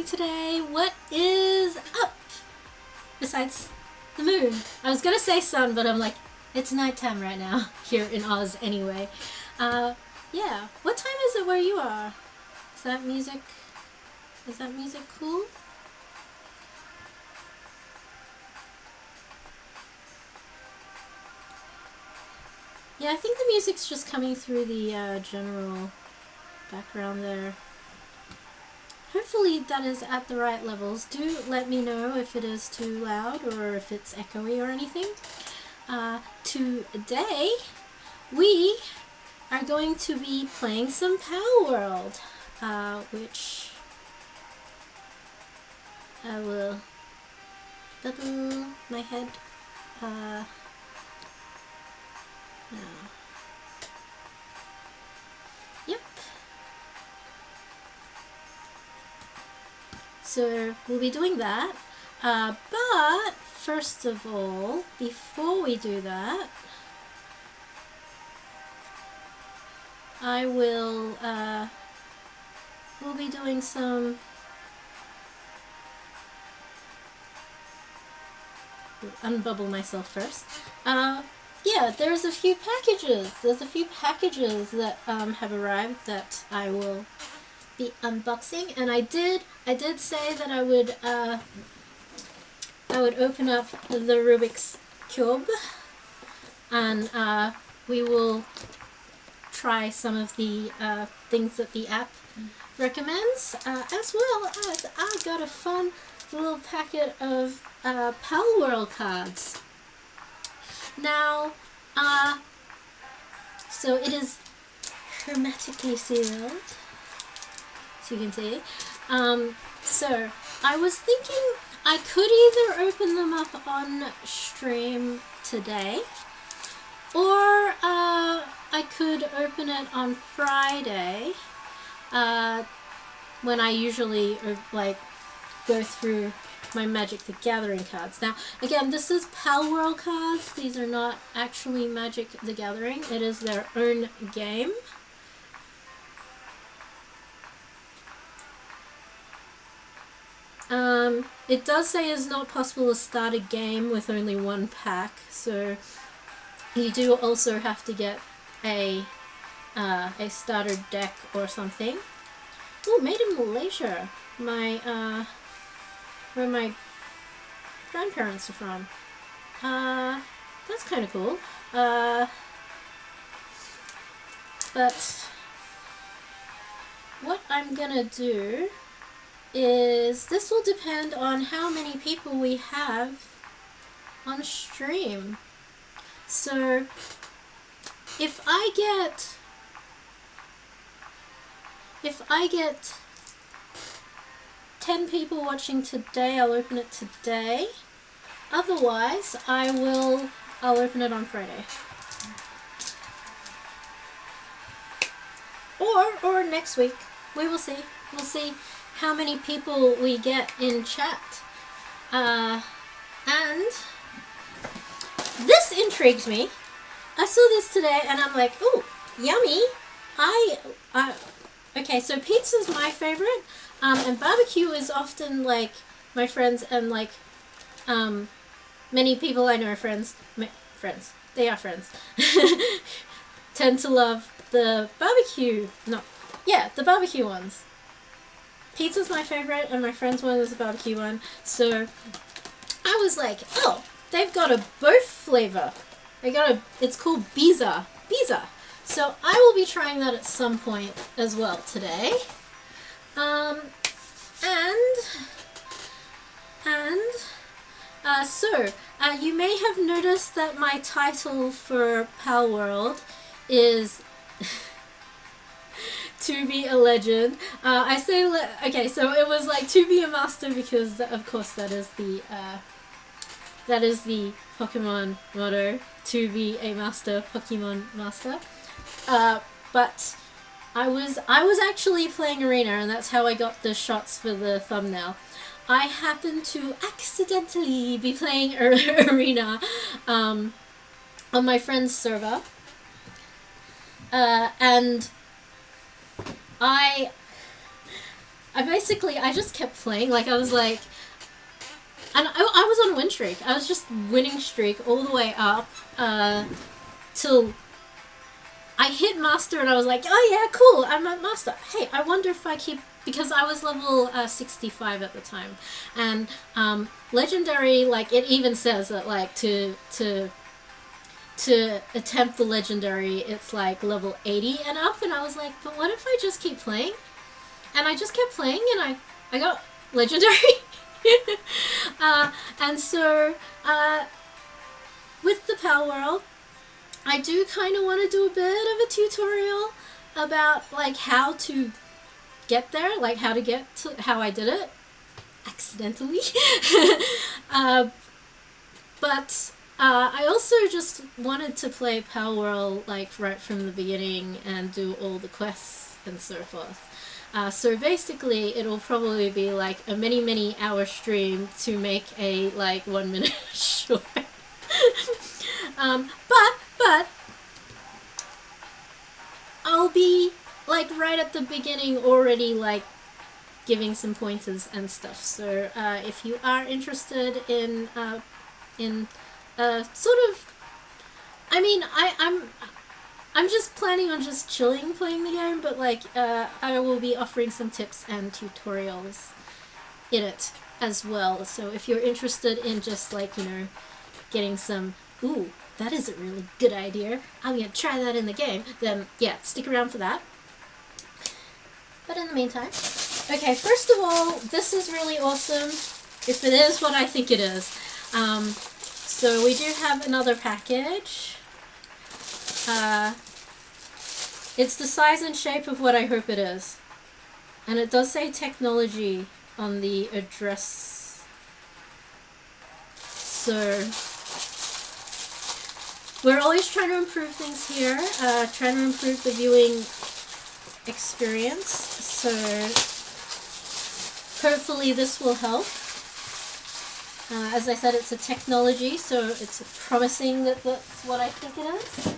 today? What is up? Besides the moon. I was gonna say sun, but I'm like, it's nighttime right now here in Oz anyway. Yeah. What time is it where you are? Is that music cool? Yeah, I think the music's just coming through the general background there. Hopefully that is at the right levels. Do let me know if it is too loud or if it's echoey or anything. Today we are going to be playing some Palworld, which I will bubble my head. Yep. So we'll be doing that. But first of all, before we do that, I will we'll be doing some unbubble myself first. Yeah, there's a few packages. There's a few packages that have arrived that I will be unboxing, and I did say that I would open up the Rubik's Cube, and we will try some of the things that the app recommends, as well as I got a fun little packet of Palworld cards. Now, so it is hermetically sealed, as you can see. So I was thinking I could either open them up on stream today, or I could open it on Friday, when I usually like go through my Magic the Gathering cards. Now, again, this is Palworld cards. These are not actually Magic the Gathering. It is their own game. It does say it's not possible to start a game with only one pack, so you do also have to get a starter deck or something. Oh, made in Malaysia. My where my grandparents are from. That's kind of cool. But what I'm gonna do is, this will depend on how many people we have on stream. So if I get 10 people watching today, I'll open it today. Otherwise, I'll open it on Friday. Or next week. We will see. We'll see how many people we get in chat. And this intrigued me. I saw this today and I'm like, ooh, yummy. Okay, so pizza's my favorite. And barbecue is often like my friends, and like many people I know are friends. They are friends. Tend to love the barbecue. The barbecue ones. Pizza's my favorite, and my friend's one is the barbecue one. So I was like, oh, they've got a both flavor. It's called Biza. So I will be trying that at some point as well today. So you may have noticed that my title for Palworld is To Be a Legend. I say okay, so it was like to be a master because of course that is the Pokemon motto, to be a master, Pokemon master. But I was actually playing Arena, and that's how I got the shots for the thumbnail. I happened to accidentally be playing Arena on my friend's server, and I I just kept playing. Like, I was like, and I was on a win streak. I was just winning streak all the way up till I hit master, and I was like, oh yeah, cool, I'm at master. Hey, I wonder if I keep, because I was level 65 at the time, and legendary, like, it even says that, like, to attempt the legendary, it's like level 80 and up, and I was like, but what if I just keep playing? And I just kept playing, and I got legendary. And so with the Palworld, I do kind of want to do a bit of a tutorial about, like, how to get there, like how to get to how I did it accidentally. But I also just wanted to play Palworld, like, right from the beginning and do all the quests and so forth. So basically, it'll probably be like a many hour stream to make a, like, 1 minute short. But I'll be, like, right at the beginning already, like, giving some pointers and stuff. So if you are interested in sort of, I mean, I'm just planning on just chilling playing the game, but, like, I will be offering some tips and tutorials in it as well. So if you're interested in just, like, you know, getting some, ooh, that is a really good idea, I'm gonna try that in the game, then yeah, stick around for that. But in the meantime, okay, first of all, this is really awesome, if it is what I think it is. So we do have another package. It's the size and shape of what I hope it is. And it does say technology on the address. So we're always trying to improve things here, trying to improve the viewing experience. So hopefully this will help. As I said, it's a technology, so it's promising that that's what I think it is.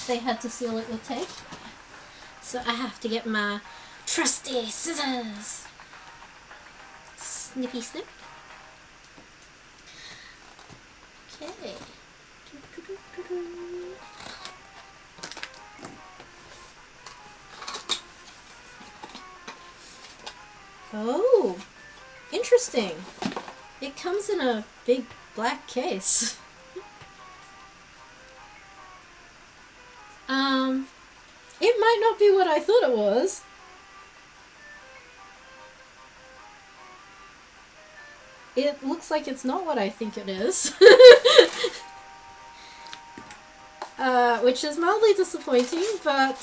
They had to seal it with tape, so I have to get my trusty scissors. Snippy snip. Okay. Oh, interesting. It comes in a big black case. It might not be what I thought it was. It looks like it's not what I think it is. Which is mildly disappointing, but...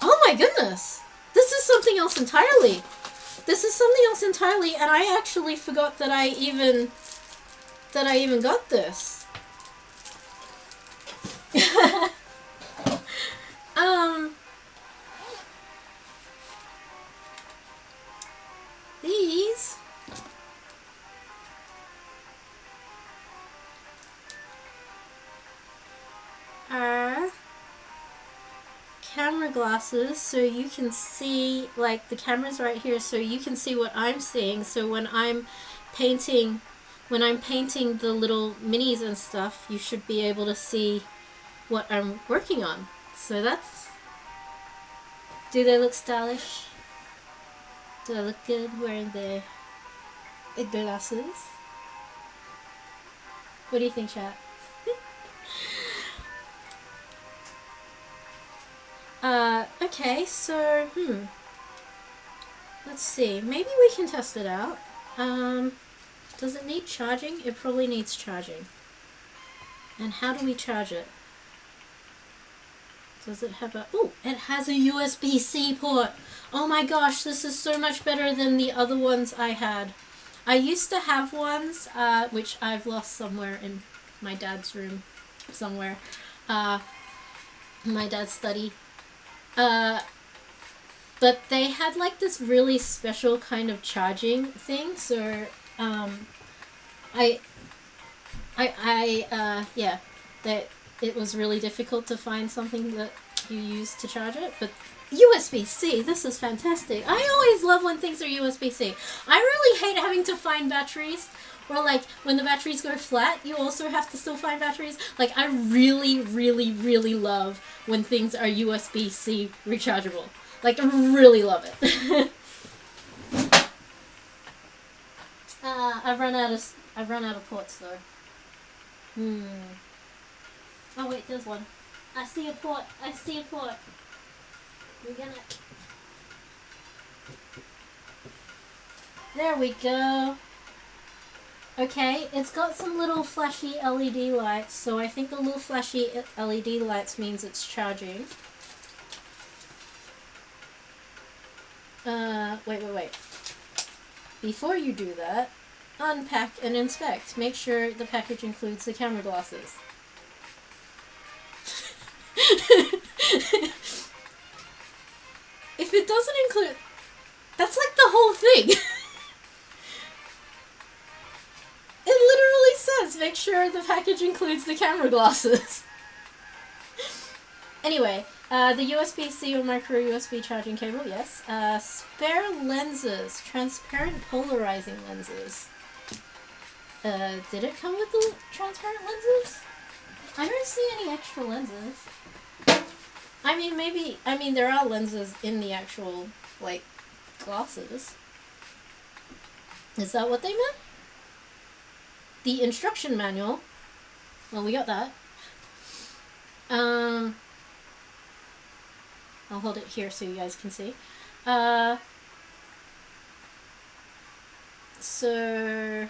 oh my goodness! This is something else entirely! This is something else entirely, and I actually forgot that I even got this. These are camera glasses, so you can see, like, the camera's right here, so you can see what I'm seeing. So when I'm painting the little minis and stuff, you should be able to see what I'm working on. So that's... do they look stylish? Do I look good wearing the glasses? What do you think, chat? Okay, so, let's see. Maybe we can test it out. Does it need charging? It probably needs charging. And how do we charge it? Does it have a... oh, it has a USB-C port! Oh my gosh, this is so much better than the other ones I had. I used to have ones, which I've lost somewhere in my dad's room, somewhere. My dad's study. But they had, like, this really special kind of charging thing, so, Yeah, that it was really difficult to find something that you use to charge it, but USB-C, this is fantastic. I always love when things are USB-C. I really hate having to find batteries, or like when the batteries go flat, you also have to still find batteries. Like, I really, really, really love when things are USB-C rechargeable. Like, I really love it. I've run out of ports though. Oh wait, there's one. I see a port. I see a port. We're gonna. There we go. Okay, it's got some little flashy LED lights, so I think the little flashy LED lights means it's charging. Wait. Before you do that, unpack and inspect. Make sure the package includes the camera glasses. If it doesn't include... That's like the whole thing. It literally says, make sure the package includes the camera glasses. Anyway, the USB-C or micro USB charging cable, yes. Spare lenses, transparent polarizing lenses. Did it come with the transparent lenses? I don't see any extra lenses. I mean, there are lenses in the actual, like, glasses. Is that what they meant? The instruction manual. Well, we got that. I'll hold it here so you guys can see. So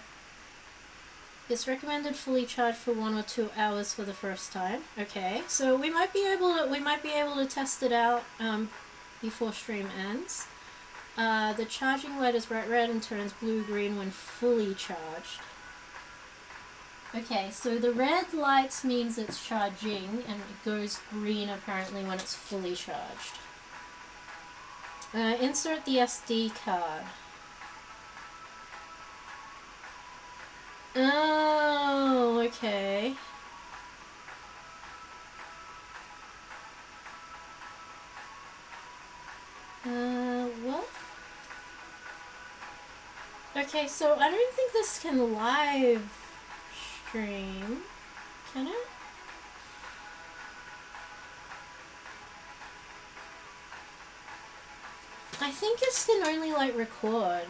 it's recommended fully charged for 1 or 2 hours for the first time. Okay, so we might be able to test it out before stream ends. The charging light is bright red and turns blue-green when fully charged. Okay, so the red lights means it's charging, and it goes green apparently when it's fully charged. Insert the SD card. Oh, okay. What? Okay, so I don't think this can live stream, can it? I think it can only, like, record.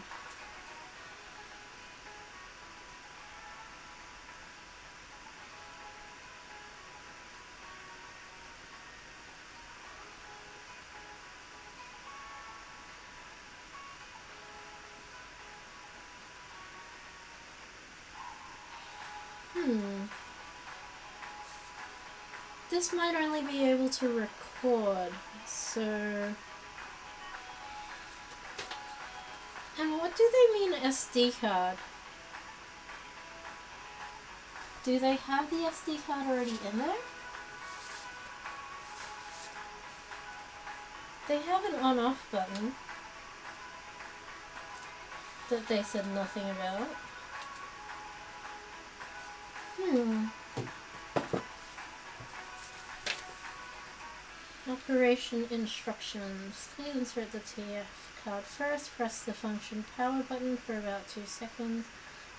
This might only be able to record, so... And what do they mean SD card? Do they have the SD card already in there? They have an on-off button that they said nothing about. Operation instructions. Please insert the TF card first. Press the function power button for about 2 seconds.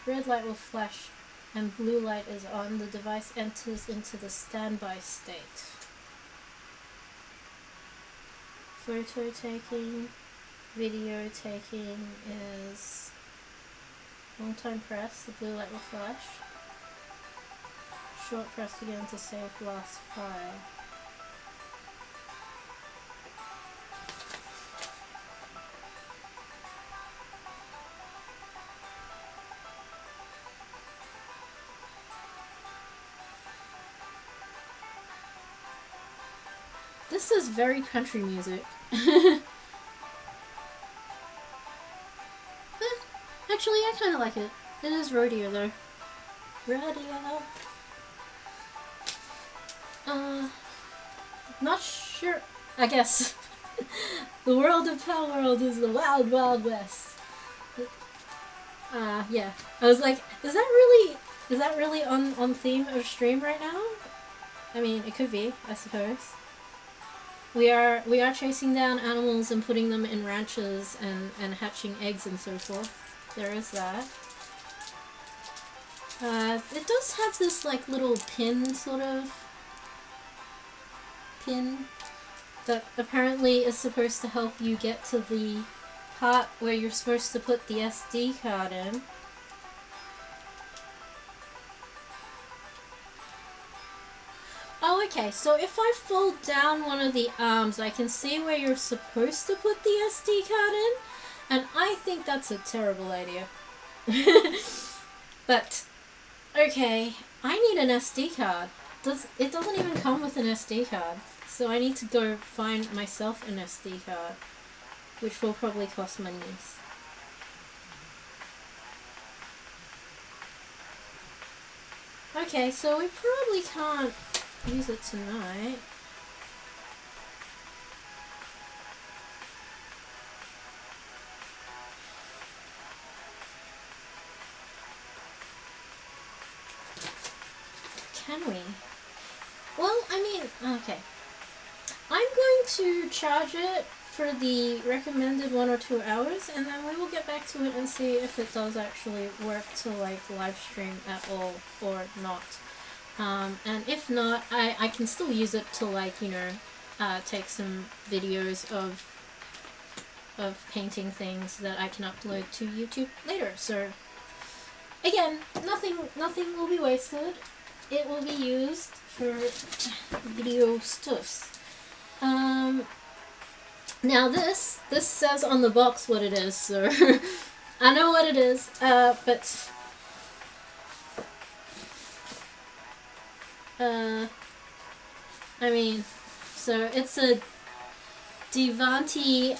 Red light will flash and blue light is on. The device enters into the standby state. Photo taking, video taking is long time press. The blue light will flash. Short press again to save last file. This is very country music. Actually, I kind of like it. It is rodeo though. Rodeo. Not sure. I guess the world of Palworld is the wild, wild west. Yeah. I was like, is that really? Is that really on theme of stream right now? I mean, it could be, I suppose. We are chasing down animals and putting them in ranches and hatching eggs and so forth. There is that. It does have this like little pin sort of pin that apparently is supposed to help you get to the part where you're supposed to put the SD card in. Oh, okay, so if I fold down one of the arms, I can see where you're supposed to put the SD card in, and I think that's a terrible idea. But, okay, I need an SD card. It doesn't even come with an SD card, so I need to go find myself an SD card, which will probably cost my niece. Okay, so we probably can't use it tonight. Can we? Well, I mean, okay. I'm going to charge it for the recommended 1 or 2 hours, and then we will get back to it and see if it does actually work to like live stream at all or not. And if not, I can still use it to like, you know, take some videos of painting things that I can upload to YouTube later. So again, nothing will be wasted. It will be used for video stuffs. Now this says on the box what it is, so I know what it is, but I mean, so it's a Devanti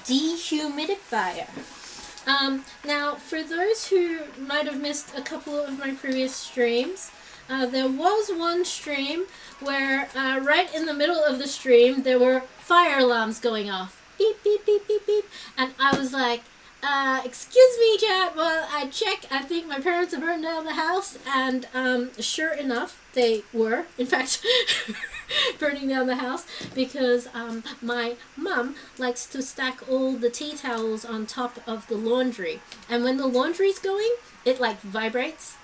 dehumidifier. Now, for those who might have missed a couple of my previous streams, there was one stream where right in the middle of the stream there were fire alarms going off. Beep, beep, beep, beep, beep. And I was like, excuse me, chat, well, I check. I think my parents have burned down the house. And sure enough, they were, in fact, burning down the house because my mum likes to stack all the tea towels on top of the laundry. And when the laundry's going, it like vibrates.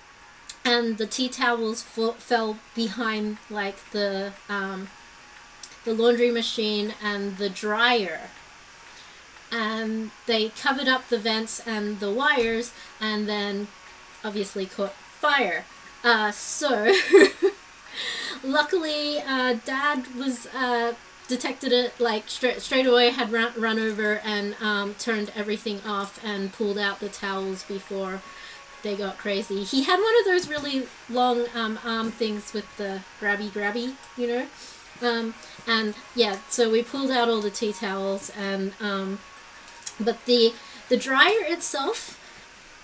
And the tea towels fell behind like the laundry machine and the dryer. And they covered up the vents and the wires and then obviously caught fire. So luckily Dad was detected it like straight away, had run over and turned everything off and pulled out the towels before they got crazy. He had one of those really long arm things with the grabby, you know. And yeah, so we pulled out all the tea towels and but the dryer itself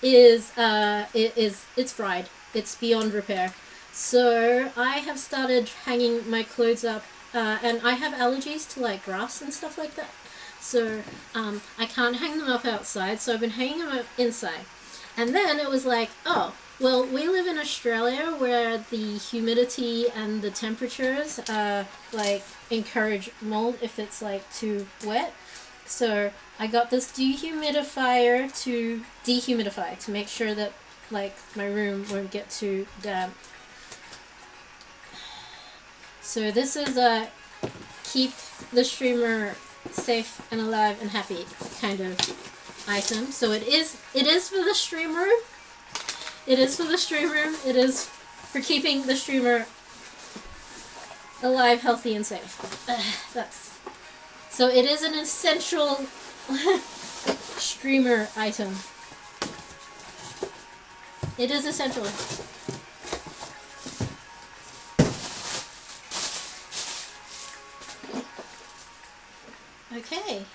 is it's fried. It's beyond repair. So I have started hanging my clothes up, and I have allergies to like grass and stuff like that. So I can't hang them up outside. So I've been hanging them up inside. And then it was like, oh, well, we live in Australia where the humidity and the temperatures like encourage mold if it's like too wet. So I got this dehumidifier to dehumidify to make sure that like my room won't get too damp. So this is a keep the streamer safe and alive and happy kind of item. So it is for the stream room. It is for the stream room. It is for keeping the streamer alive, healthy, and safe. So it is an essential streamer item. It is essential. Okay.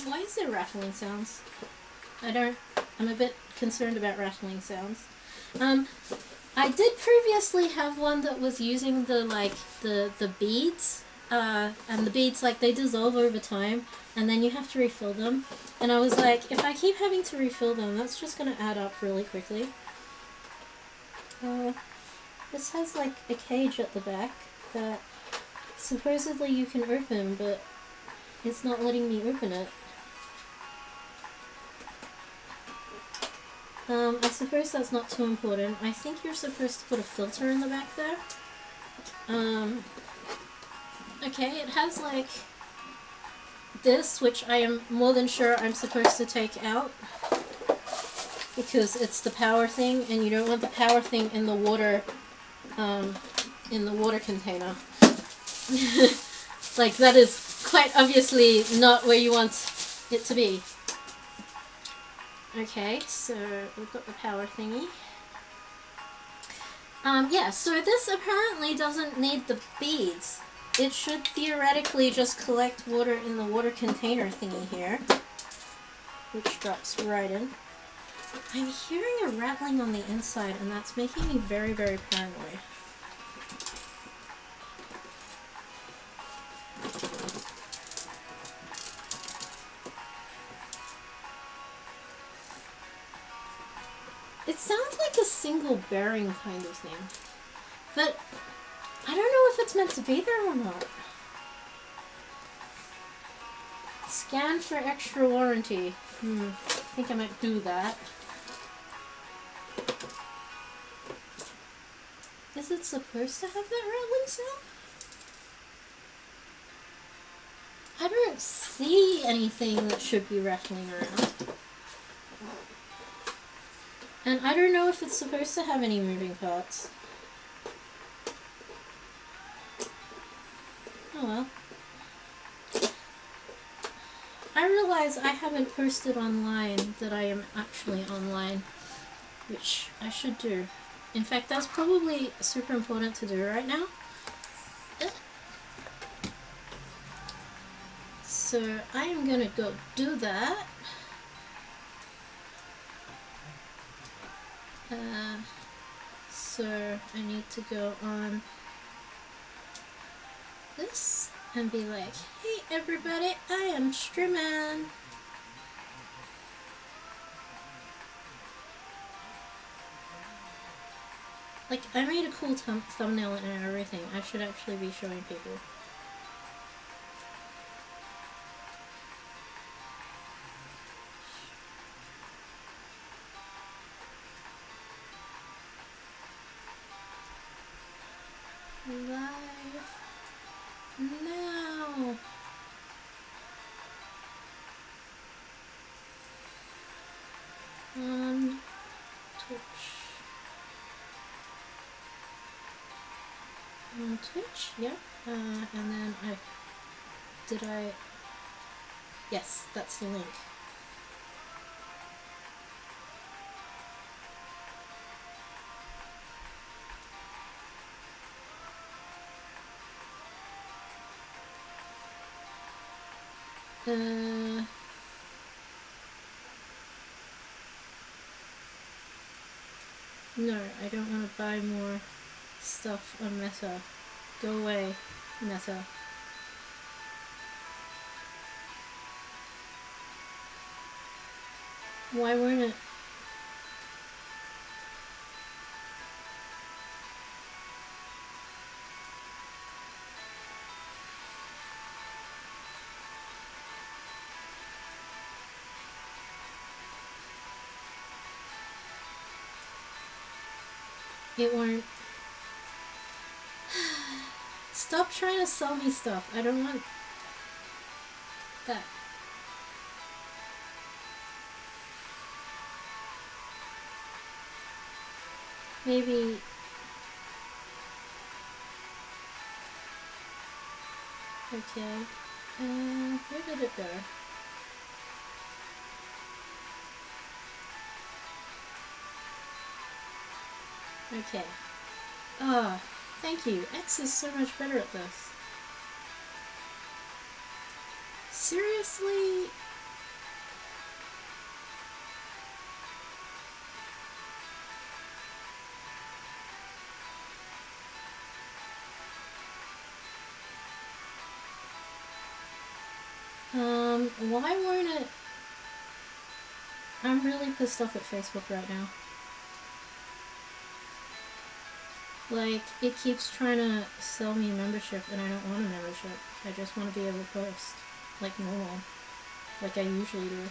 Why is there rattling sounds? I'm a bit concerned about rattling sounds. I did previously have one that was using the beads, and the beads, like, they dissolve over time, and then you have to refill them. And I was like, if I keep having to refill them, that's just going to add up really quickly. This has like a cage at the back that supposedly you can open, but it's not letting me open it. I suppose that's not too important. I think you're supposed to put a filter in the back there. Okay, it has like this, which I am more than sure I'm supposed to take out because it's the power thing, and you don't want the power thing in the water container. Like, that is quite obviously not where you want it to be. Okay, so we've got the power thingy. Yeah, so this apparently doesn't need the beads. It should theoretically just collect water in the water container thingy here, which drops right in. I'm hearing a rattling on the inside, and that's making me very, very paranoid. It sounds like a single bearing kind of thing, but I don't know if it's meant to be there or not. Scan for extra warranty. I think I might do that. Is it supposed to have that rattling sound? I don't see anything that should be rattling around. And I don't know if it's supposed to have any moving parts. Oh well. I realize I haven't posted online that I am actually online, which I should do. In fact, that's probably super important to do right now. So I am gonna go do that. So I need to go on this and be like, hey everybody, I am streaming. Like, I made a cool thumbnail and everything. I should actually be showing people. Live now. On Twitch. On Twitch, yeah. And then yes, that's the link. No, I don't want to buy more stuff on Meta. Go away, Meta. Why won't it? It won't. Stop trying to sell me stuff. I don't want that. Maybe. Okay. Where did it go? Okay. Ah, thank you. X is so much better at this. Seriously? Why won't it? I'm really pissed off at Facebook right now. Like, it keeps trying to sell me a membership, and I don't want a membership. I just want to be able to post like normal, like I usually do.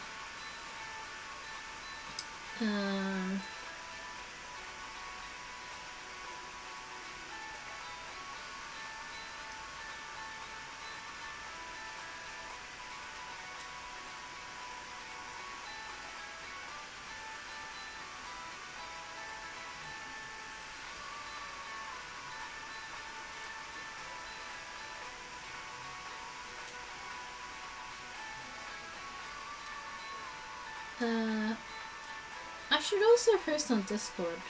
I should also post on Discord.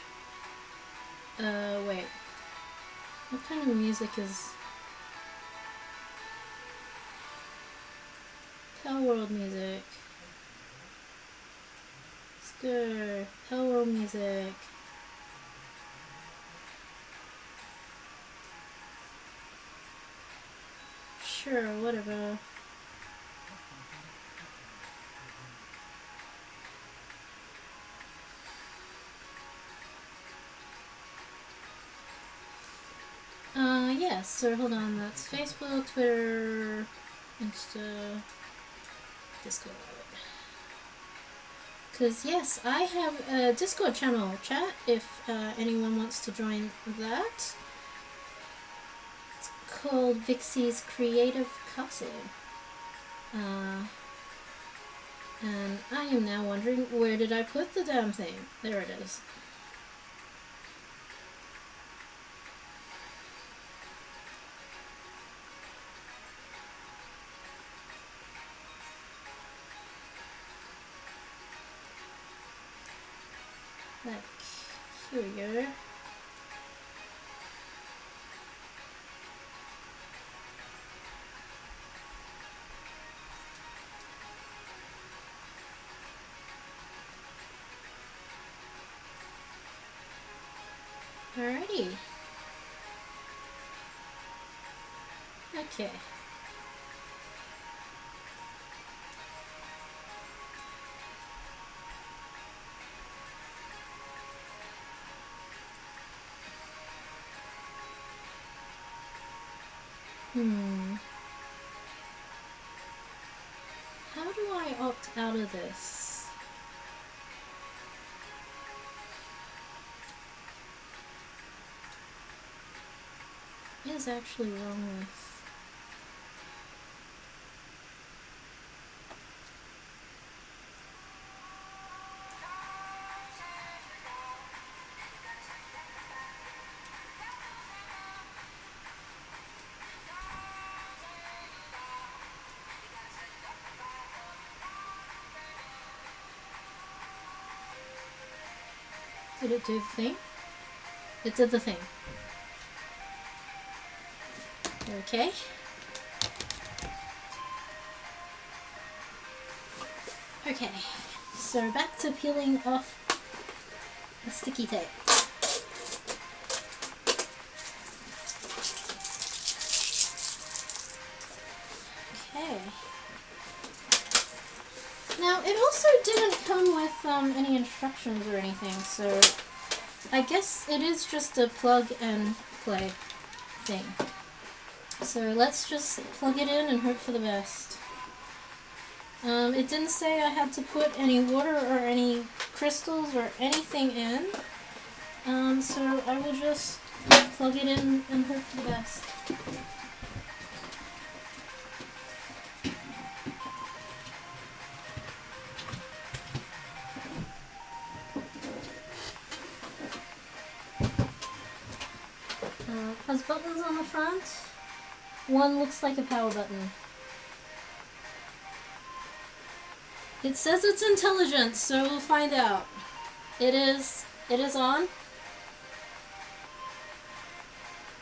Wait. What kind of music is... Palworld music. Stir. Palworld music. Sure, whatever. Yes, so hold on, that's Facebook, Twitter, Insta, Discord. Because, yes, I have a Discord channel, chat, if anyone wants to join that. It's called Vixie's Creative Castle. And I am now wondering, where did I put the damn thing? There it is. Like, here we go. Alrighty. Okay. How do I opt out of this? What is actually wrong with... Did it do the thing? It did the thing. Okay. Okay, so back to peeling off the sticky tape. Okay. Now, it also didn't come with any instructions or anything, so I guess it is just a plug and play thing. So let's just plug it in and hope for the best. It didn't say I had to put any water or any crystals or anything in, so I will just plug it in and hope for the best. Has buttons on the front. One looks like a power button. It says it's intelligent, so we'll find out. It is on.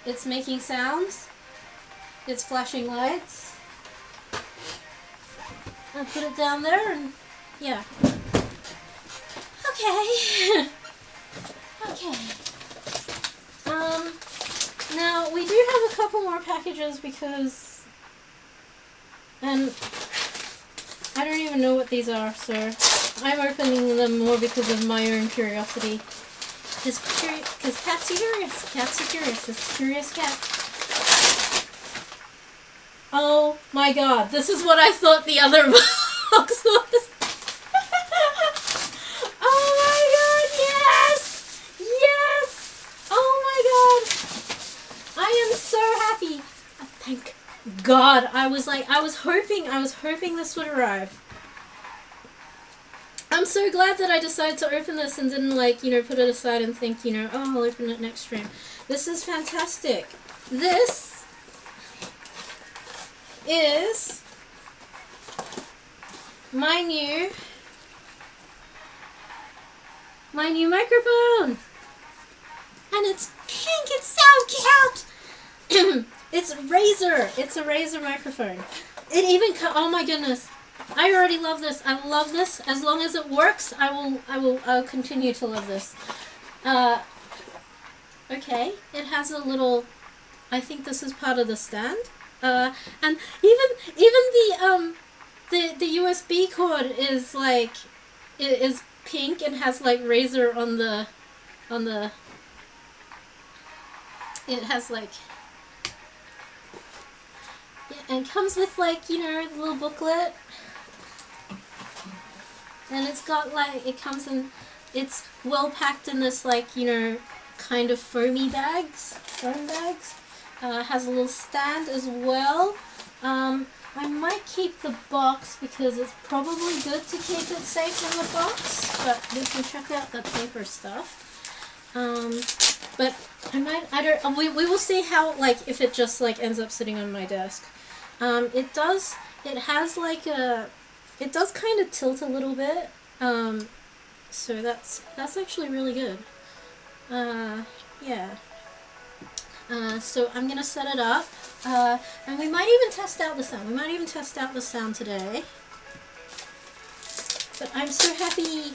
It's making sounds. It's flashing lights. I'll put it down there and yeah. Okay. Okay. Now we do have a couple more packages because, and I don't even know what these are, so I'm opening them more because of my own curiosity. Because cats are curious. Cats are curious. It's a curious cat. Oh my god, this is what I thought the other box was. Oh my god, yes! Yes! Oh my god! I am so happy. Thank God. I was hoping this would arrive. I'm so glad that I decided to open this and didn't, like, you know, put it aside and think, you know, oh, I'll open it next stream. This is fantastic. This is my new microphone. And it's pink. It's so cute. It's Razer. It's a Razer microphone. It even oh my goodness. I already love this. I love this. As long as it works, I'll continue to love this. Okay. It has a little, I think this is part of the stand. And even the USB cord is like, it is pink and has like Razer on the it has like, yeah, and comes with like, you know, a little booklet. And it's got like, it comes in, it's well packed in this like, you know, kind of foam bags. Has a little stand as well. I might keep the box because it's probably good to keep it safe in the box, but we can check out the paper stuff. But we will see how, like, if it just like ends up sitting on my desk. It does kind of tilt a little bit, so that's actually really good. Yeah. So I'm gonna set it up, and we might even test out the sound. We might even test out the sound today. But I'm so happy.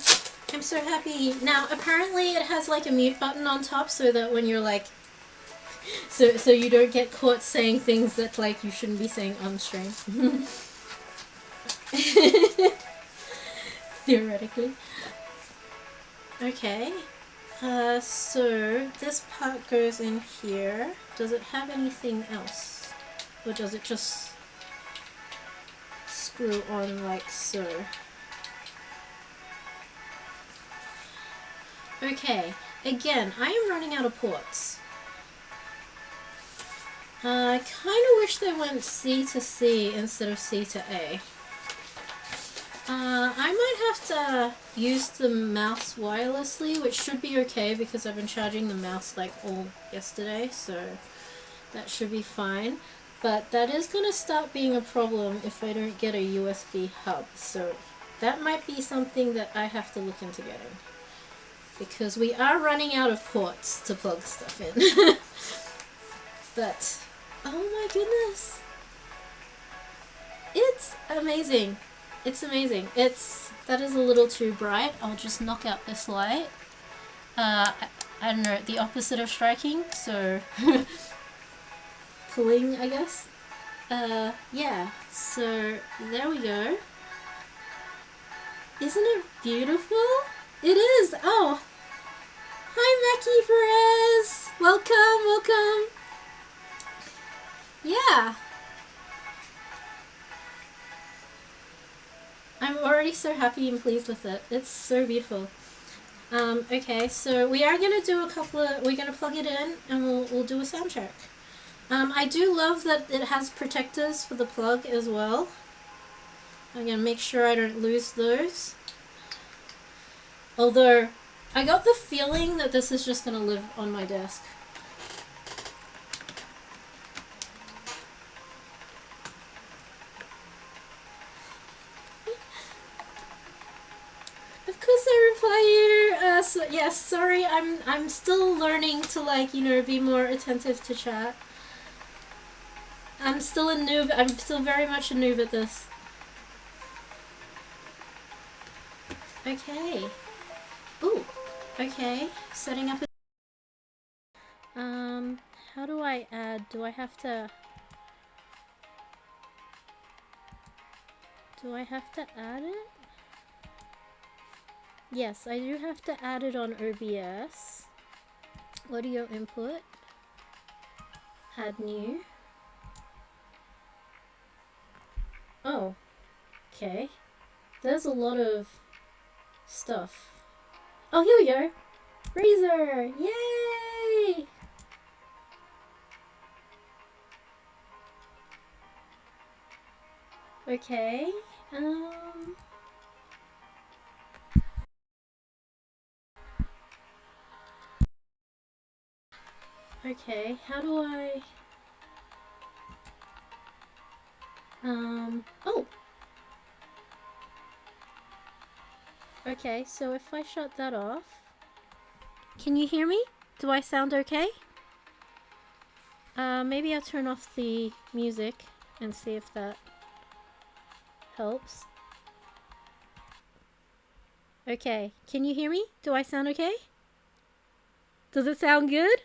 I'm so happy. Now, apparently it has like a mute button on top so that when you're like, so you don't get caught saying things that like you shouldn't be saying on stream. Theoretically. Okay. So this part goes in here. Does it have anything else? Or does it just screw on like so? Okay, again, I am running out of ports. I kind of wish they went C to C instead of C to A. I might have to use the mouse wirelessly, which should be okay because I've been charging the mouse like all yesterday, so that should be fine. But that is going to start being a problem if I don't get a USB hub, so that might be something that I have to look into getting. Because we are running out of ports to plug stuff in. But, oh my goodness. It's amazing. It's amazing. That is a little too bright. I'll just knock out this light. I don't know, the opposite of striking, so pulling, I guess. Yeah, so there we go. Isn't it beautiful? It is! Oh! Hi, Mackie Perez! Welcome, welcome! Yeah! I'm already so happy and pleased with it. It's so beautiful. Okay, so we are gonna do we're gonna plug it in and we'll do a sound check. I do love that it has protectors for the plug as well. I'm gonna make sure I don't lose those. Although, I got the feeling that this is just gonna live on my desk. Of course I reply you. So, yes, sorry, I'm still learning to, like, you know, be more attentive to chat. I'm still a noob. I'm still very much a noob at this. Okay. Ooh. Okay. Setting up. How do I add? Do I have to add it? Yes, I do have to add it on OBS. Audio input. Add new. Oh, okay. There's a lot of stuff. Oh, here we go. Razor! Yay! Okay. Okay, how do I... Oh! Okay, so if I shut that off... Can you hear me? Do I sound okay? Maybe I'll turn off the music and see if that helps. Okay, can you hear me? Do I sound okay? Does it sound good?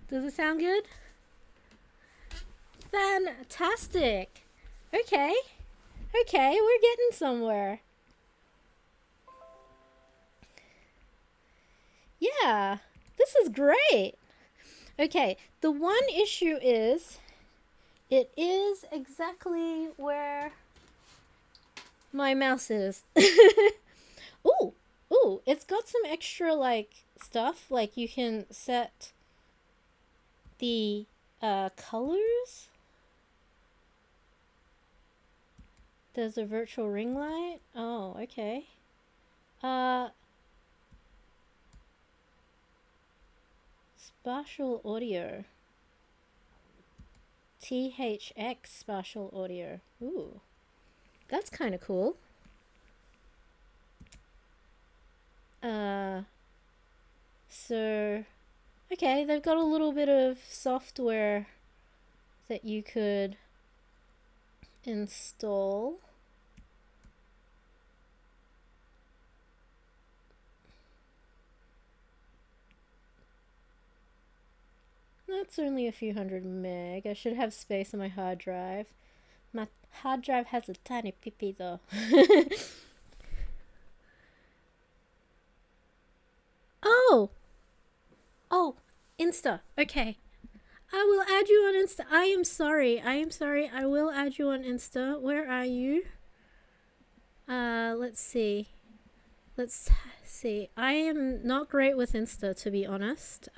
Does it sound good? Fantastic! Okay. Okay, we're getting somewhere. Yeah, this is great. Okay, the one issue is it is exactly where my mouse is. Ooh, ooh, it's got some extra like stuff, like you can set the colors. There's a virtual ring light. Oh, okay. Spatial audio. THX spatial audio. Ooh, that's kind of cool. So, okay, they've got a little bit of software that you could install. That's only a few hundred meg. I should have space on my hard drive. My hard drive has a tiny pee though. Oh! Oh, Insta. Okay. I will add you on Insta. I am sorry. I am sorry. I will add you on Insta. Where are you? Let's see. Let's see. I am not great with Insta, to be honest.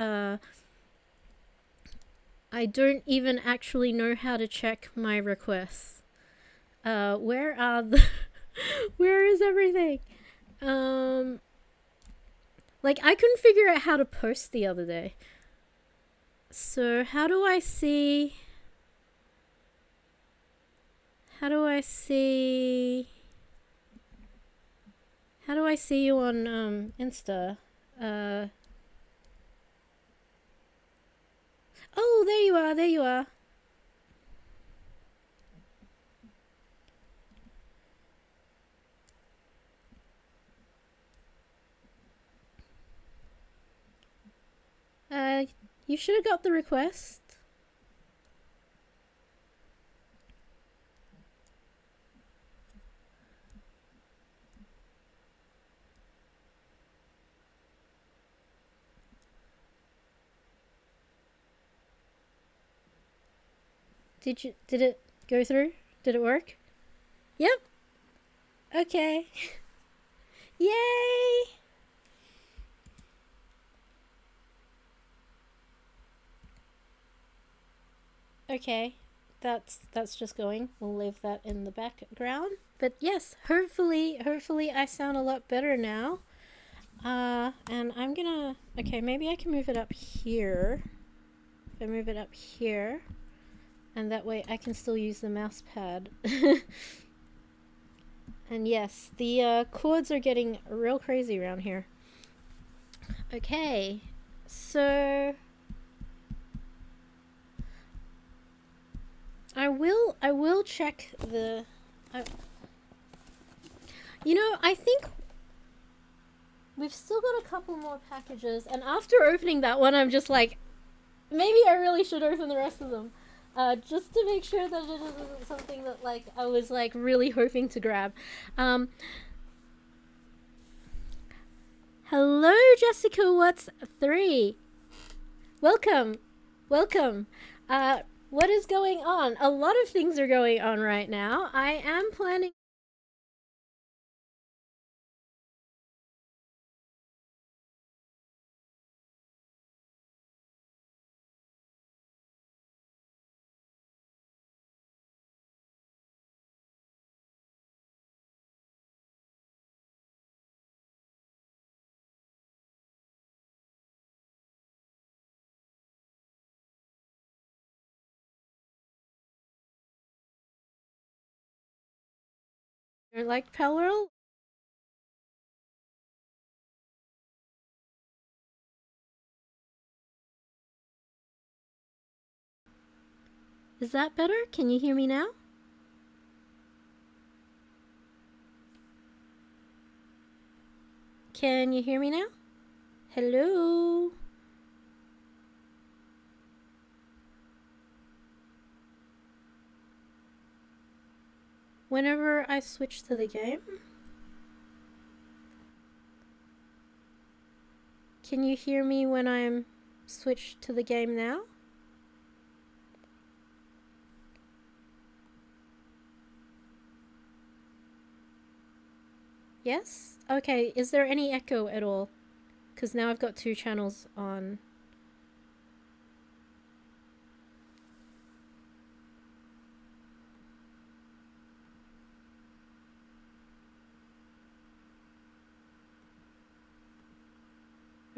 I don't even actually know how to check my requests. Where are the... Where is everything? Like, I couldn't figure out how to post the other day. So, how do I see... How do I see you on, Insta? Oh, there you are, there you are. You should have got the request. Did it go through? Did it work? Yep. Okay. Yay! Okay. That's just going. We'll leave that in the background. But yes, hopefully I sound a lot better now. And I'm gonna... Okay, maybe I can move it up here. If I move it up here. And that way I can still use the mouse pad. And yes, the chords are getting real crazy around here. Okay, so... I will check the... you know, I think we've still got a couple more packages, and after opening that one, I'm just like, maybe I really should open the rest of them. Just to make sure that it isn't something that, like, I was, like, really hoping to grab. But, yes, the chords are getting real crazy around here. Okay, so... I will check the... you know, I think we've still got a couple more packages, and after opening that one, I'm just like, maybe I really should open the rest of them. Just to make sure that it isn't something that, like, I was, like, really hoping to grab. Hello, Jessica. What's 3? Welcome. Welcome. What is going on? A lot of things are going on right now. I am planning. Like Palworld? Is that better? Can you hear me now? Can you hear me now? Hello? Whenever I switch to the game, can you hear me when I'm switched to the game now? Yes? Okay, is there any echo at all? Because now I've got 2 channels on.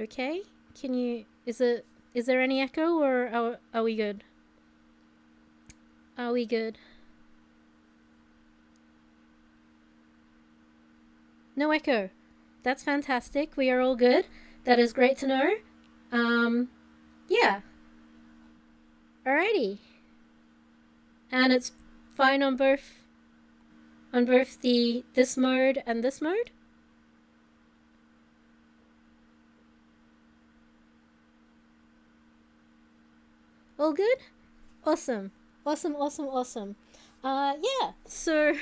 Okay, can you, is there any echo, or are we good? Are we good? No echo. That's fantastic. We are all good. That is great to know. Yeah. Alrighty. And it's fine on both this mode and this mode? All good? Awesome. Awesome. Yeah. So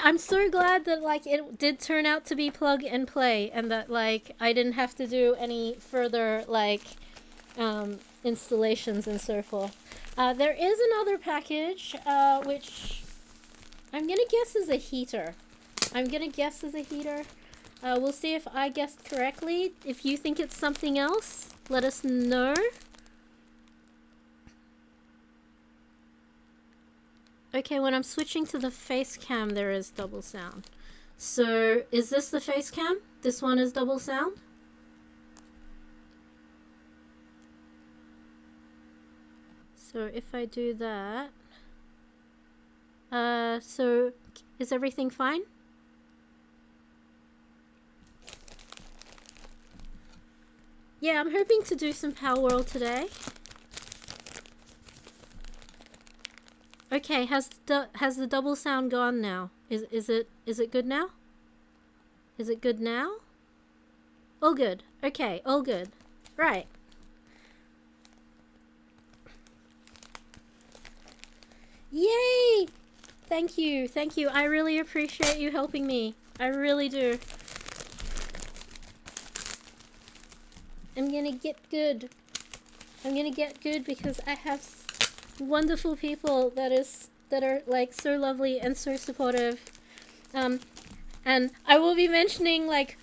I'm so glad that like it did turn out to be plug and play, and that like I didn't have to do any further like installations and so forth. There is another package which I'm gonna guess is a heater. We'll see if I guessed correctly. If you think it's something else, let us know. Okay, when I'm switching to the face cam, there is double sound. So, is this the face cam? This one is double sound? So, if I do that... so, is everything fine? Yeah, I'm hoping to do some Palworld today. Okay, has the double sound gone now? Is it good now? Is it good now? All good. Okay, all good. Right. Yay! Thank you. I really appreciate you helping me. I really do. I'm gonna get good. Because I have wonderful people that are like so lovely and so supportive. And I will be mentioning like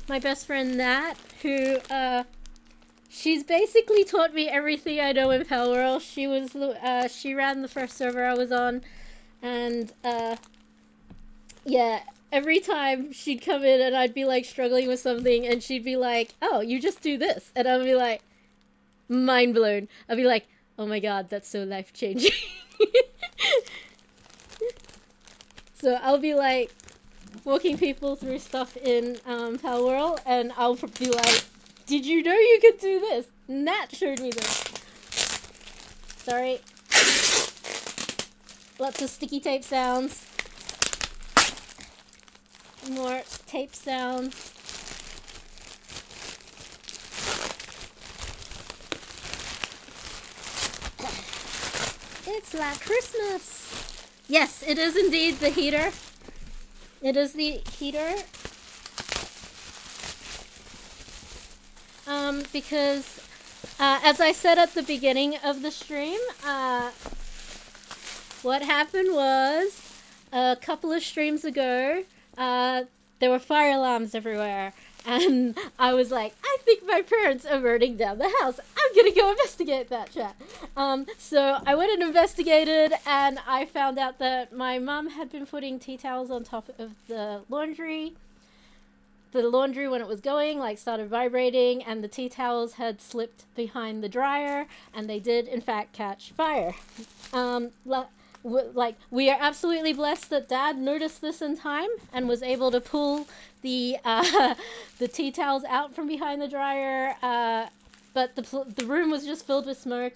my best friend Nat, who she's basically taught me everything I know in Palworld. She ran the first server I was on, and yeah, every time she'd come in and I'd be like struggling with something, and she'd be like, "Oh, you just do this," and I'd be like, mind blown. I'd be like, "Oh my god, that's so life changing." So I'll be like walking people through stuff in Palworld, and I'll be like, "Did you know you could do this? Nat showed me this." Sorry. Lots of sticky tape sounds. More tape sounds. It's like Christmas. Yes, it is indeed the heater. It is the heater. because as I said at the beginning of the stream, what happened was a couple of streams ago, there were fire alarms everywhere. And I was like, I think my parents are burning down the house. I'm gonna go investigate that, chat. So I went and investigated, and I found out that my mum had been putting tea towels on top of the laundry. The laundry, when it was going, like, started vibrating, and the tea towels had slipped behind the dryer, and they did, in fact, catch fire. Like, we are absolutely blessed that Dad noticed this in time and was able to pull the tea towels out from behind the dryer, but the room was just filled with smoke.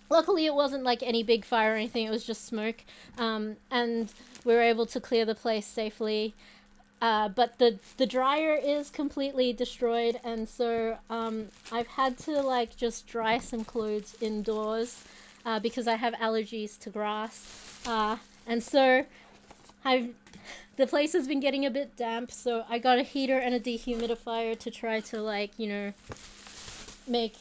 Luckily, it wasn't like any big fire or anything, it was just smoke, and we were able to clear the place safely. But the dryer is completely destroyed, and so I've had to, like, just dry some clothes indoors because I have allergies to grass, and so the place has been getting a bit damp, so I got a heater and a dehumidifier to try to, like, you know, make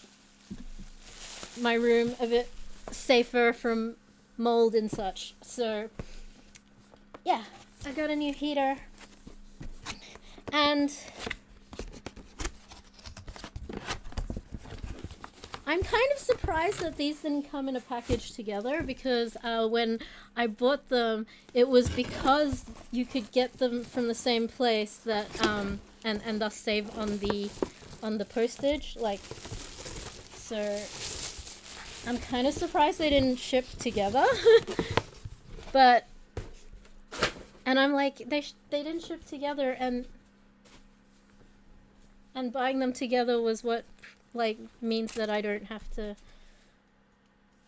my room a bit safer from mold and such. So yeah, I got a new heater. And I'm kind of surprised that these didn't come in a package together, because when I bought them, it was because you could get them from the same place that and thus save on the postage. Like, so I'm kind of surprised they didn't ship together. But and I'm like, they didn't ship together, and buying them together was what, like, means that I don't have to...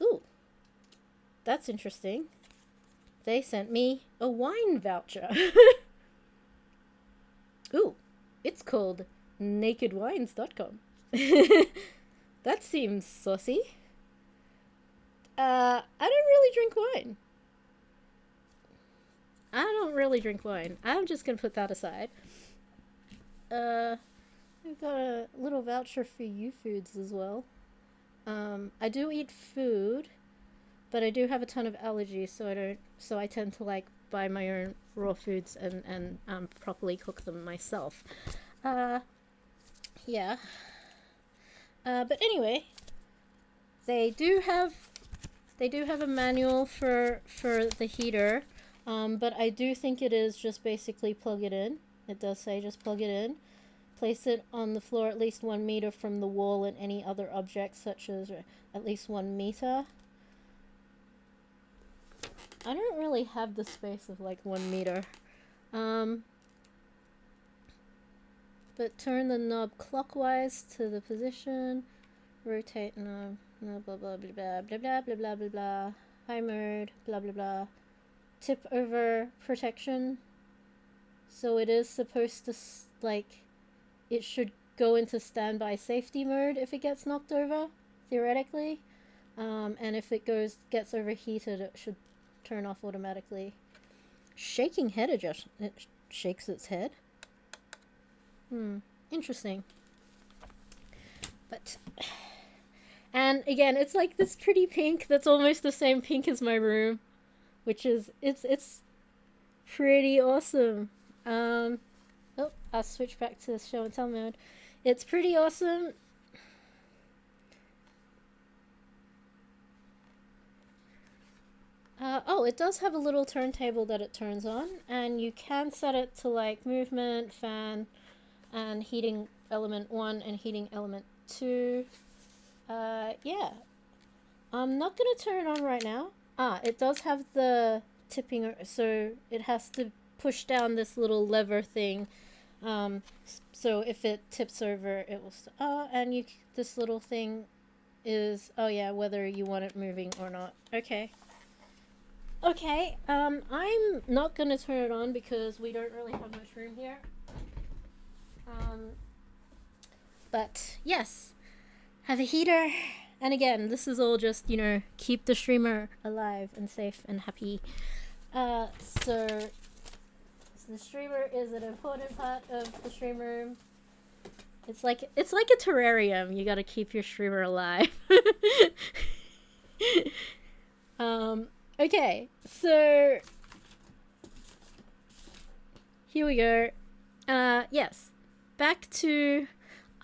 Ooh, that's interesting. They sent me a wine voucher. Ooh, it's called nakedwines.com. That seems saucy. I don't really drink wine. I'm just gonna put that aside. I've got a little voucher for YouFoods as well. I do eat food, but I do have a ton of allergies, so I tend to, like, buy my own raw foods and properly cook them myself. Yeah. But anyway, they do have a manual for the heater, but I do think it is just basically plug it in. It does say just plug it in. Place it on the floor at least 1 meter from the wall and any other object, such as at least 1 meter. I don't really have the space of, like, 1 meter. But turn the knob clockwise to the position. Rotate knob, blah blah blah blah blah blah blah blah blah blah blah. High mode, blah blah blah. Tip over protection. So it is supposed to, like, it should go into standby safety mode if it gets knocked over, theoretically. And if it gets overheated, it should turn off automatically. Shaking head adjust. It shakes its head. Interesting. But, and again, it's like this pretty pink that's almost the same pink as my room, which is, it's pretty awesome. Oh, I'll switch back to show and tell mode. It's pretty awesome. Oh, it does have a little turntable that it turns on, and you can set it to, like, movement, fan, and heating element 1 and heating element 2. Yeah. I'm not going to turn it on right now. It does have the tipping, so it has to push down this little lever thing. So if it tips over, it will... and this little thing is... Oh, yeah, whether you want it moving or not. Okay. Okay, I'm not going to turn it on because we don't really have much room here. But, yes. Have a heater. And again, this is all just, you know, keep the streamer alive and safe and happy. So the streamer is an important part of the stream room. It's like a terrarium. You got to keep your streamer alive. Okay, so here we go. Yes, back to.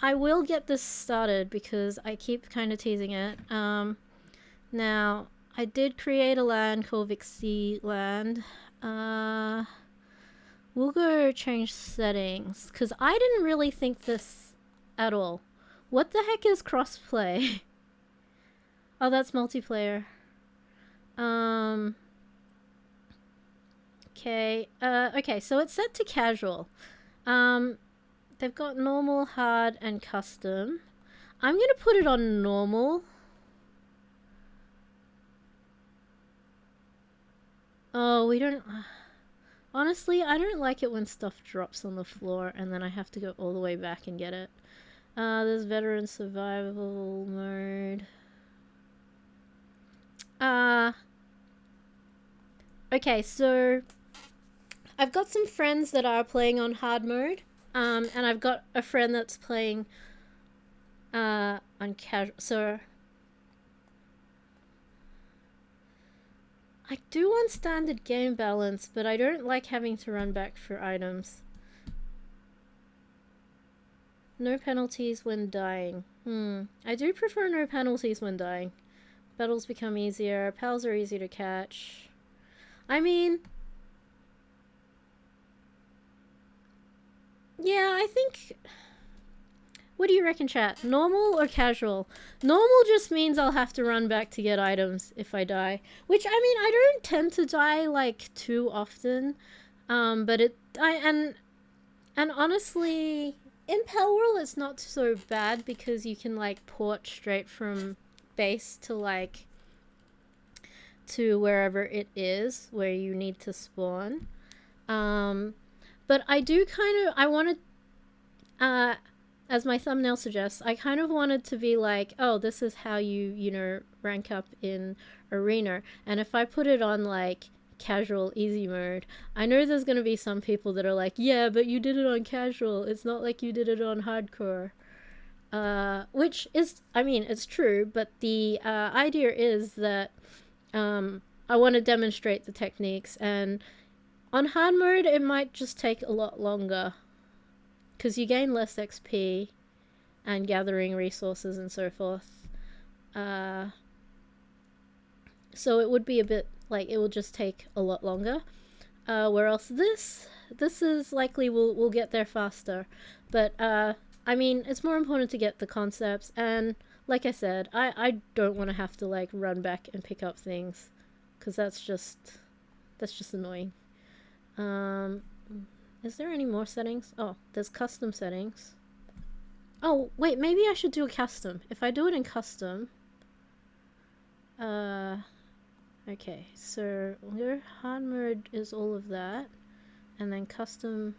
I will get this started because I keep kind of teasing it. Now I did create a land called Vixie Land. We'll go change settings because I didn't really think this at all. What the heck is crossplay? Oh, that's multiplayer. Okay. Okay, so it's set to casual. They've got normal, hard, and custom. I'm gonna put it on normal. Oh, we don't... Honestly, I don't like it when stuff drops on the floor and then I have to go all the way back and get it. There's veteran survival mode. Okay, so I've got some friends that are playing on hard mode, and I've got a friend that's playing on casual. So I do want standard game balance, but I don't like having to run back for items. No penalties when dying. I do prefer no penalties when dying. Battles become easier. Pals are easy to catch. I mean... Yeah, I think... What do you reckon, chat? Normal or casual? Normal just means I'll have to run back to get items if I die. Which, I mean, I don't tend to die, like, too often. But it... And honestly... In Palworld, it's not so bad because you can, like, port straight from base to, like... to wherever it is where you need to spawn. But I do kind of... I wanted... as my thumbnail suggests, I kind of wanted to be like, oh, this is how you know, rank up in Arena. And if I put it on, like, casual easy mode, I know there's going to be some people that are like, yeah, but you did it on casual. It's not like you did it on hardcore. Which is, I mean, it's true, but the idea is that I want to demonstrate the techniques, and on hard mode, it might just take a lot longer. Because you gain less XP and gathering resources and so forth. So it would be a bit, like, it will just take a lot longer. Where else this is likely we'll get there faster. But, I mean, it's more important to get the concepts. And, like I said, I don't want to have to, like, run back and pick up things. Because that's just annoying. Is there any more settings? Oh, there's custom settings. Oh, wait, maybe I should do a custom. If I do it in custom... okay, so your hard mode is all of that. And then custom...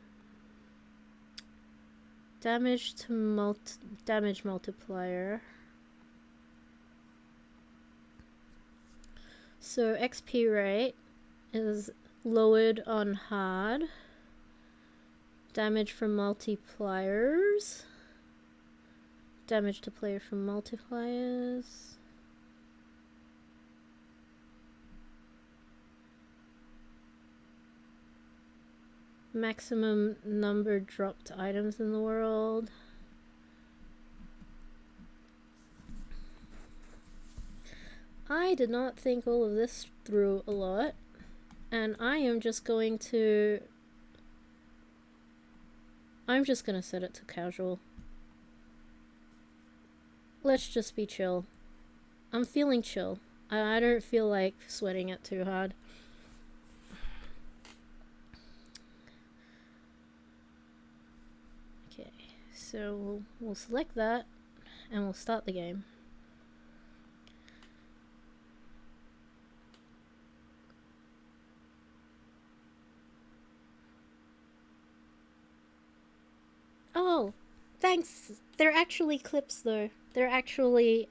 damage multiplier. So XP rate is lowered on hard. Damage from multipliers. Damage to player from multipliers. Maximum number dropped items in the world. I did not think all of this through a lot, and I am just going to... I'm just gonna set it to casual. Let's just be chill. I'm feeling chill. I don't feel like sweating it too hard. Okay, so we'll select that and we'll start the game. Oh, thanks. They're actually clips though. They're actually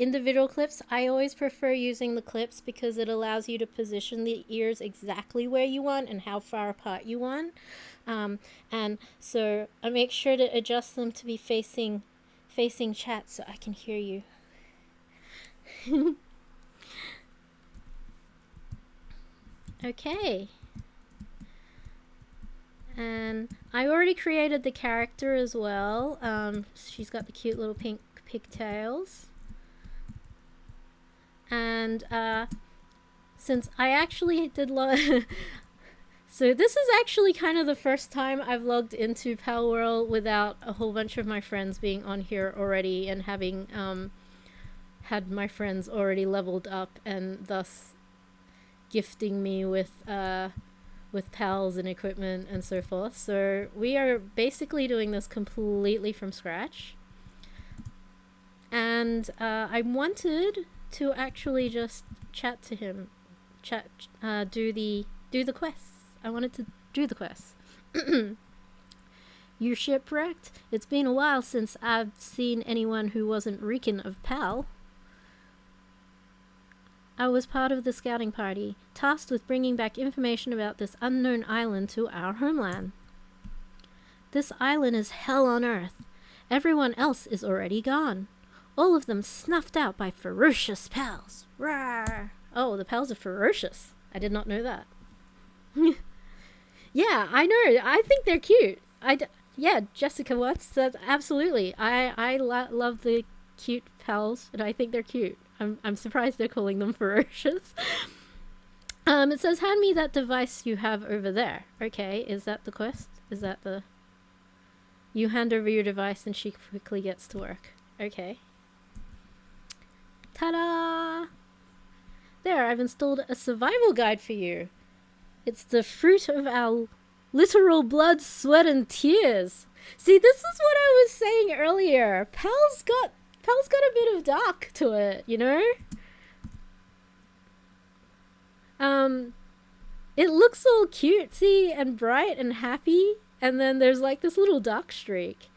individual clips. I always prefer using the clips because it allows you to position the ears exactly where you want and how far apart you want. And so I make sure to adjust them to be facing chat so I can hear you. Okay. And I already created the character as well. She's got the cute little pink pigtails. And since I actually did so this is actually kind of the first time I've logged into Palworld without a whole bunch of my friends being on here already and having had my friends already leveled up and thus gifting me with pals and equipment and so forth. So we are basically doing this completely from scratch. And I wanted to actually just chat to him, do the quests. I wanted to do the quests. You shipwrecked? It's been a while since I've seen anyone who wasn't reeking of Pal. I was part of the scouting party, tasked with bringing back information about this unknown island to our homeland. This island is hell on earth. Everyone else is already gone. All of them snuffed out by ferocious pals. Rawr! Oh, the pals are ferocious. I did not know that. Yeah, I know. I think they're cute. Yeah, Jessica Watts says absolutely. I love the cute pals, and I think they're cute. I'm surprised they're calling them ferocious. It says, hand me that device you have over there. Okay, is that the quest? Is that the... You hand over your device and she quickly gets to work. Okay. Ta-da! There, I've installed a survival guide for you. It's the fruit of our literal blood, sweat, and tears. See, this is what I was saying earlier. Pal's got a bit of dark to it, you know? It looks all cutesy and bright and happy, and then there's like this little dark streak.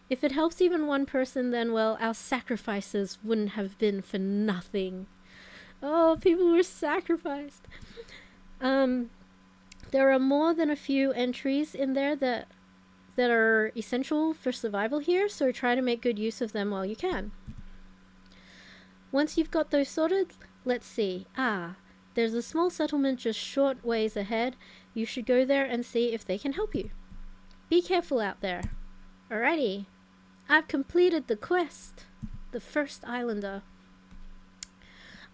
If it helps even one person, then, well, our sacrifices wouldn't have been for nothing. Oh, people were sacrificed. There are more than a few entries in there that are essential for survival here, so try to make good use of them while you can. Once you've got those sorted, let's see. There's a small settlement just short ways ahead. You should go there and see if they can help you. Be careful out there. Alrighty. I've completed the quest. The first islander.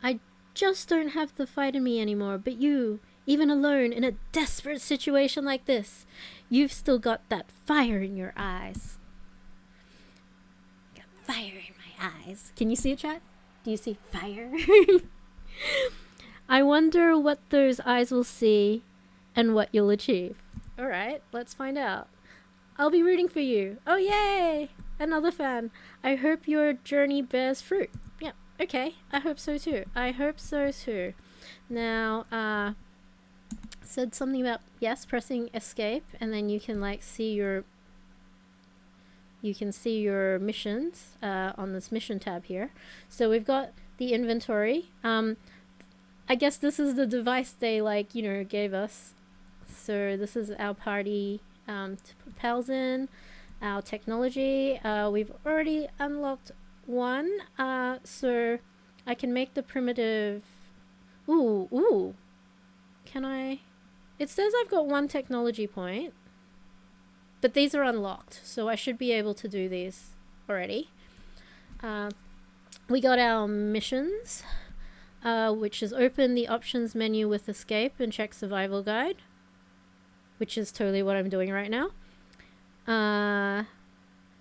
I just don't have the fight in me anymore, but you, even alone in a desperate situation like this, you've still got that fire in your eyes. Got fire in my eyes. Can you see it, chat? Do you see fire? I wonder what those eyes will see and what you'll achieve. Alright, let's find out. I'll be rooting for you. Oh, yay! Another fan. I hope your journey bears fruit. Yeah, okay. I hope so too. I hope so too. Now, said something about, yes, pressing escape, and then you can like see your missions on this mission tab here. So we've got the inventory. I guess this is the device they gave us. So this is our party to put pals in. Our technology, we've already unlocked one, so I can make the primitive... Ooh. Can I... It says I've got one technology point, but these are unlocked, so I should be able to do these already. We got our missions, which is open the options menu with escape and check survival guide, which is totally what I'm doing right now.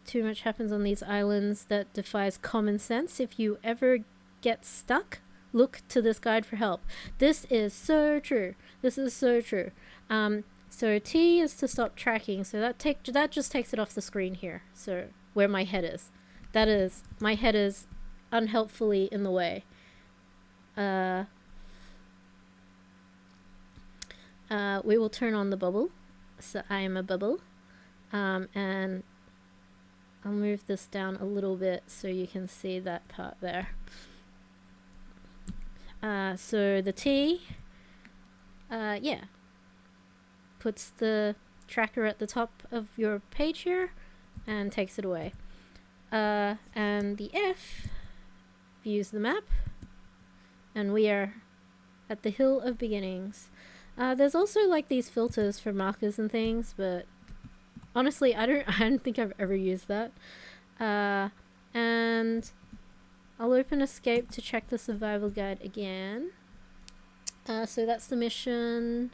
Too much happens on these islands that defies common sense. If you ever get stuck, look to this guide for help. This is so true. This is so true. So T is to stop tracking. So that just takes it off the screen here. So where my head is. That is, my head is unhelpfully in the way. We will turn on the bubble. So I am a bubble. And I'll move this down a little bit so you can see that part there. So the T, yeah, puts the tracker at the top of your page here and takes it away. And the F views the map, and we are at the Hill of Beginnings. There's also like these filters for markers and things, but honestly, I don't think I've ever used that. And I'll open Escape to check the survival guide again. So that's the mission.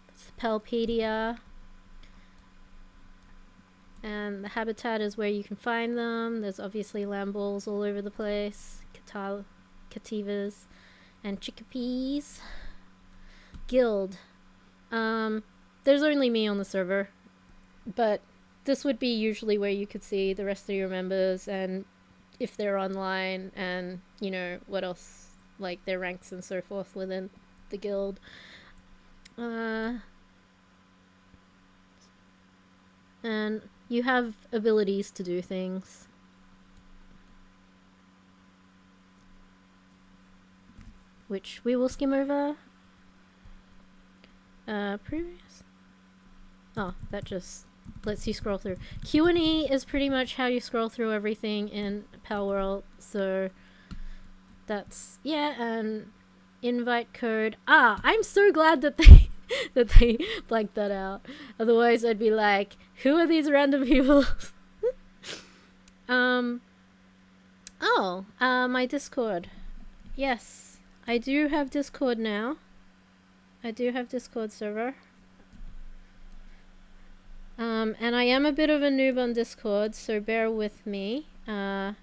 It's the Palpedia. And the habitat is where you can find them. There's obviously lamb balls all over the place. Cativas and chickapees. Guild. There's only me on the server, but this would be usually where you could see the rest of your members and if they're online and, you know, what else, like their ranks and so forth within the guild. And you have abilities to do things. Which we will skim over. Previous. Oh, that just lets you scroll through. Q&E is pretty much how you scroll through everything in Palworld. So that's, yeah, and invite code. I'm so glad that they that they blanked that out. Otherwise I'd be like, who are these random people? My Discord. Yes, I do have Discord now. I do have Discord server. And I am a bit of a noob on Discord, so bear with me. I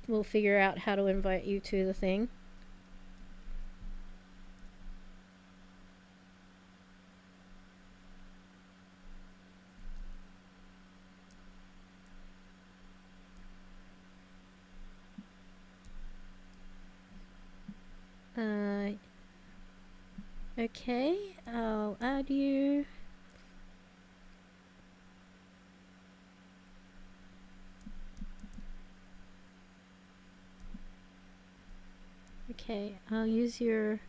will figure out how to invite you to the thing. Okay, I'll add you. Okay, I'll use your...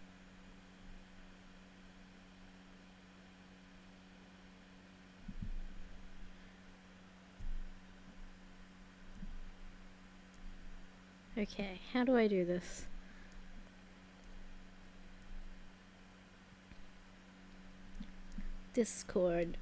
Okay, how do I do this? Discord.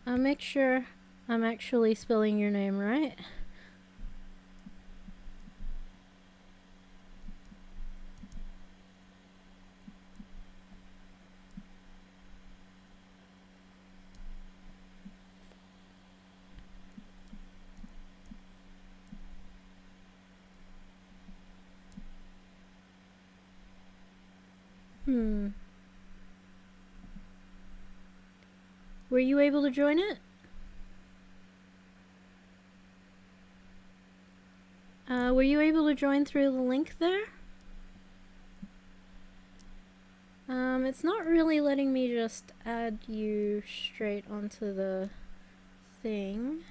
I'll make sure I'm actually spelling your name right. Were you able to join it? Were you able to join through the link there? It's not really letting me just add you straight onto the thing.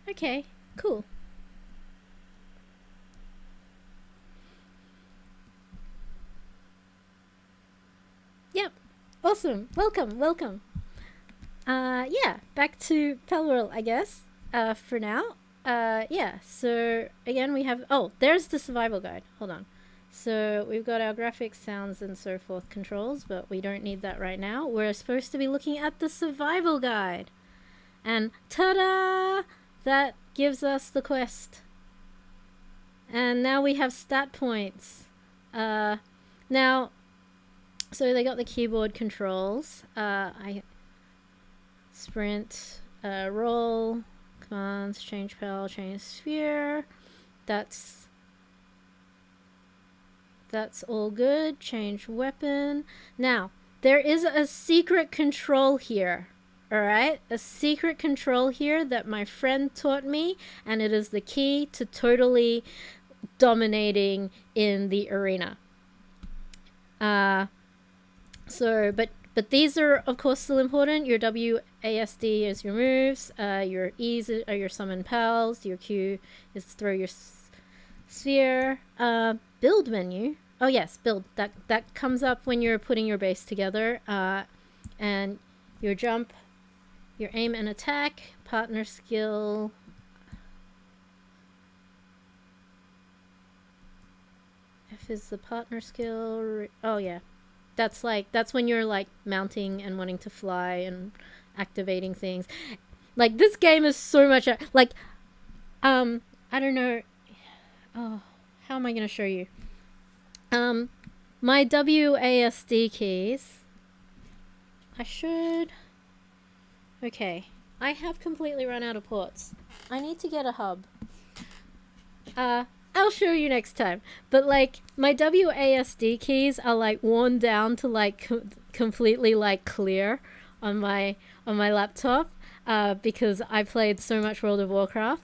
Okay, cool. Yep, awesome. Welcome. Yeah, back to Palworld, I guess, for now. Yeah, so again we have... Oh, there's the survival guide. Hold on. So we've got our graphics, sounds, and so forth controls, but we don't need that right now. We're supposed to be looking at the survival guide. And ta-da! That gives us the quest. And now we have stat points. Now, so they got the keyboard controls. I sprint, roll, commands, change pal, change sphere. That's all good. Change weapon. Now, there is a secret control here. Alright? A secret control here that my friend taught me, and it is the key to totally dominating in the arena. But these are, of course, still important. Your WASD is your moves. Your E's are your summon pals. Your Q is throw your sphere. Build menu. Oh yes, build. That comes up when you're putting your base together. And your jump, your aim and attack, partner skill. F is the partner skill. Oh yeah. That's when you're like mounting and wanting to fly and activating things. Like, this game is so much like I don't know. Oh, how am I going to show you? My WASD keys. Okay. I have completely run out of ports. I need to get a hub. I'll show you next time. But like, my WASD keys are like worn down to like completely like clear on my laptop because I played so much World of Warcraft.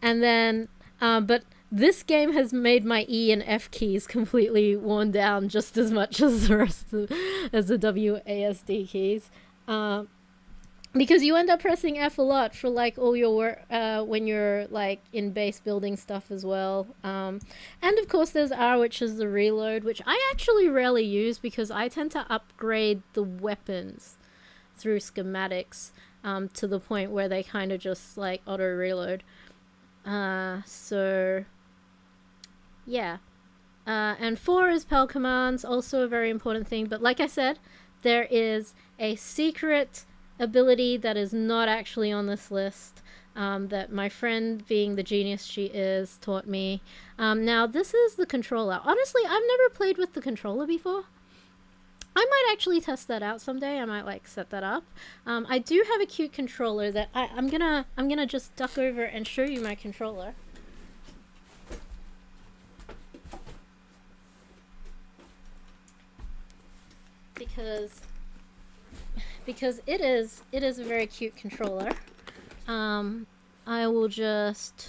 And then but this game has made my E and F keys completely worn down just as much as the rest of as the WASD keys. Because you end up pressing F a lot for like all your work when you're like in base building stuff as well. And of course there's R, which is the reload, which I actually rarely use because I tend to upgrade the weapons through schematics to the point where they kind of just like auto reload. So yeah. And 4 is PAL commands, also a very important thing. But like I said, there is a secret ability that is not actually on this list that my friend, being the genius she is, taught me. Now, this is the controller. Honestly, I've never played with the controller before. I might actually test that out someday. I might like set that up. I do have a cute controller that I'm gonna just duck over and show you my controller. Because it is a very cute controller. I will just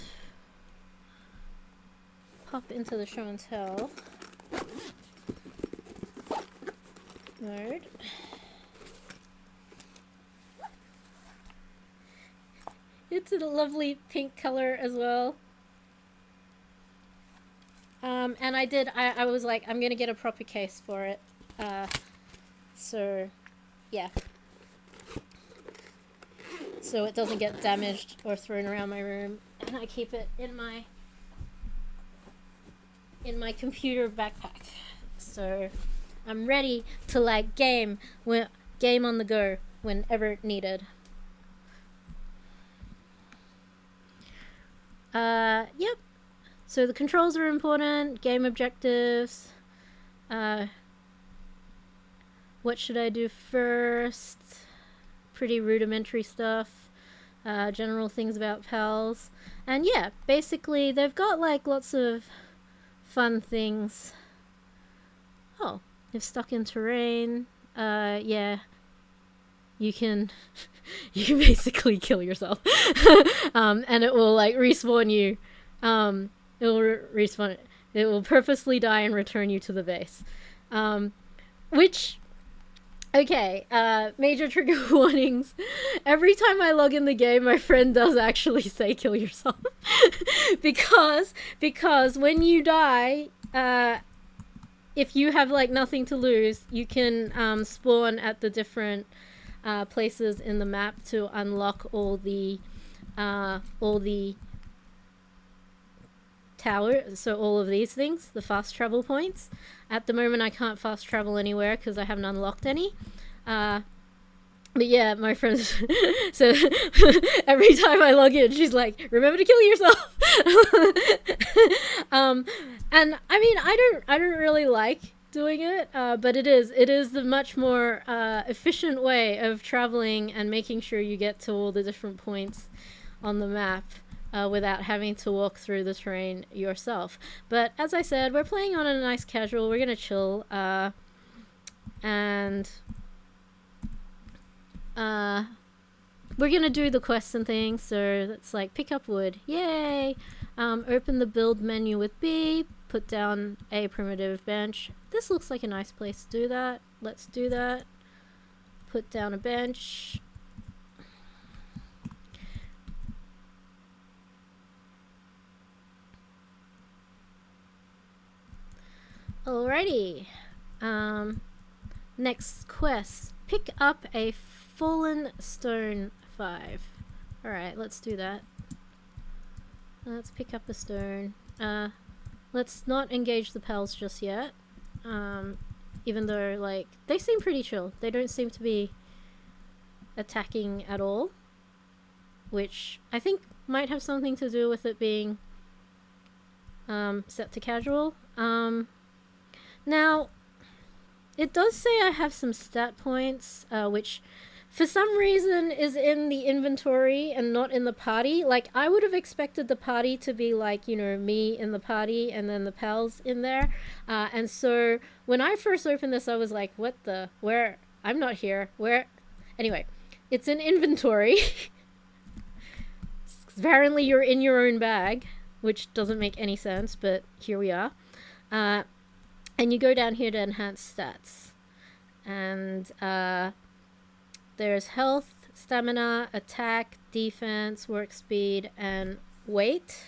pop into the show and tell mode. It's a lovely pink color as well. And I was like, I'm gonna get a proper case for it. So yeah. So it doesn't get damaged or thrown around my room, and I keep it in my computer backpack. So I'm ready to like game on the go whenever needed. Yep. So the controls are important, game objectives. What should I do first? Pretty rudimentary stuff. General things about pals. And yeah, basically they've got like lots of fun things. Oh, if stuck in terrain, yeah, you can basically kill yourself. And it will like respawn you. It will respawn. It will purposely die and return you to the base. Which, okay, major trigger warnings. Every time I log in the game, my friend does actually say kill yourself. because when you die, if you have like nothing to lose, you can spawn at the different places in the map to unlock all the tower, so all of these things, the fast travel points. At the moment I can't fast travel anywhere because I haven't unlocked any. But yeah, my friends, so every time I log in, she's like, remember to kill yourself. And I mean, I don't really like doing it, but it is the much more efficient way of traveling and making sure you get to all the different points on the map without having to walk through the terrain yourself. But as I said, we're playing on a nice casual. We're gonna chill, and we're gonna do the quests and things. So it's like pick up wood, yay! Open the build menu with B, put down a primitive bench. This looks like a nice place to do that. Let's do that. Put down a bench. Alrighty. Next quest. Pick up a fallen stone 5. Alright, let's do that. Let's pick up a stone. Let's not engage the pals just yet. Even though, like, they seem pretty chill. They don't seem to be attacking at all. Which I think might have something to do with it being set to casual. Now, it does say I have some stat points, which for some reason is in the inventory and not in the party. Like, I would have expected the party to be like, you know, me in the party and then the pals in there. And so when I first opened this, I was like, what the, where, I'm not here, where? Anyway, it's in inventory. Apparently you're in your own bag, which doesn't make any sense, but here we are. And you go down here to enhance stats. And there's health, stamina, attack, defense, work speed, and weight.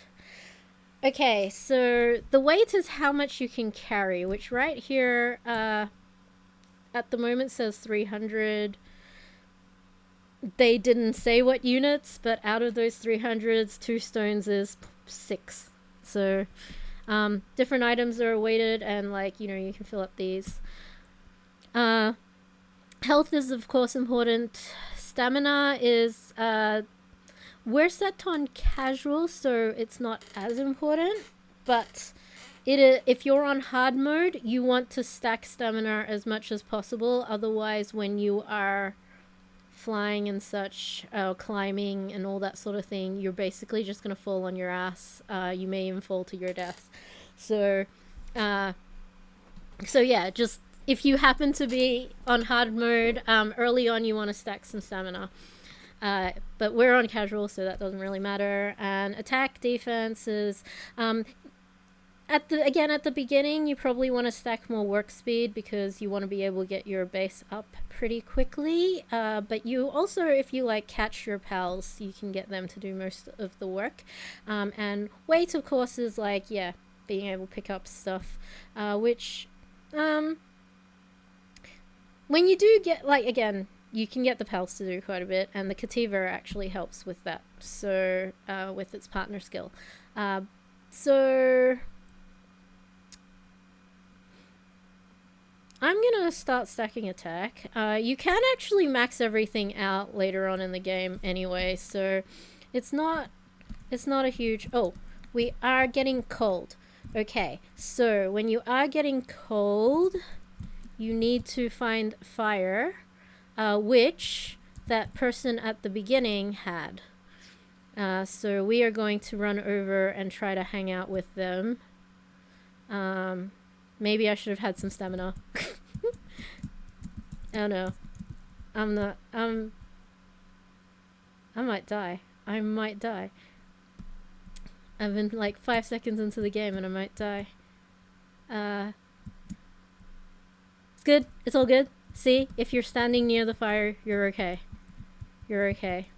Okay, so the weight is how much you can carry, which right here at the moment says 300. They didn't say what units, but out of those 300s, 2 stones is 6. So different items are weighted, and like, you know, you can fill up these. Health is of course important. Stamina is we're set on casual, so it's not as important, but if you're on hard mode, you want to stack stamina as much as possible. Otherwise, when you are flying and such, climbing and all that sort of thing, you're basically just gonna fall on your ass. You may even fall to your death. So yeah, just if you happen to be on hard mode, early on you want to stack some stamina. But we're on casual, so that doesn't really matter. And attack, defense is at the beginning, you probably want to stack more work speed because you want to be able to get your base up pretty quickly. But you also, if you like catch your pals, you can get them to do most of the work. And weight, of course, is like, yeah, being able to pick up stuff, which when you do get, like, again, you can get the pals to do quite a bit, and the Kativa actually helps with that, so with its partner skill. So I'm gonna start stacking attack. You can actually max everything out later on in the game anyway, so it's not a huge... Oh, we are getting cold. Okay, so when you are getting cold, you need to find fire, which that person at the beginning had. So we are going to run over and try to hang out with them. Maybe I should have had some stamina. Oh no. I'm not, I might die. I might die. I've been like 5 seconds into the game and I might die. It's good. It's all good. See, if you're standing near the fire, you're okay. You're okay.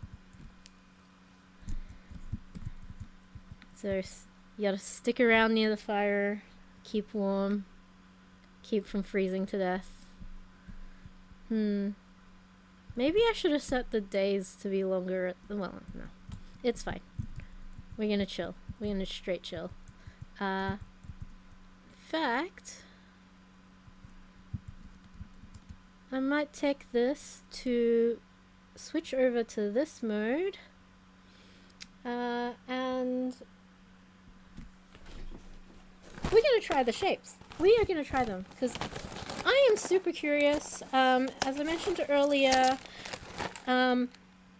So you gotta stick around near the fire, keep warm, keep from freezing to death. Maybe I should have set the days to be longer. Well, no. It's fine. We're gonna chill. We're gonna straight chill. In fact, I might take this to switch over to this mode, and we're going to try the shapes. We are going to try them because I am super curious. As I mentioned earlier,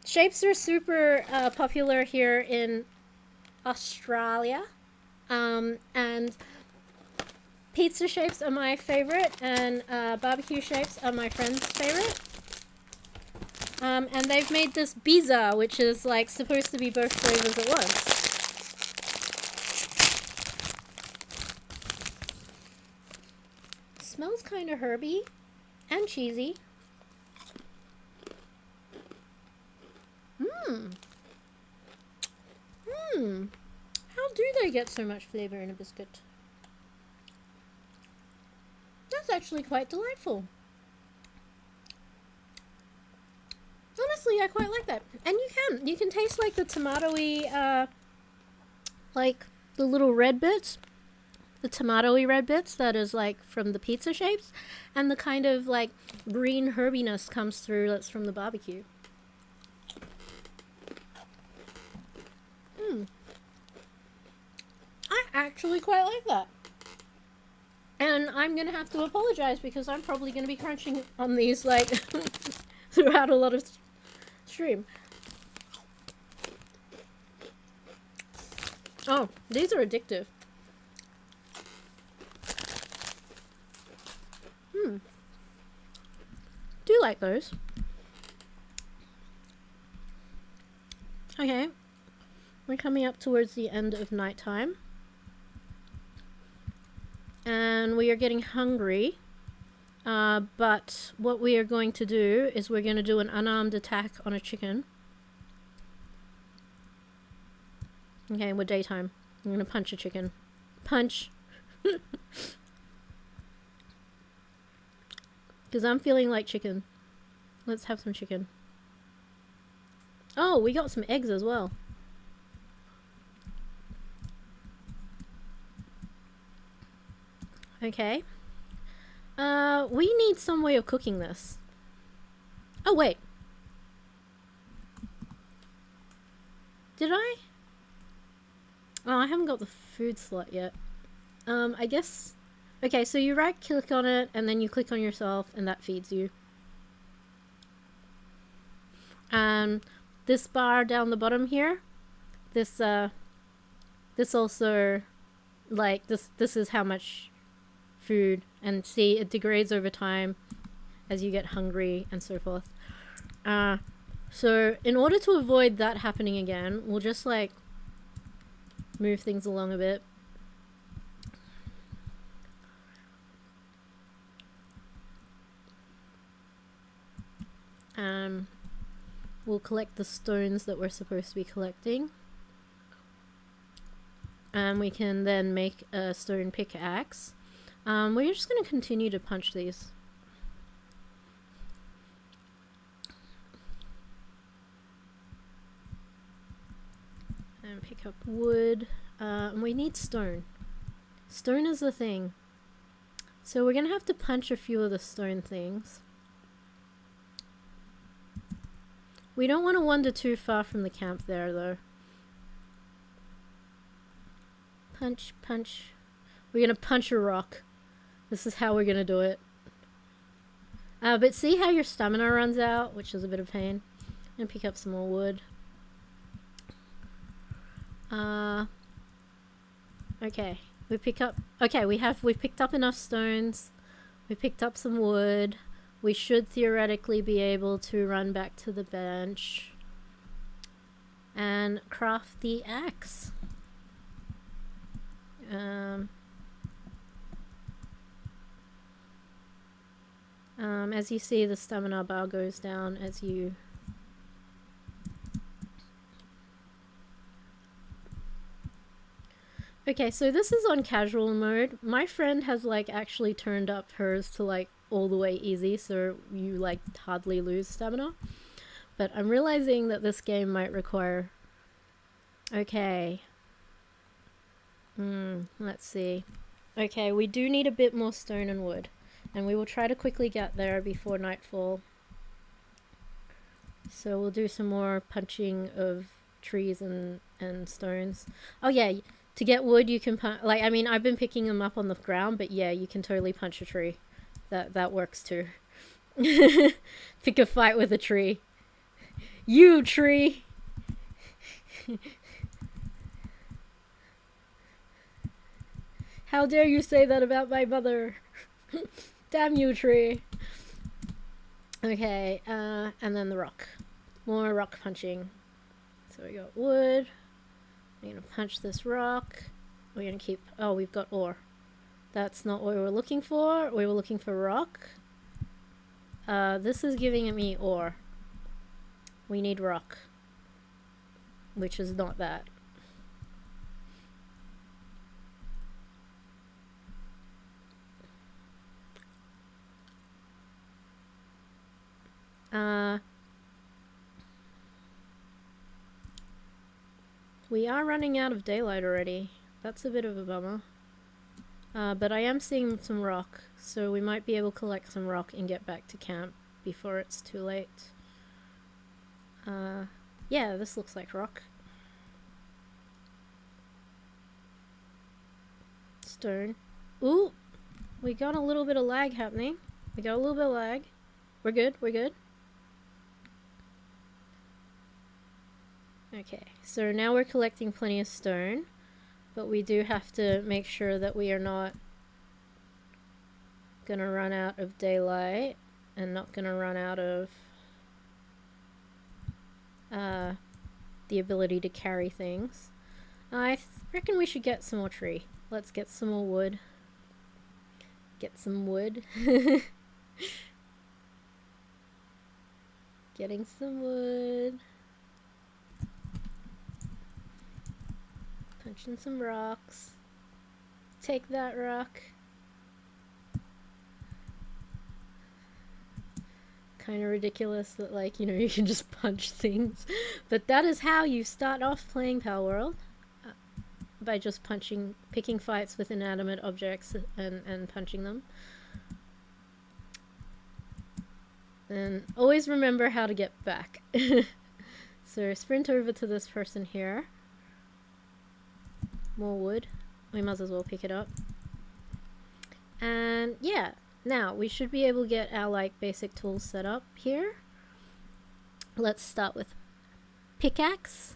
shapes are super popular here in Australia, and pizza shapes are my favorite, and barbecue shapes are my friend's favorite. And they've made this pizza, which is like supposed to be both flavors at once. Smells kind of herby and cheesy. How do they get so much flavor in a biscuit? That's actually quite delightful. Honestly, I quite like that. And you can taste like the tomatoey, like the little red bits. The tomatoey red bits that is like from the pizza shapes, and the kind of like green herbiness comes through that's from the barbecue. I actually quite like that. And I'm gonna have to apologize because I'm probably gonna be crunching on these like throughout a lot of stream. Oh, these are addictive. Do like those. Okay, we're coming up towards the end of nighttime, and we are getting hungry. But what we are going to do is we're going to do an unarmed attack on a chicken. Okay, we're daytime. I'm going to punch a chicken. Punch. Because I'm feeling like chicken. Let's have some chicken. Oh, we got some eggs as well. Okay. We need some way of cooking this. Oh, wait. Did I? Oh, I haven't got the food slot yet. I guess... Okay, so you right-click on it, and then you click on yourself, and that feeds you. This bar down the bottom here, this also, like, this is how much food, and see, it degrades over time as you get hungry and so forth. So in order to avoid that happening again, we'll just, like, move things along a bit. We'll collect the stones that we're supposed to be collecting. And we can then make a stone pickaxe. We're just going to continue to punch these. And pick up wood. And we need stone. Stone is the thing. So we're going to have to punch a few of the stone things. We don't want to wander too far from the camp there, though. Punch, punch. We're going to punch a rock. This is how we're going to do it. But see how your stamina runs out, which is a bit of pain. And pick up some more wood. Okay. We pick up... Okay, we've picked up enough stones. We picked up some wood. We should theoretically be able to run back to the bench and craft the axe. As you see, the stamina bar goes down as you... Okay, so this is on casual mode. My friend has, like, actually turned up hers to, like, all the way easy, so you, like, hardly lose stamina. But I'm realizing that this game might require... Okay. Let's see. Okay, we do need a bit more stone and wood. And we will try to quickly get there before nightfall. So we'll do some more punching of trees and stones. Oh yeah, to get wood you can punch, like, I mean, I've been picking them up on the ground, but yeah, you can totally punch a tree. That works too. Pick a fight with a tree. You tree! How dare you say that about my mother? Damn you, tree. Okay, and then the rock. More rock punching. So we got wood. We're gonna punch this rock. We're gonna keep... Oh, we've got ore. That's not what we were looking for. We were looking for rock. This is giving me ore. We need rock. Which is not that. We are running out of daylight already. That's a bit of a bummer. But I am seeing some rock, so we might be able to collect some rock and get back to camp before it's too late. Yeah, this looks like rock. Stone. Ooh! We got a little bit of lag happening. We got a little bit of lag. We're good, we're good. Okay, so now we're collecting plenty of stone, but we do have to make sure that we are not gonna run out of daylight and not gonna run out of the ability to carry things. I reckon we should get some more tree. Let's get some more wood. Get some wood. Getting some wood. Punching some rocks. Take that rock. Kind of ridiculous that, like, you know, you can just punch things. But that is how you start off playing Palworld. By just picking fights with inanimate objects and punching them. And always remember how to get back. So sprint over to this person here. More wood. We might as well pick it up. And yeah, now we should be able to get our like basic tools set up here. Let's start with pickaxe.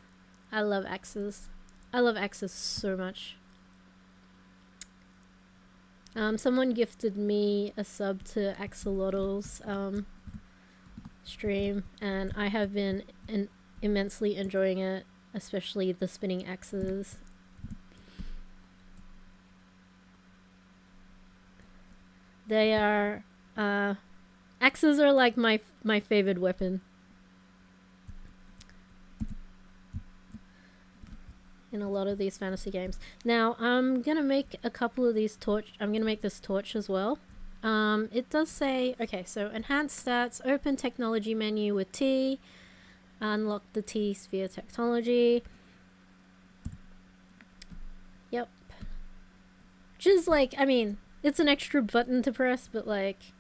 I love axes. I love axes so much. Someone gifted me a sub to Axolotl's stream, and I have been immensely enjoying it, especially the spinning axes. They are, axes are like my favorite weapon. In a lot of these fantasy games. Now, I'm gonna make a couple of these I'm gonna make this torch as well. It does say, okay, so enhanced stats, open technology menu with T, unlock the T sphere technology. Yep. Which is like, I mean, it's an extra button to press, but like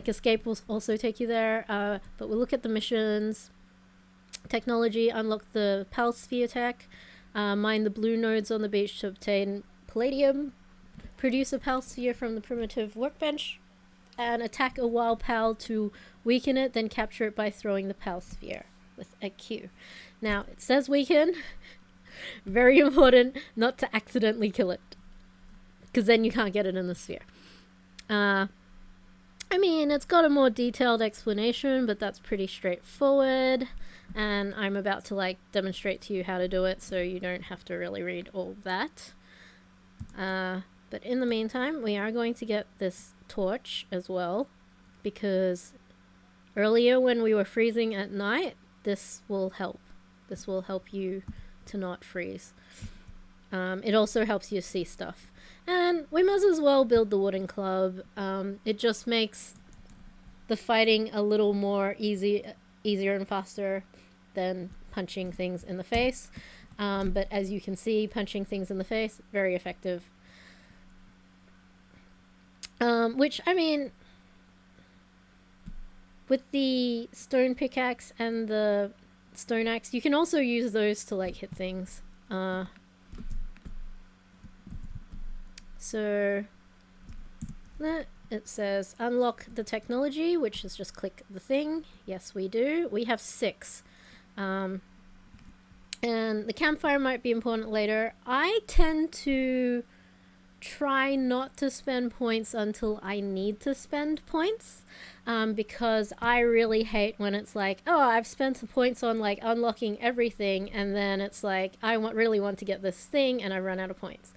escape will also take you there. But we'll look at the missions. Technology, unlock the Pal Sphere tech. Mine the blue nodes on the beach to obtain palladium. Produce a Pal Sphere from the primitive workbench. And attack a wild Pal to weaken it, then capture it by throwing the Pal Sphere with a Q. Now, it says weaken. Very important not to accidentally kill it, because then you can't get it in the sphere. I mean, it's got a more detailed explanation, but that's pretty straightforward, and I'm about to like demonstrate to you how to do it, so you don't have to really read all that. But in the meantime, we are going to get this torch as well, because earlier when we were freezing at night, this will help. This will help you to not freeze. It also helps you see stuff. And we might as well build the wooden club. It just makes the fighting a little more easier and faster than punching things in the face. But as you can see, punching things in the face, very effective. Which, I mean, with the stone pickaxe and the stone axe, you can also use those to like hit things. So it says unlock the technology, which is just click the thing. Yes, we do. We have 6. And the campfire might be important later. I tend to try not to spend points until I need to spend points, because I really hate when it's like, oh, I've spent the points on like unlocking everything, and then it's like I really want to get this thing and I run out of points.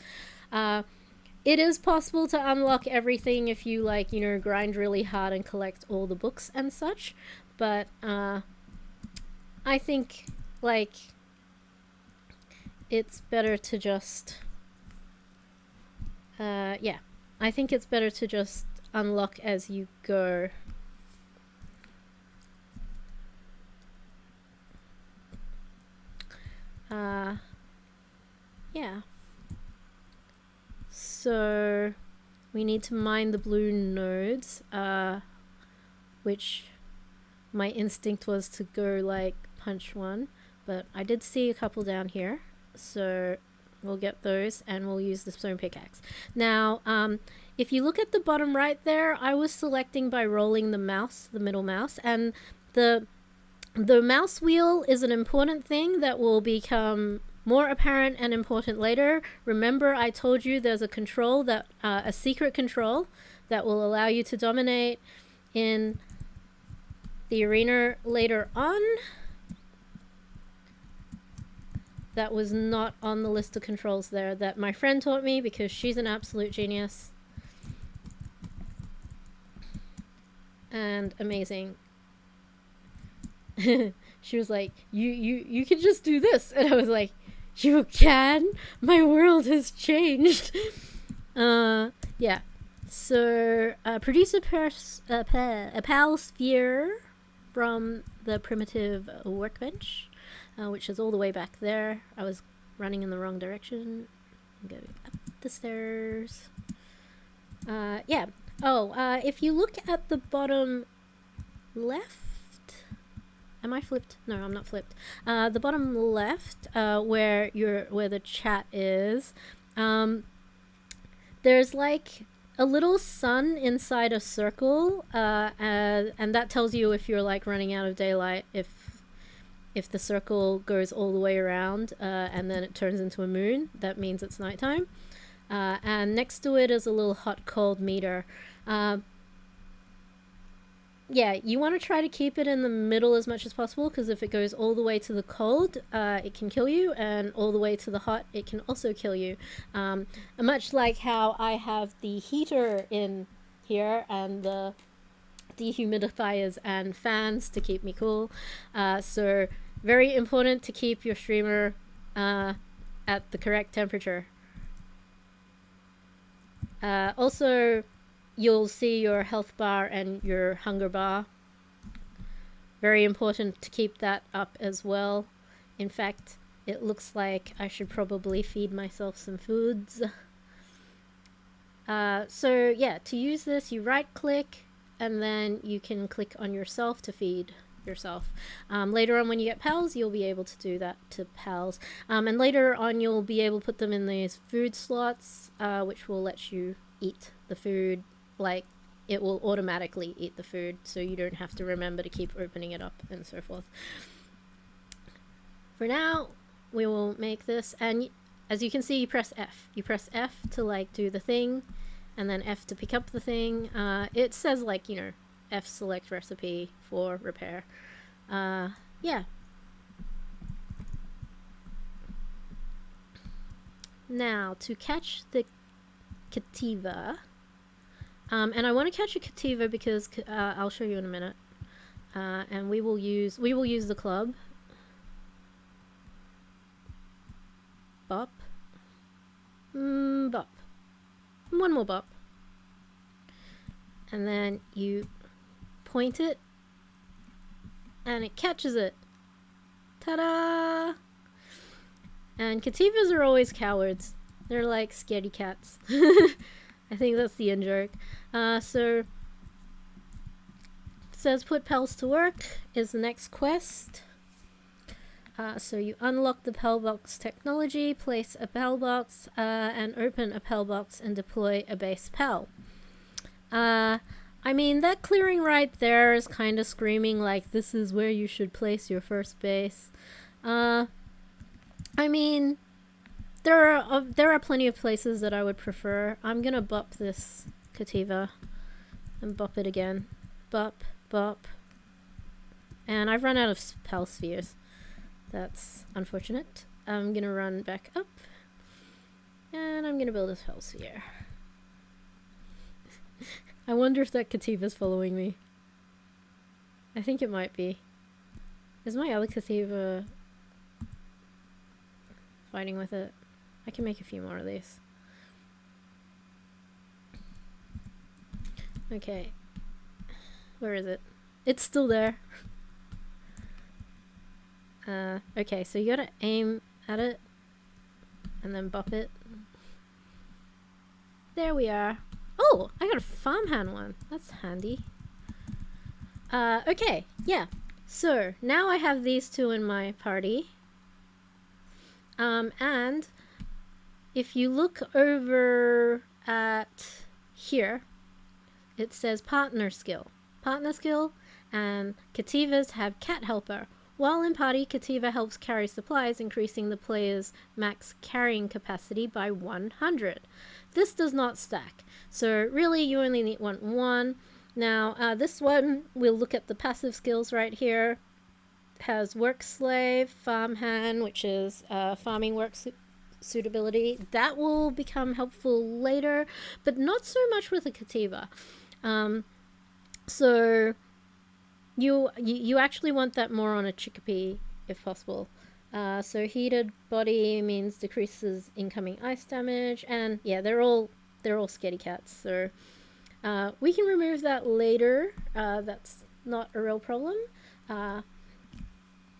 It is possible to unlock everything if you like, you know, grind really hard and collect all the books and such, but I think like it's better to just yeah, I think it's better to just unlock as you go. Yeah. So we need to mine the blue nodes, which my instinct was to go like punch one, but I did see a couple down here, so we'll get those and we'll use the stone pickaxe. Now, if you look at the bottom right there, I was selecting by rolling the mouse, the middle mouse, and the mouse wheel is an important thing that will become more apparent and important later. Remember, I told you there's a control that, a secret control that will allow you to dominate in the arena later on. That was not on the list of controls there that my friend taught me because she's an absolute genius. And amazing. She was like, you can just do this. And I was like, you can? My world has changed. Yeah. So, produce a PAL sphere from the primitive workbench, which is all the way back there. I was running in the wrong direction. I'm going up the stairs. Yeah. Oh, if you look at the bottom left, am I flipped? No, I'm not flipped. The bottom left, where the chat is, there's like a little sun inside a circle, and that tells you if you're like running out of daylight. If the circle goes all the way around, and then it turns into a moon, that means it's nighttime. And next to it is a little hot-cold meter. Yeah, you want to try to keep it in the middle as much as possible, because if it goes all the way to the cold, it can kill you, and all the way to the hot, it can also kill you. Much like how I have the heater in here and the dehumidifiers and fans to keep me cool. So very important to keep your streamer at the correct temperature. Also, you'll see your health bar and your hunger bar. Very important to keep that up as well. In fact, it looks like I should probably feed myself some foods. So yeah, to use this, you right click and then you can click on yourself to feed yourself. Later on when you get pals, you'll be able to do that to pals. And later on you'll be able to put them in these food slots, which will let you eat the food. Like, it will automatically eat the food, so you don't have to remember to keep opening it up and so forth. For now, we will make this, and as you can see, you press F. You press F to like do the thing, and then F to pick up the thing. It says like, you know, F select recipe for repair. Yeah. Now, to catch the Cativa, and I want to catch a Cativa because I'll show you in a minute. And we will use the club. Bop. Bop. One more bop. And then you point it and it catches it. Ta-da! And Cativas are always cowards. They're like scaredy cats. I think that's the in-joke. So it says put pals to work is the next quest. So you unlock the Pal Box technology, place a Pal Box, and open a Pal Box and deploy a base Pal. I mean, that clearing right there is kind of screaming like this is where you should place your first base. I mean, there are plenty of places that I would prefer. I'm gonna bop this Cativa and bop it again. Bop, bop. And I've run out of Pal spheres. That's unfortunate. I'm gonna run back up. And I'm gonna build a Pal sphere. I wonder if that Cativa's following me. I think it might be. Is my other Cativa fighting with it? I can make a few more of these. Okay. Where is it? It's still there. Okay, so you gotta aim at it and then bop it. There we are. Oh, I got a farmhand one. That's handy. Okay, yeah. So now I have these two in my party. And if you look over at here, it says partner skill. Partner skill, and Cativas have cat helper. While in party, Cativa helps carry supplies, increasing the player's max carrying capacity by 100. This does not stack, so really you only want one. Now, this one, we'll look at the passive skills right here. It has work slave, farmhand, which is farming work suitability. That will become helpful later, but not so much with a Cativa. So you actually want that more on a chickpea if possible. So heated body means decreases incoming ice damage, and yeah, they're all scaredy cats. So we can remove that later. That's not a real problem.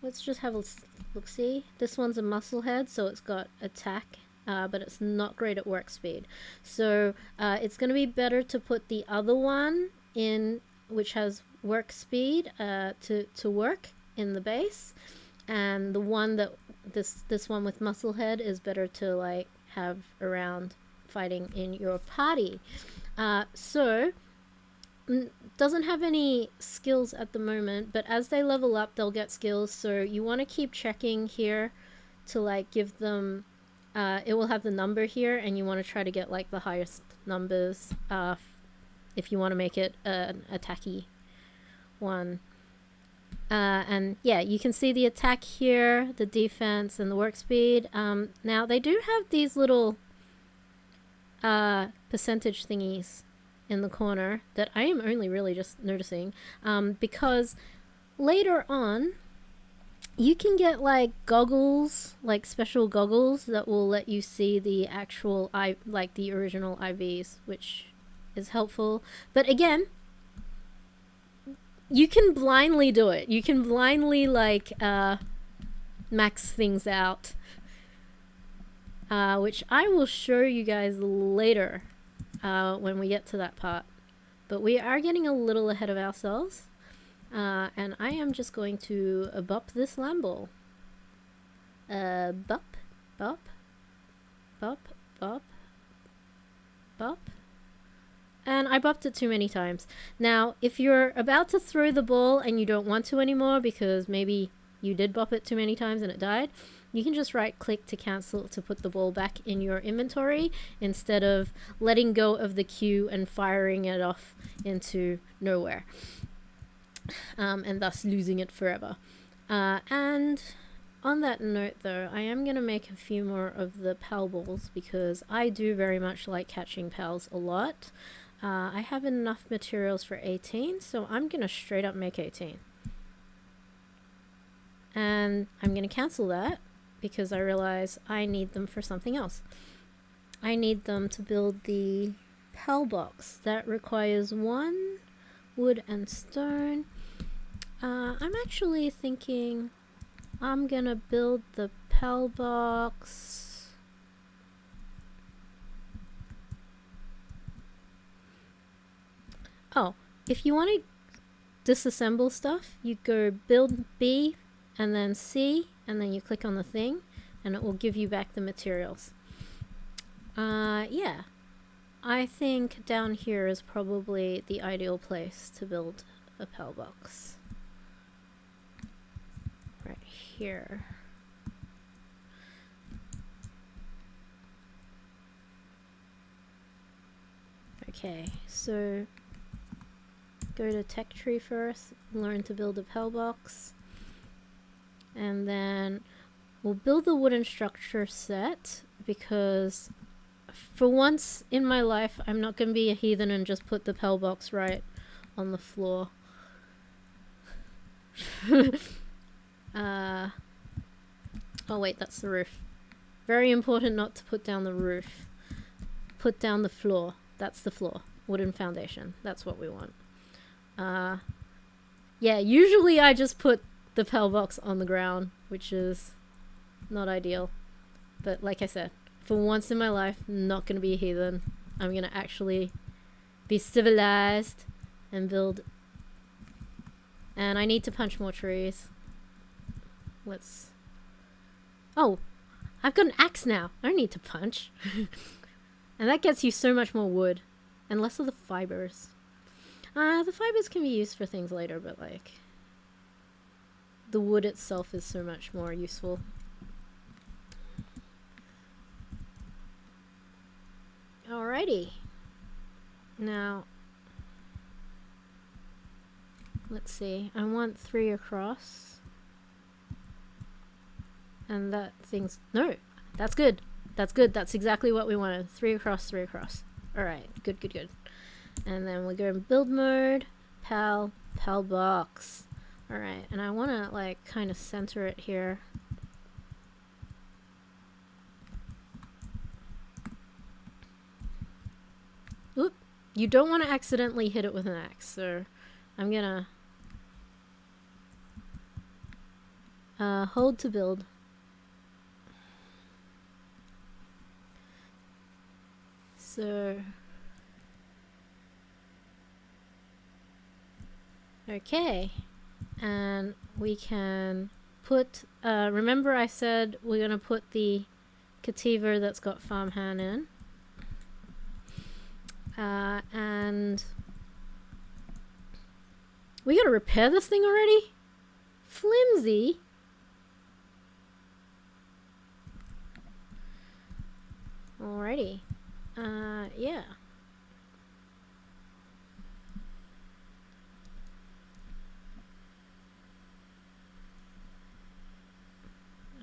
Let's just have a look. See, this one's a muscle head, so it's got attack, but it's not great at work speed. So it's going to be better to put the other one in, which has work speed, to work in the base, and the one that this one with muscle head is better to like have around fighting in your party. So doesn't have any skills at the moment, but as they level up they'll get skills, so you want to keep checking here to like give them it will have the number here, and you want to try to get like the highest numbers if you want to make it an attacky one. And yeah, you can see the attack here, the defense, and the work speed. Now they do have these little percentage thingies in the corner that I am only really just noticing, because later on you can get like goggles, like special goggles that will let you see the actual like the original IVs, which is helpful. But again, you can blindly do it. You can blindly like max things out, which I will show you guys later when we get to that part. But we are getting a little ahead of ourselves, and I am just going to bop this Lambo. Bop, bop, bop, bop, bop. And I bopped it too many times. Now, if you're about to throw the ball and you don't want to anymore because maybe you did bop it too many times and it died, you can just right click to cancel to put the ball back in your inventory instead of letting go of the cue and firing it off into nowhere, and thus losing it forever. And on that note though, I am going to make a few more of the pal balls because I do very much like catching pals a lot. I have enough materials for 18, so I'm going to straight up make 18. And I'm going to cancel that because I realize I need them for something else. I need them to build the pal box. That requires 1 wood and stone. I'm actually thinking I'm gonna build the Pal box. Oh, if you want to disassemble stuff, you go build B and then C, and then you click on the thing and it will give you back the materials. Yeah, I think down here is probably the ideal place to build a Pal box. Right here. Okay, so go to tech tree first, learn to build a Pal box, and then we'll build the wooden structure set, because for once in my life I'm not gonna be a heathen and just put the Pal box right on the floor. Oh wait, that's the roof. Very important not to put down the roof. Put down the floor. That's the floor. Wooden foundation. That's what we want. Yeah, usually I just put the Pal box on the ground, which is not ideal. But like I said, for once in my life, not gonna be a heathen. I'm gonna actually be civilized and build. And I need to punch more trees. Let's... Oh, I've got an axe now. I don't need to punch. And that gets you so much more wood. And less of the fibers. The fibers can be used for things later, but like... the wood itself is so much more useful. Alrighty. Now... let's see. I want 3 across. And that thing's... no! That's good. That's good. That's exactly what we wanted. 3 across, 3 across. Alright. Good, good, good. And then we go in build mode. Pal box. Alright. And I want to, like, kind of center it here. Oop. You don't want to accidentally hit it with an axe. So I'm gonna... hold to build. So... okay. And we can put... remember I said we're gonna put the Kativer that's got farmhand in. And... we gotta repair this thing already? Flimsy? Alrighty. Yeah.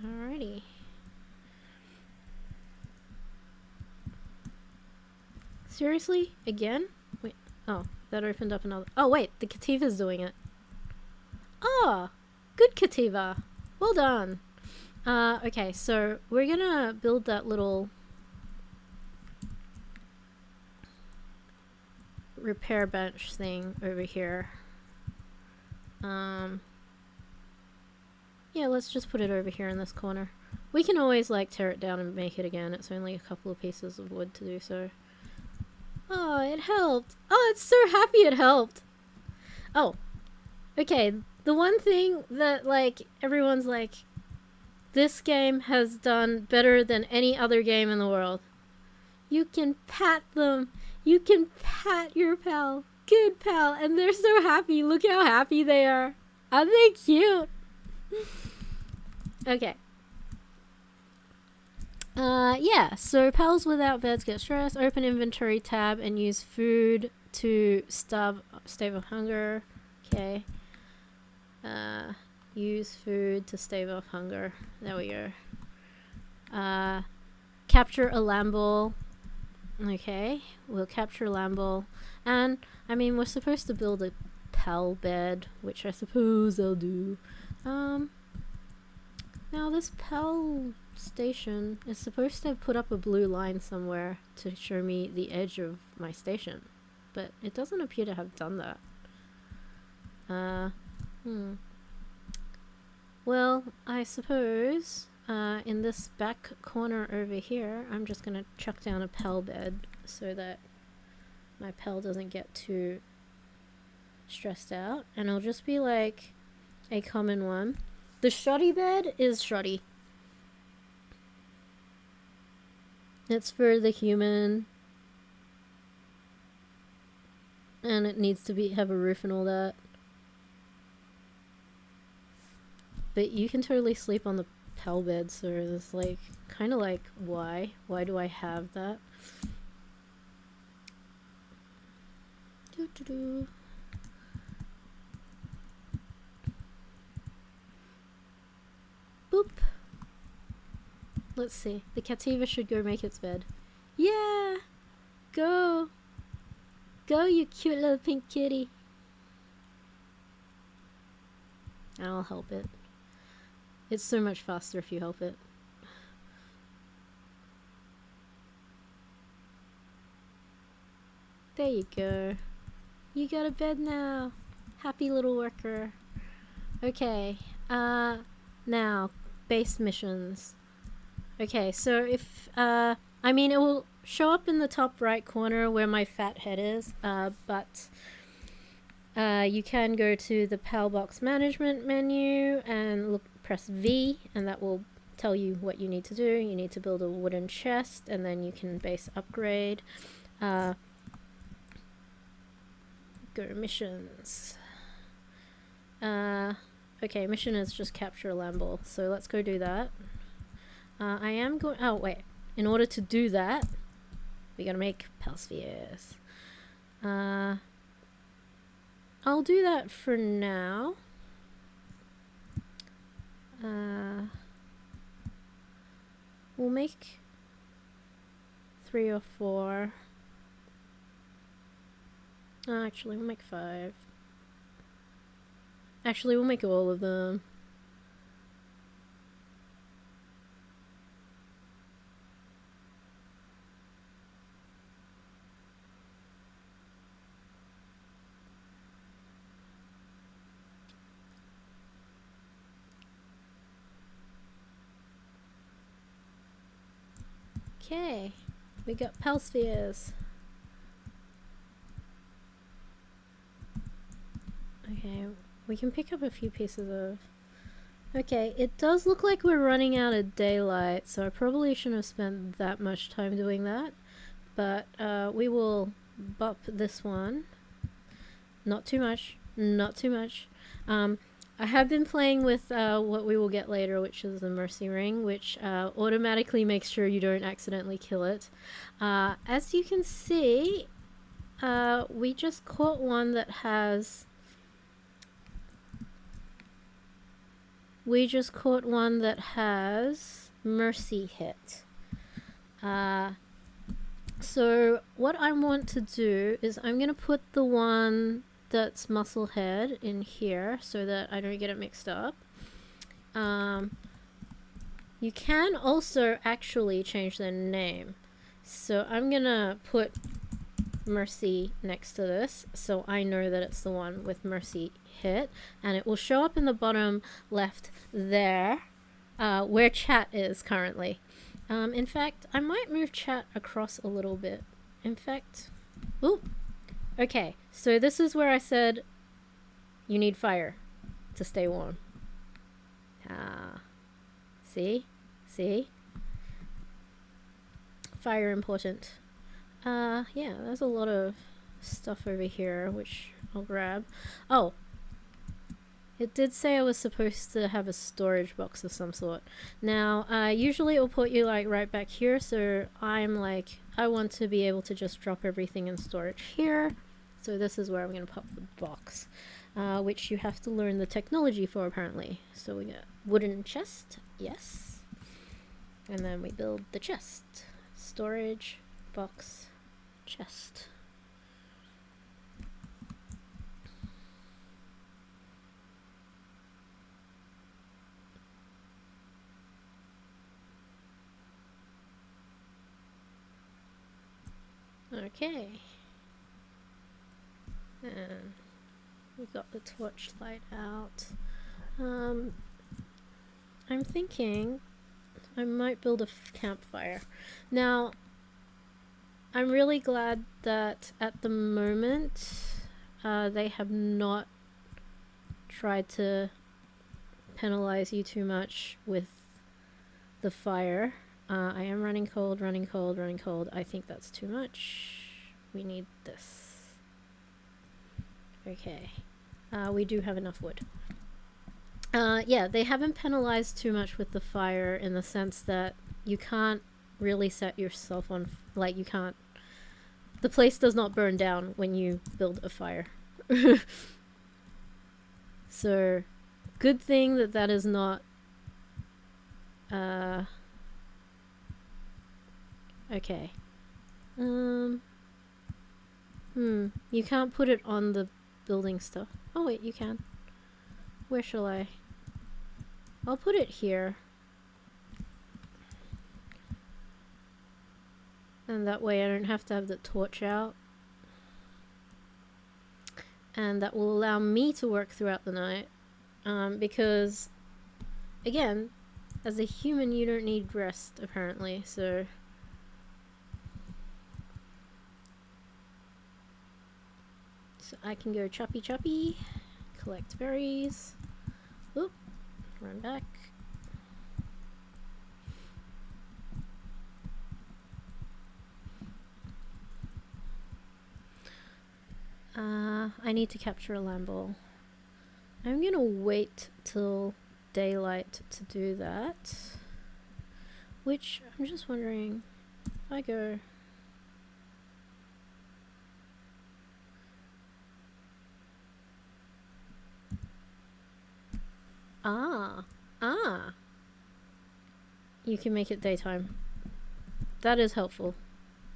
Alrighty. Seriously? Again? Wait. Oh, that opened up another... oh, wait. The Kativa's doing it. Oh! Good Kativa. Well done. Okay, so we're gonna build that little... repair bench thing over here. Yeah, let's just put it over here in this corner. We can always like tear it down and make it again. It's only a couple of pieces of wood to do so. Oh, it helped. Oh, it's so happy it helped. Oh, okay. The one thing that like everyone's like, this game has done better than any other game in the world. You can pat them. You can pat your pal. Good pal. And they're so happy. Look how happy they are. Aren't they cute? Okay. Yeah. So pals without beds get stressed. Open inventory tab and use food to stave off hunger. Okay. Use food to stave off hunger. There we go. Capture a lamble. Okay, we'll capture Lamble. And, I mean, we're supposed to build a pal bed, which I suppose I'll do. Now this pal station is supposed to put up a blue line somewhere to show me the edge of my station. But it doesn't appear to have done that. Well, I suppose in this back corner over here, I'm just going to chuck down a pal bed so that my pal doesn't get too stressed out. And it'll just be like a common one. The shoddy bed is shoddy. It's for the human. And it needs to have a roof and all that. But you can totally sleep on the pal bed, so it's like, kind of like, why? Why do I have that? Doo-doo-doo. Boop. Let's see. The Cativa should go make its bed. Yeah! Go! Go, you cute little pink kitty. I'll help it. It's so much faster if you help it. There you go. You got a bed now. Happy little worker. Okay. Now, base missions. Okay, so if, I mean, it will show up in the top right corner where my fat head is, but you can go to the PAL box management menu and press V, and that will tell you what you need to do. You need to build a wooden chest, and then you can base upgrade. Go missions. Okay, mission is just capture a Lamble, so let's go do that. I am going. Oh wait! In order to do that, we gotta make PAL spheres. I'll do that for now. We'll make 3 or 4. Actually, we'll make 5. Actually, we'll make all of them. Okay, we got PAL spheres. Okay, we can pick up a few pieces of... Okay, it does look like we're running out of daylight, so I probably shouldn't have spent that much time doing that. But we will bop this one. Not too much, not too much. I have been playing with what we will get later, which is the Mercy Ring, which automatically makes sure you don't accidentally kill it. As you can see, we just caught one that has... We just caught one that has Mercy hit. So what I want to do is I'm going to put the one that's muscle head in here so that I don't get it mixed up. You can also actually change their name. So I'm going to put Mercy next to this so I know that it's the one with Mercy hit, and it will show up in the bottom left there where chat is currently. In fact, I might move chat across a little bit. In fact, oop. Okay, so this is where I said you need fire to stay warm. See? See? Fire important. Yeah, there's a lot of stuff over here, which I'll grab. Oh, it did say I was supposed to have a storage box of some sort. Now, usually it'll put you like right back here, so I'm like, I want to be able to just drop everything in storage here. So this is where I'm going to pop the box, which you have to learn the technology for apparently. So we got wooden chest, yes. And then we build the chest. Storage, box, chest. Okay. And we got the torchlight out. I'm thinking I might build a campfire. Now, I'm really glad that at the moment they have not tried to penalize you too much with the fire. I am running cold, running cold, running cold. I think that's too much. We need this. Okay. We do have enough wood. Yeah, they haven't penalized too much with the fire in the sense that you can't really set yourself on... Like, you can't... The place does not burn down when you build a fire. So, good thing that that is not... Okay. You can't put it on the building stuff. Oh wait, you can. Where shall I? I'll put it here. And that way I don't have to have the torch out. And that will allow me to work throughout the night. Because, again, as a human you don't need rest, apparently, so... So I can go choppy choppy, collect berries. Oop, run back. I need to capture a land ball. I'm gonna wait till daylight to do that. Which, I'm just wondering, if I go... You can make it daytime. That is helpful.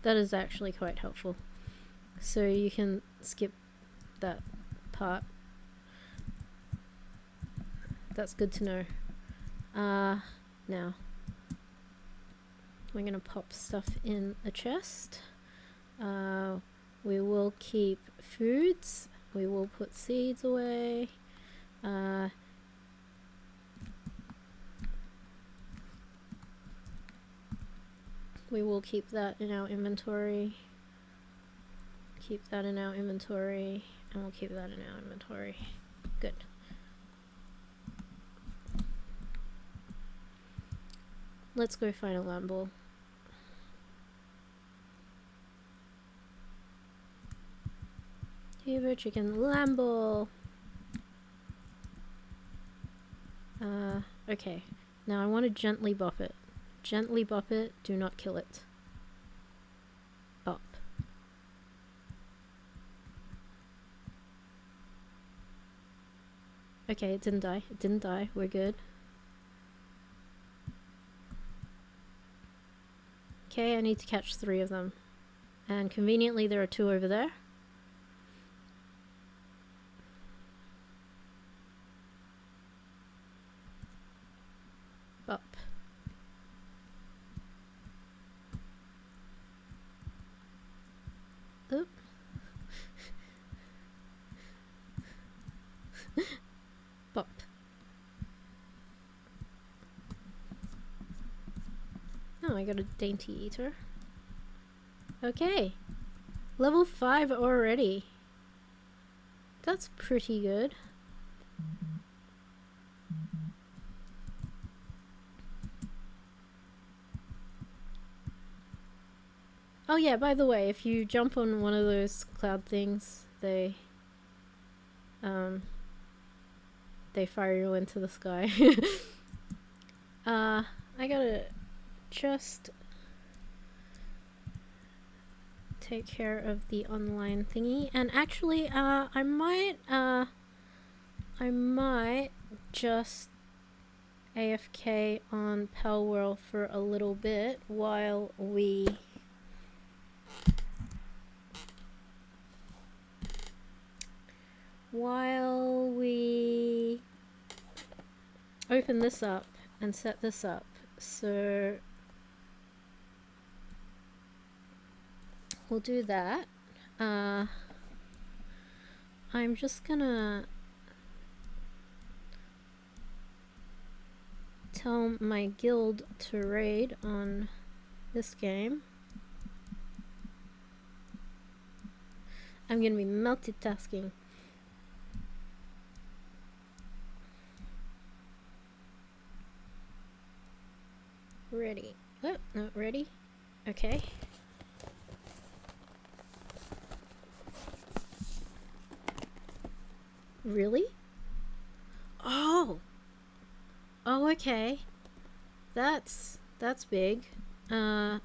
That is actually quite helpful. So you can skip that part. That's good to know. Now we're gonna pop stuff in a chest. We will keep foods. We will put seeds away. We will keep that in our inventory. Keep that in our inventory. And we'll keep that in our inventory. Good. Let's go find a land ball. Beaver, chicken, lamb ball. Okay. Now I want to gently bop it. Gently bop it, do not kill it. Bop. Okay, it didn't die. It didn't die. We're good. Okay, I need to catch 3 of them. And conveniently there are 2 over there. Bop. Oop. Bop. Oh, I got a dainty eater. Okay. Level 5 already. That's pretty good. Oh yeah, by the way, if you jump on one of those cloud things, they fire you into the sky. I gotta just take care of the online thingy, and actually I might just AFK on Palworld for a little bit while we open this up and set this up. So we'll do that. I'm just gonna tell my guild to raid on this game. I'm gonna be multitasking. Ready. Oh, not ready. Okay. Really? Oh! Oh, okay. That's big. Alright,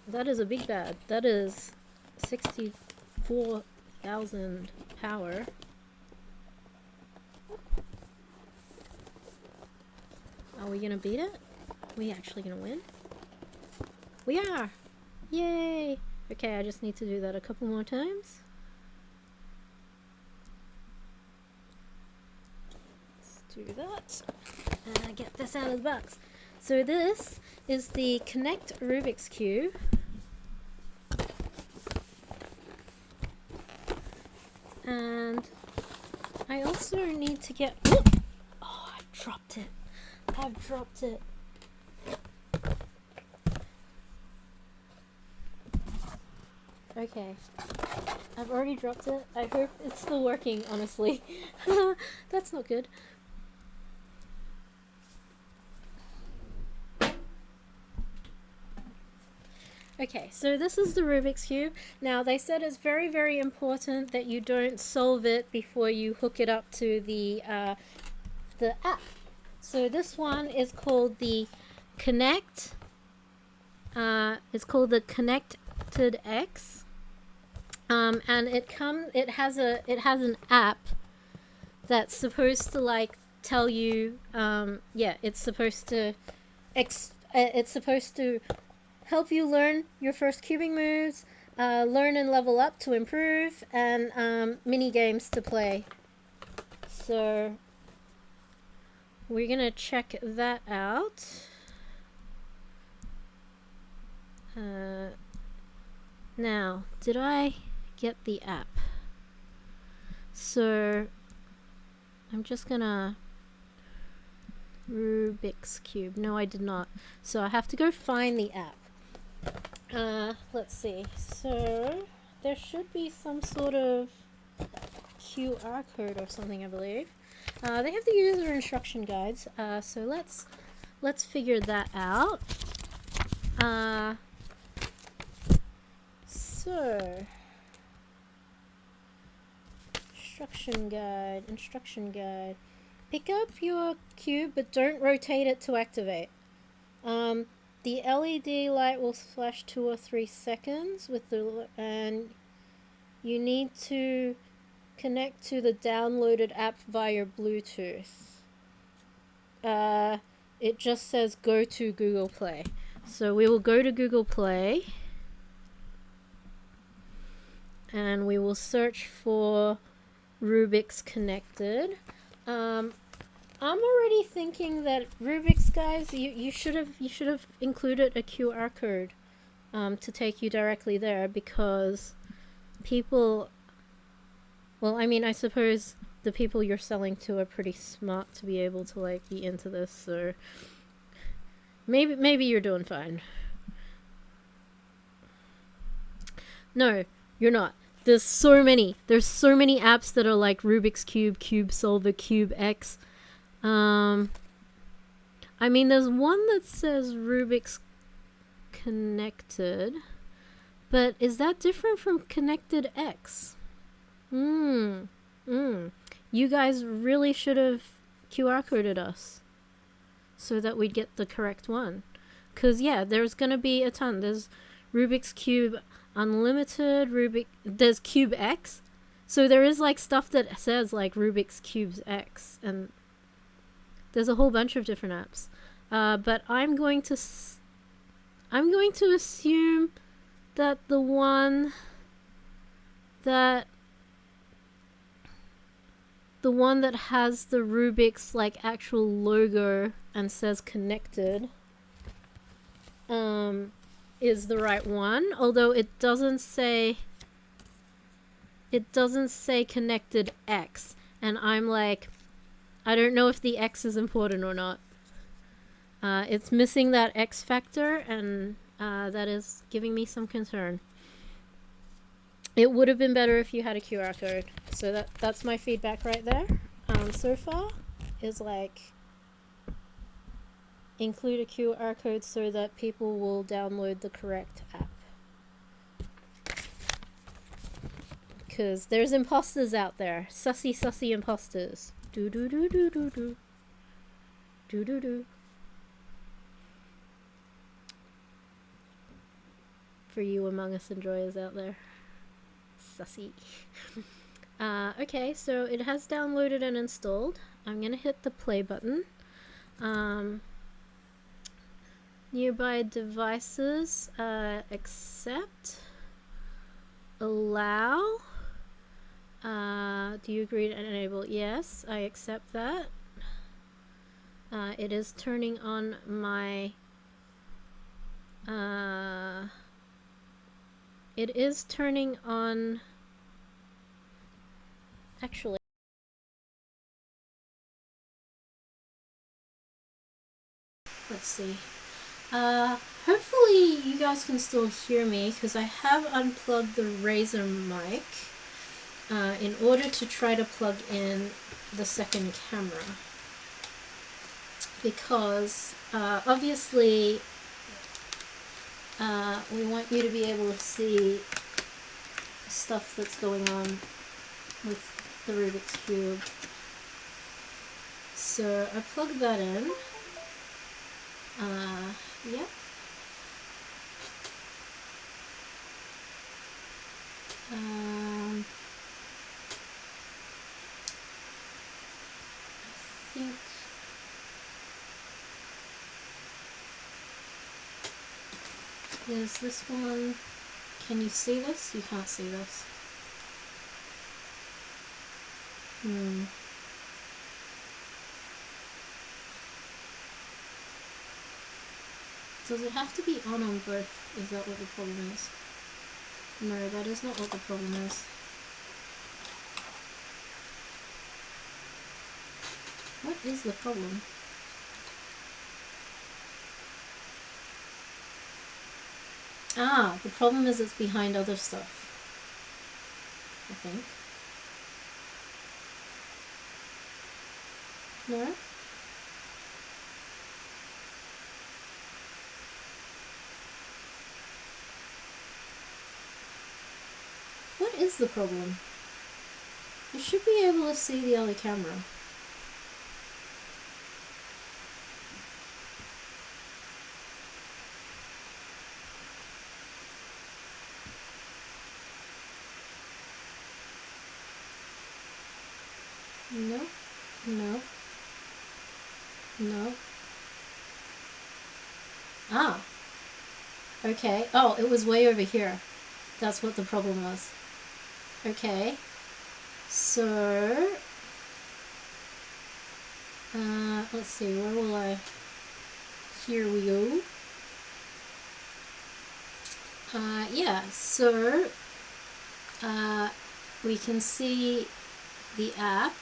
that is a big bad. That is 64,000 power. Are we gonna beat it? Are we actually gonna win? We are! Yay! Okay, I just need to do that a couple more times. Let's do that. And get this out of the box. So this is the Connect Rubik's Cube. And I also need to get... Oh, I dropped it. I've dropped it. Okay. I've already dropped it. I hope it's still working, honestly. That's not good. Okay, so this is the Rubik's Cube. Now, they said it's very, very important that you don't solve it before you hook it up to the app. So this one is called the Connect. It's called the ConnectX. And it has an app that's supposed to like tell you, it's supposed to help you learn your first cubing moves, learn and level up to improve, and mini games to play. So we're gonna check that out. Now, did I get the app? So I'm just gonna Rubik's Cube. No, I did not. So I have to go find the app. Let's see. So there should be some sort of QR code or something, I believe. They have the user instruction guides. So let's figure that out. So instruction guide. Pick up your cube, but don't rotate it to activate. The LED light will flash 2 or 3 seconds and you need to connect to the downloaded app via Bluetooth. It just says go to Google Play. So we will go to Google Play and we will search for Rubik's Connected. I'm already thinking that Rubik's, guys, you should have included a QR code to take you directly there, because people, well, I mean, I suppose the people you're selling to are pretty smart to be able to like be into this, so maybe you're doing fine. No, you're not. There's so many apps that are like Rubik's Cube, Cube Solver, Cube X. I mean, there's one that says Rubik's Connected, but is that different from ConnectX? You guys really should have QR coded us so that we'd get the correct one. Cause yeah, there's gonna be a ton. There's Rubik's Cube Unlimited, there's Cube X. So there is like stuff that says like Rubik's Cube X, and there's a whole bunch of different apps. But I'm going to assume that the one that has the Rubik's like actual logo and says connected is the right one, although it doesn't say connected X. And I'm like, I don't know if the X is important or not. It's missing that X factor, and that is giving me some concern. It would have been better if you had a QR code. So that's my feedback right there. So far is like, include a QR code so that people will download the correct app. Because there's imposters out there. Sussy imposters. Do do do do do do. Do do do. For you Among Us enjoyers out there. Sussy. Okay, so it has downloaded and installed. I'm gonna hit the play button. Nearby devices, accept, allow, do you agree to enable? Yes, I accept that. It is turning on my, it is turning on, actually, let's see. Hopefully you guys can still hear me, because I have unplugged the Razer mic in order to try to plug in the second camera. Because obviously we want you to be able to see stuff that's going on with the Rubik's Cube. So I plugged that in. Yep. I think is this one. Can you see this? You can't see this. Does it have to be on both? Is that what the problem is? No, that is not what the problem is. What is the problem? Ah, the problem is it's behind other stuff, I think. No? What is the problem? You should be able to see the other camera. No, no, no. Ah, okay. Oh, it was way over here. That's what the problem was. Okay. So, let's see, where will I? Here we go. Yeah, so, we can see the app.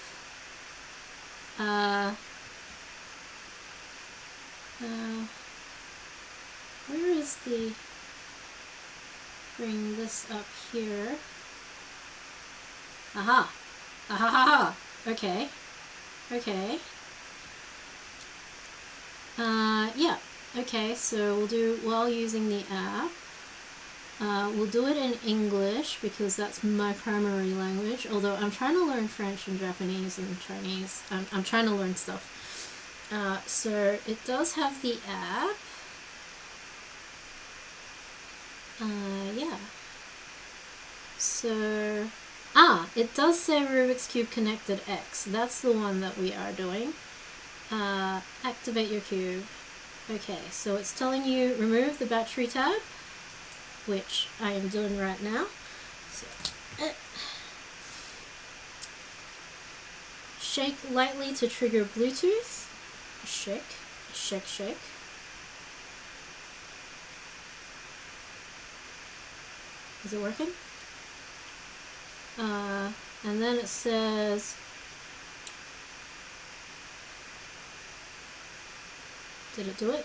Where is the, bring this up here. Aha! Aha ha ha! Okay. Okay. Yeah. Okay, so we'll do, while using the app, we'll do it in English because that's my primary language, although I'm trying to learn French and Japanese and Chinese. I'm trying to learn stuff. So it does have the app. Yeah. So, it does say Rubik's Cube ConnectX. That's the one that we are doing. Activate your cube. Okay, so it's telling you remove the battery tab, which I am doing right now. So, shake lightly to trigger Bluetooth. Shake, shake, shake. Is it working? And then it says Did it do it?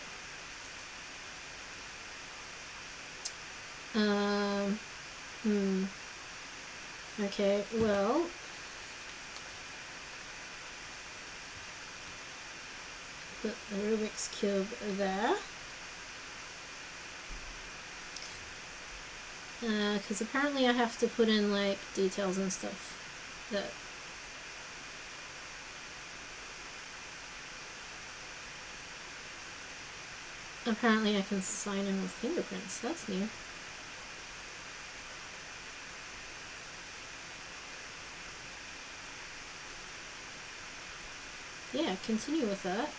Okay, well, put the Rubik's Cube there. Because apparently I have to put in like details and stuff that apparently I can sign in with fingerprints. That's new. Yeah, continue with that.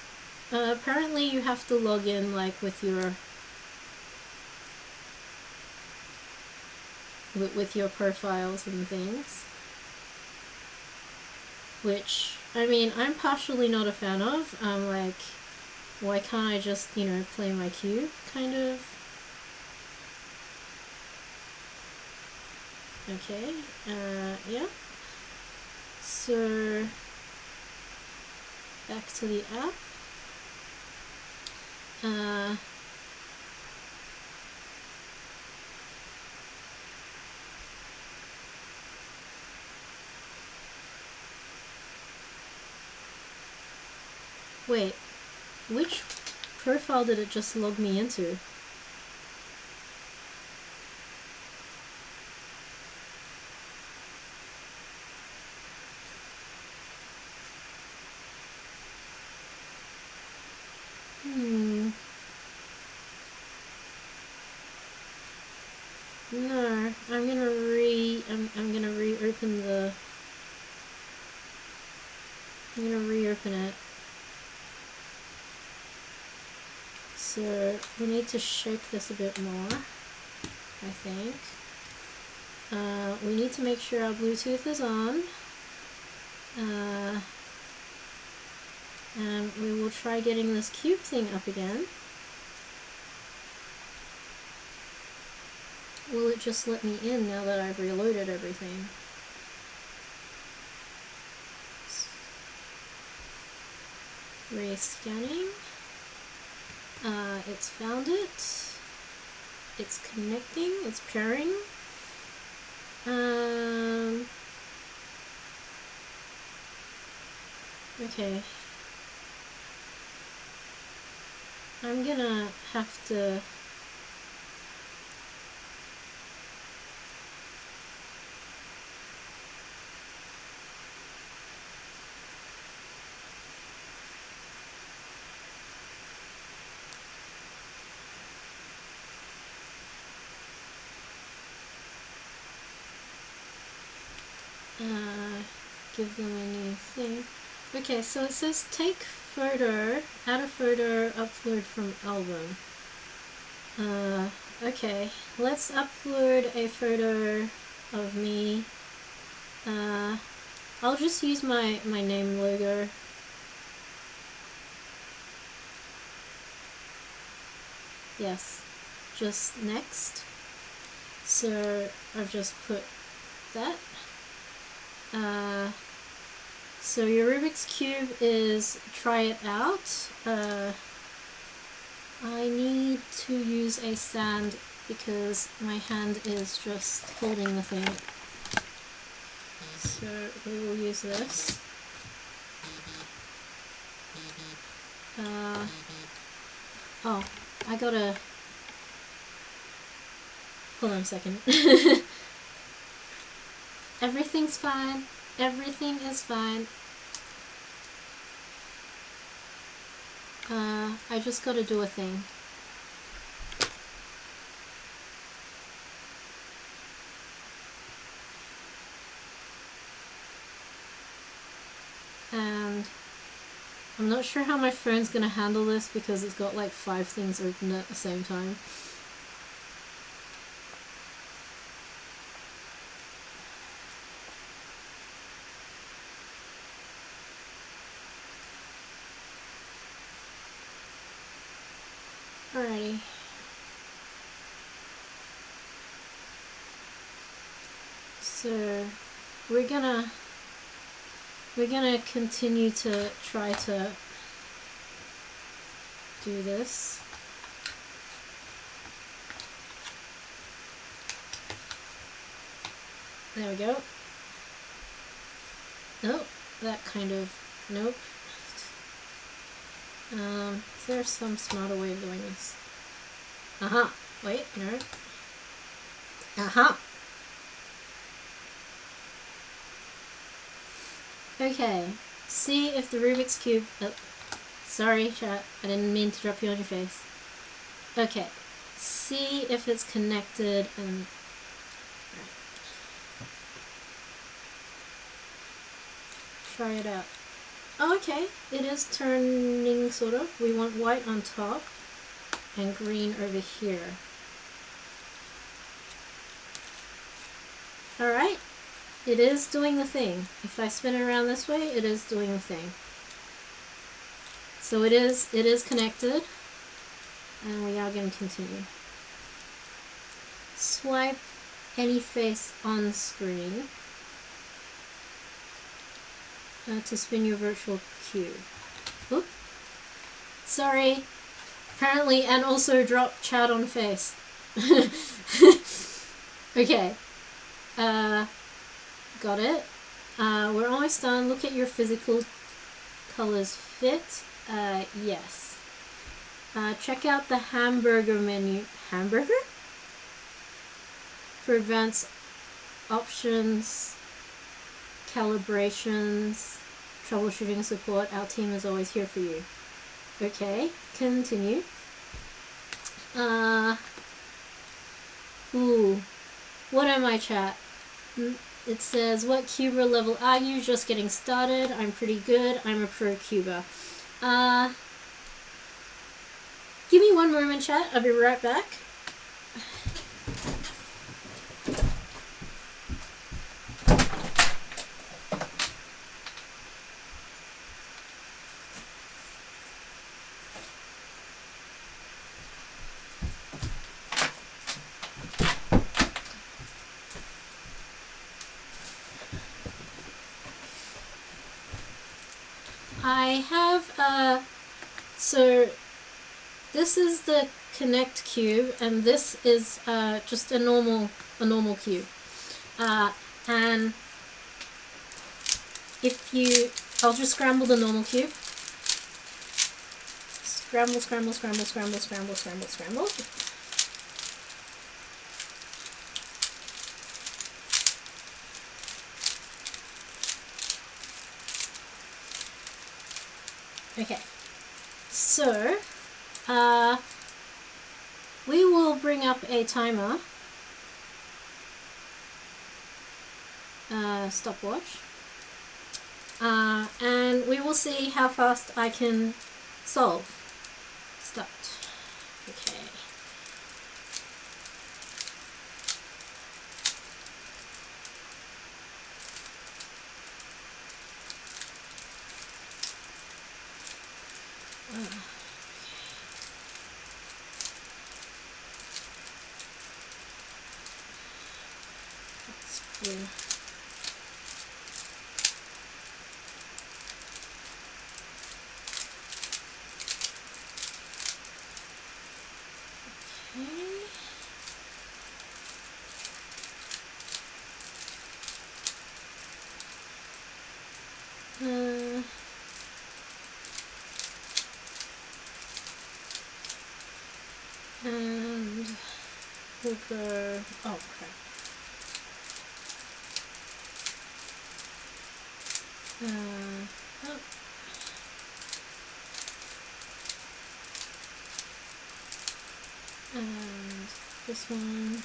Apparently you have to log in like with your profiles and things, which I mean I'm partially not a fan of. I'm like, why can't I just, you know, play my cube kind of? Okay, yeah, so back to the app. Wait, which profile did it just log me into? No, I'm gonna reopen the. I'm gonna reopen it. So we need to shake this a bit more, I think. We need to make sure our Bluetooth is on. And we will try getting this cube thing up again. Will it just let me in now that I've reloaded everything? Rescanning. It's found it. It's connecting. It's pairing. Okay. I'm gonna have to give them a new thing. Okay, so it says take photo, add a photo, upload from album. Okay, let's upload a photo of me. I'll just use my name logo. Yes, just next. So I've just put that. So your Rubik's Cube is try it out. I need to use a stand because my hand is just holding the thing. So we will use this. Oh, I gotta... Hold on a second. Everything's fine. Everything is fine. I just gotta do a thing. And I'm not sure how my phone's gonna handle this because it's got like 5 things open at the same time. Alrighty. So we're gonna continue to try to do this. There we go. Nope, that kind of, nope. Is there some smarter way of doing this? Aha, wait, no. Aha! Okay, see if the Rubik's Cube, oh, sorry chat, I didn't mean to drop you on your face. Okay, see if it's connected and, right. Try it out. Oh, okay, it is turning sort of. We want white on top and green over here. Alright, it is doing the thing. If I spin it around this way, it is doing the thing. So it is connected, and we are going to continue. Swipe any face on screen to spin your virtual cube. Oop. Sorry. Apparently, and also drop chat on face. Okay. Got it. We're almost done. Look at your physical colors fit. Yes. Check out the hamburger menu. Hamburger? For advanced options, calibrations, troubleshooting support, our team is always here for you. Okay, continue. Ooh, what am I, chat? It says, what cuber level are you? Just getting started. I'm pretty good. I'm a pro cuber. Give me one moment, chat. I'll be right back. I have, so this is the Connect cube, and this is just a normal cube. And if you, I'll just scramble the normal cube. Scramble, scramble, scramble, scramble, scramble, scramble, scramble. Okay, so we will bring up a timer, stopwatch, and we will see how fast I can solve. Start. Okay. Yeah. Okay. And we'll go, oh crap. Oh. And this one.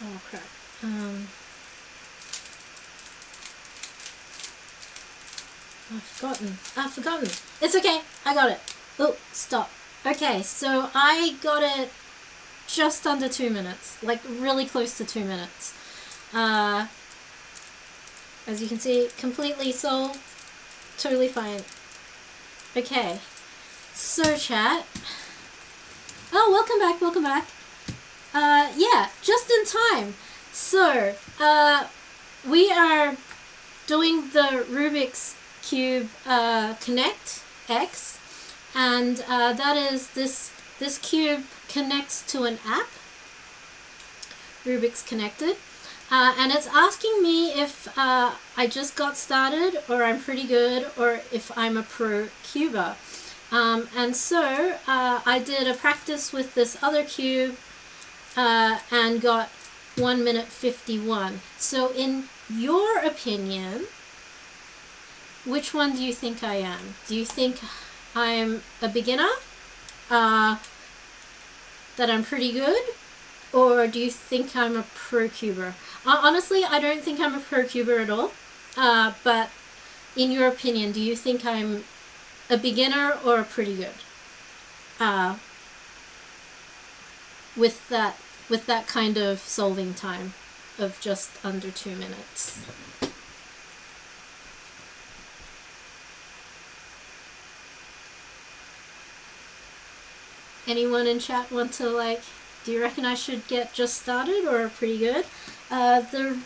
Oh crap. I've forgotten. It's okay. I got it. Oh, stop. Okay, so I got it just under 2 minutes. Like, really close to 2 minutes. As you can see, completely solved. Totally fine. Okay. So, chat. Oh, welcome back, welcome back. Yeah, just in time. So, we are doing the Rubik's Cube ConnectX, and that is this cube connects to an app, Rubik's Connected, and it's asking me if I just got started, or I'm pretty good, or if I'm a pro cuber. And so I did a practice with this other cube and got 1 minute 51. So in your opinion, which one do you think I am? Do you think I'm a beginner, that I'm pretty good, or do you think I'm a pro cuber? Honestly, I don't think I'm a pro cuber at all, but in your opinion, do you think I'm a beginner or pretty good with that kind of solving time of just under 2 minutes? Anyone in chat want to, like, do you reckon I should get just started or pretty good? The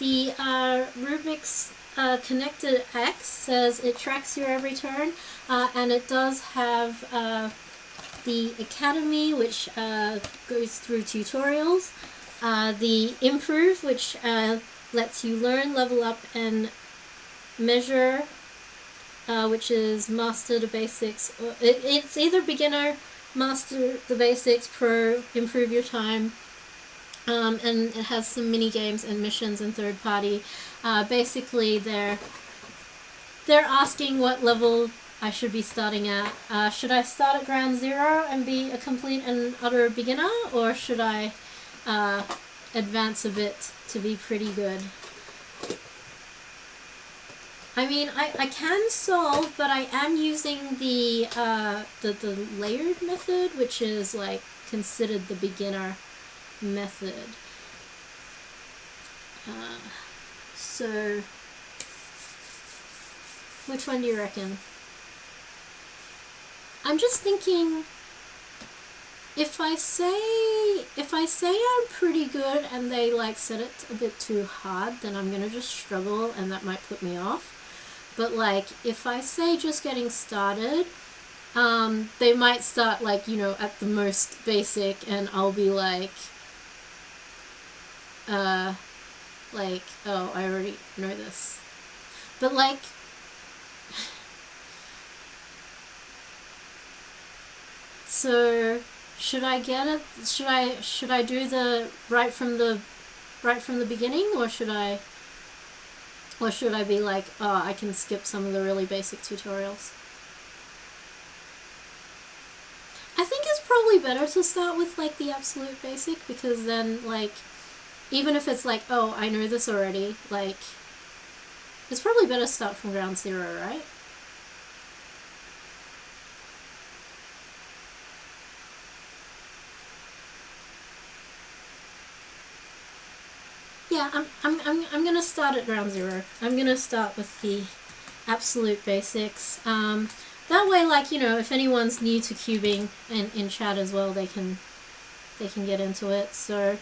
Rubik's Connected X says it tracks your every turn, and it does have the Academy, which goes through tutorials, the Improve, which lets you learn, level up, and measure, which is Master the Basics. It's either Beginner, Master the Basics, Pro, Improve your time, and it has some mini games and missions and third party. Basically, they're asking what level I should be starting at. Should I start at ground zero and be a complete and utter beginner, or should I advance a bit to be pretty good? I mean, I can solve, but I am using the layered method, which is like considered the beginner method. So, which one do you reckon? I'm just thinking, if I say I'm pretty good and they like set it a bit too hard, then I'm gonna just struggle and that might put me off. But like, if I say just getting started, they might start like, you know, at the most basic, and I'll be like, oh, I already know this. But like, so should I get it? Should I do the right from the beginning, or should I be like, oh, I can skip some of the really basic tutorials? I think it's probably better to start with like the absolute basic, because then like, even if it's like, oh, I know this already, like, it's probably better to start from ground zero, right? Yeah, I'm gonna start at ground zero. I'm gonna start with the absolute basics. That way, like, you know, if anyone's new to cubing in chat as well, they can get into it. So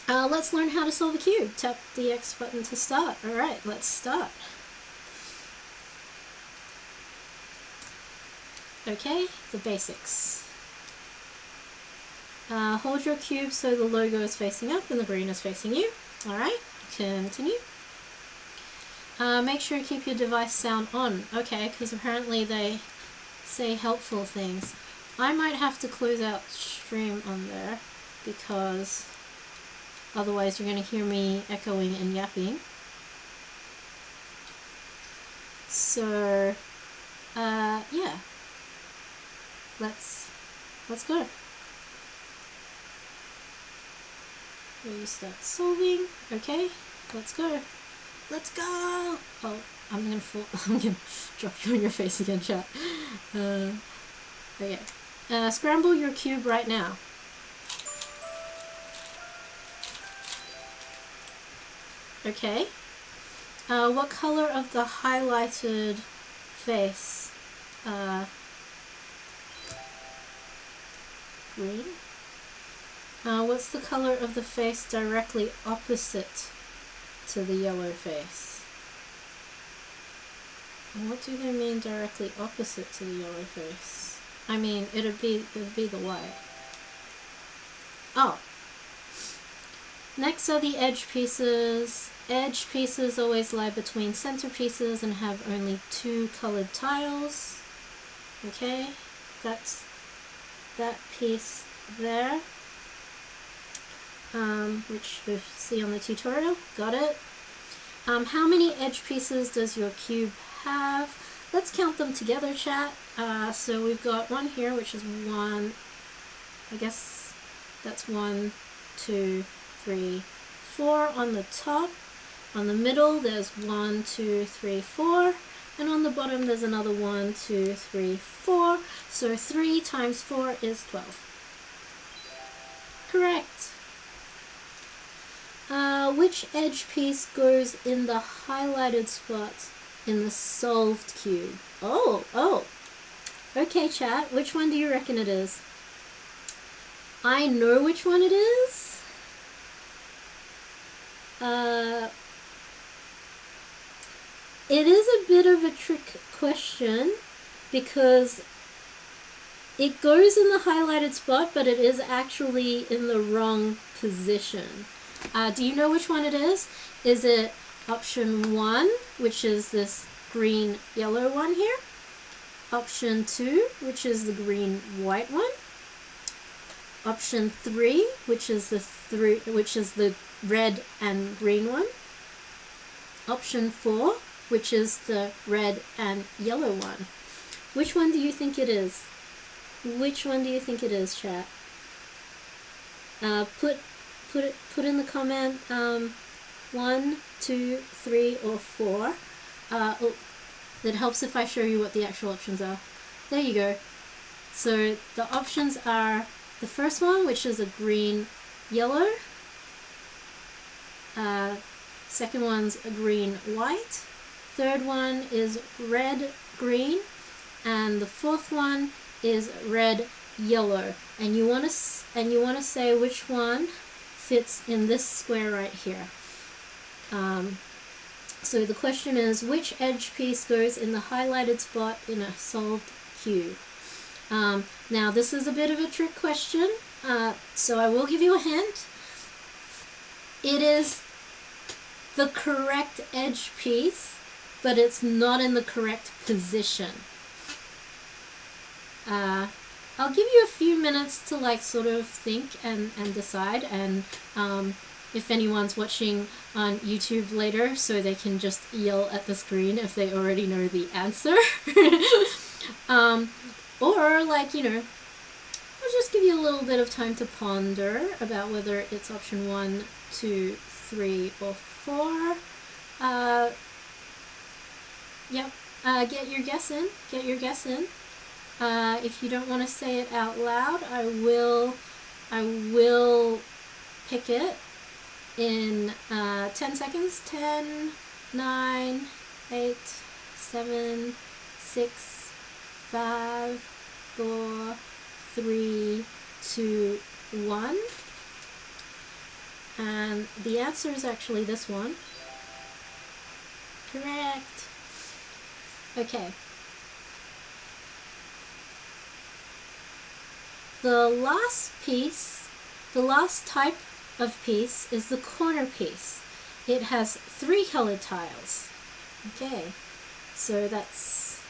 let's learn how to solve a cube. Tap the X button to start. All right, let's start. Okay, the basics. Hold your cube so the logo is facing up and the green is facing you. Alright, continue. Make sure to keep your device sound on. Okay, because apparently they say helpful things. I might have to close out stream on there, because otherwise you're going to hear me echoing and yapping. So, yeah. Let's go. We start solving. Okay, let's go. Let's go! Oh, I'm gonna fall. I'm gonna drop you on your face again, chat. Okay. Scramble your cube right now. Okay. What color of the highlighted face? Green. What's the color of the face directly opposite to the yellow face? And what do they mean directly opposite to the yellow face? I mean, it'd be the white. Oh. Next are the edge pieces. Edge pieces always lie between center pieces and have only 2 colored tiles. Okay, that's that piece there, which you see on the tutorial. Got it. How many edge pieces does your cube have? Let's count them together, chat. So we've got one here, which is 1. I guess that's 1, 2, 3, 4 on the top. On the middle there's 1, 2, 3, 4, and on the bottom there's another 1, 2, 3, 4. So 3 times 4 is 12. Correct. Which edge piece goes in the highlighted spot in the solved cube? Oh. Okay, chat. Which one do you reckon it is? I know which one it is. It is a bit of a trick question because it goes in the highlighted spot, but it is actually in the wrong position. Do you know which one it is? Is it option 1, which is this green yellow one here? Option 2, which is the green white one? Option 3, which is the red and green one? Option 4, which is the red and yellow one. Which one do you think it is? Which one do you think it is, chat? Put in the comment 1, 2, 3, or 4. It helps if I show you what the actual options are. There you go. So the options are the first one, which is a green yellow. Second one's a green white. Third one is red green, and the fourth one is red yellow. And you want to say which one fits in this square right here. So the question is, which edge piece goes in the highlighted spot in a solved cube? Now this is a bit of a trick question, so I will give you a hint. It is the correct edge piece, but it's not in the correct position. I'll give you a few minutes to like sort of think and decide, and if anyone's watching on YouTube later, so they can just yell at the screen if they already know the answer. Or like, you know, I'll just give you a little bit of time to ponder about whether it's option 1, 2, 3, or 4. Yep. Get your guess in. Get your guess in. If you don't want to say it out loud, I will pick it in 10 seconds. 10, 9, 8, 7, 6, 5, 4, 3, 2, 1. And the answer is actually this one. Correct. Okay. The last piece, the last type of piece is the corner piece. It has 3 colored tiles. Okay, so that's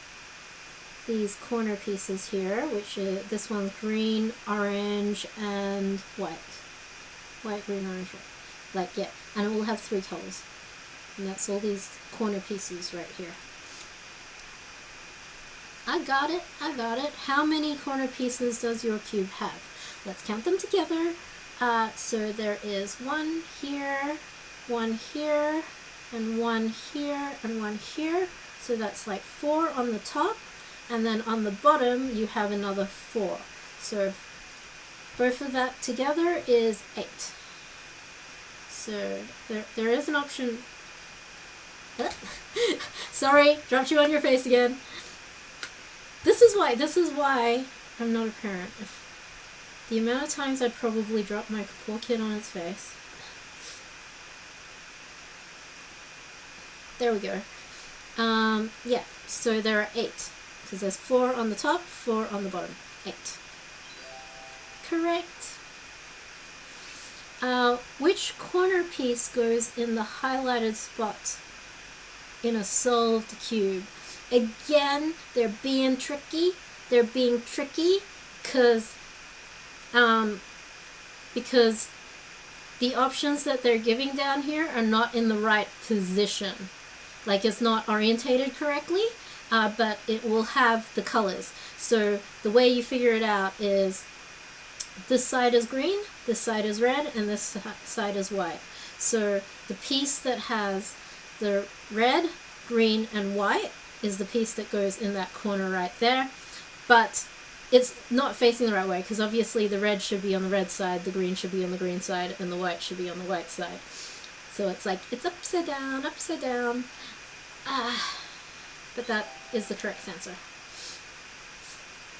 these corner pieces here, which is, this one's green, orange, and white. White, green, orange, white. Like, yeah, and it will have 3 colors. And that's all these corner pieces right here. I got it. How many corner pieces does your cube have? Let's count them together. So there is 1 here, 1 here, and one here, and one here. So that's like 4 on the top, and then on the bottom you have another 4. So both of that together is 8. So there is an option. Sorry, dropped you on your face again. This is why I'm not a parent. The amount of times I'd probably drop my poor kid on its face. There we go. Yeah, so there are 8. Because there's 4 on the top, 4 on the bottom. 8. Correct. Which corner piece goes in the highlighted spot in a solved cube? Again, they're being tricky. They're being tricky because the options that they're giving down here are not in the right position. Like, it's not orientated correctly, but it will have the colors. So the way you figure it out is this side is green, this side is red, and this side is white. So the piece that has the red, green, and white is the piece that goes in that corner right there. But it's not facing the right way, because obviously the red should be on the red side, the green should be on the green side, and the white should be on the white side. So it's like, it's upside down, upside down. But that is the correct answer.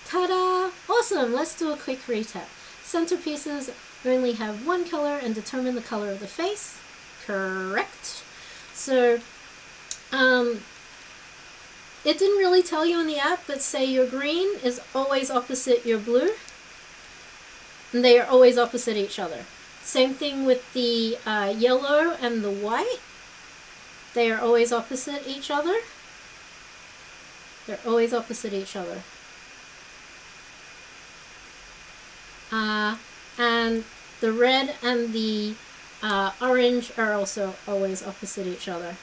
Ta-da! Awesome! Let's do a quick recap. Centerpieces only have one color and determine the color of the face. Correct. So, it didn't really tell you in the app, but say your green is always opposite your blue. And they are always opposite each other. Same thing with the yellow and the white. They are always opposite each other. They're always opposite each other. And the red and the orange are also always opposite each other.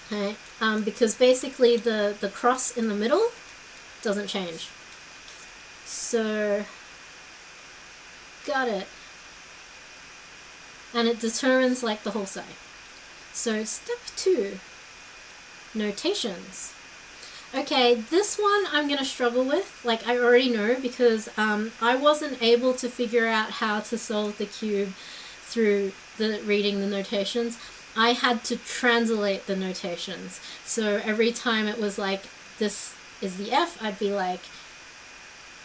Okay? Because basically the cross in the middle doesn't change. So, got it. And it determines like the whole side. So step 2, notations. Okay, this one I'm going to struggle with, like I already know, because I wasn't able to figure out how to solve the cube through reading the notations. I had to translate the notations. So every time it was like, this is the F, I'd be like,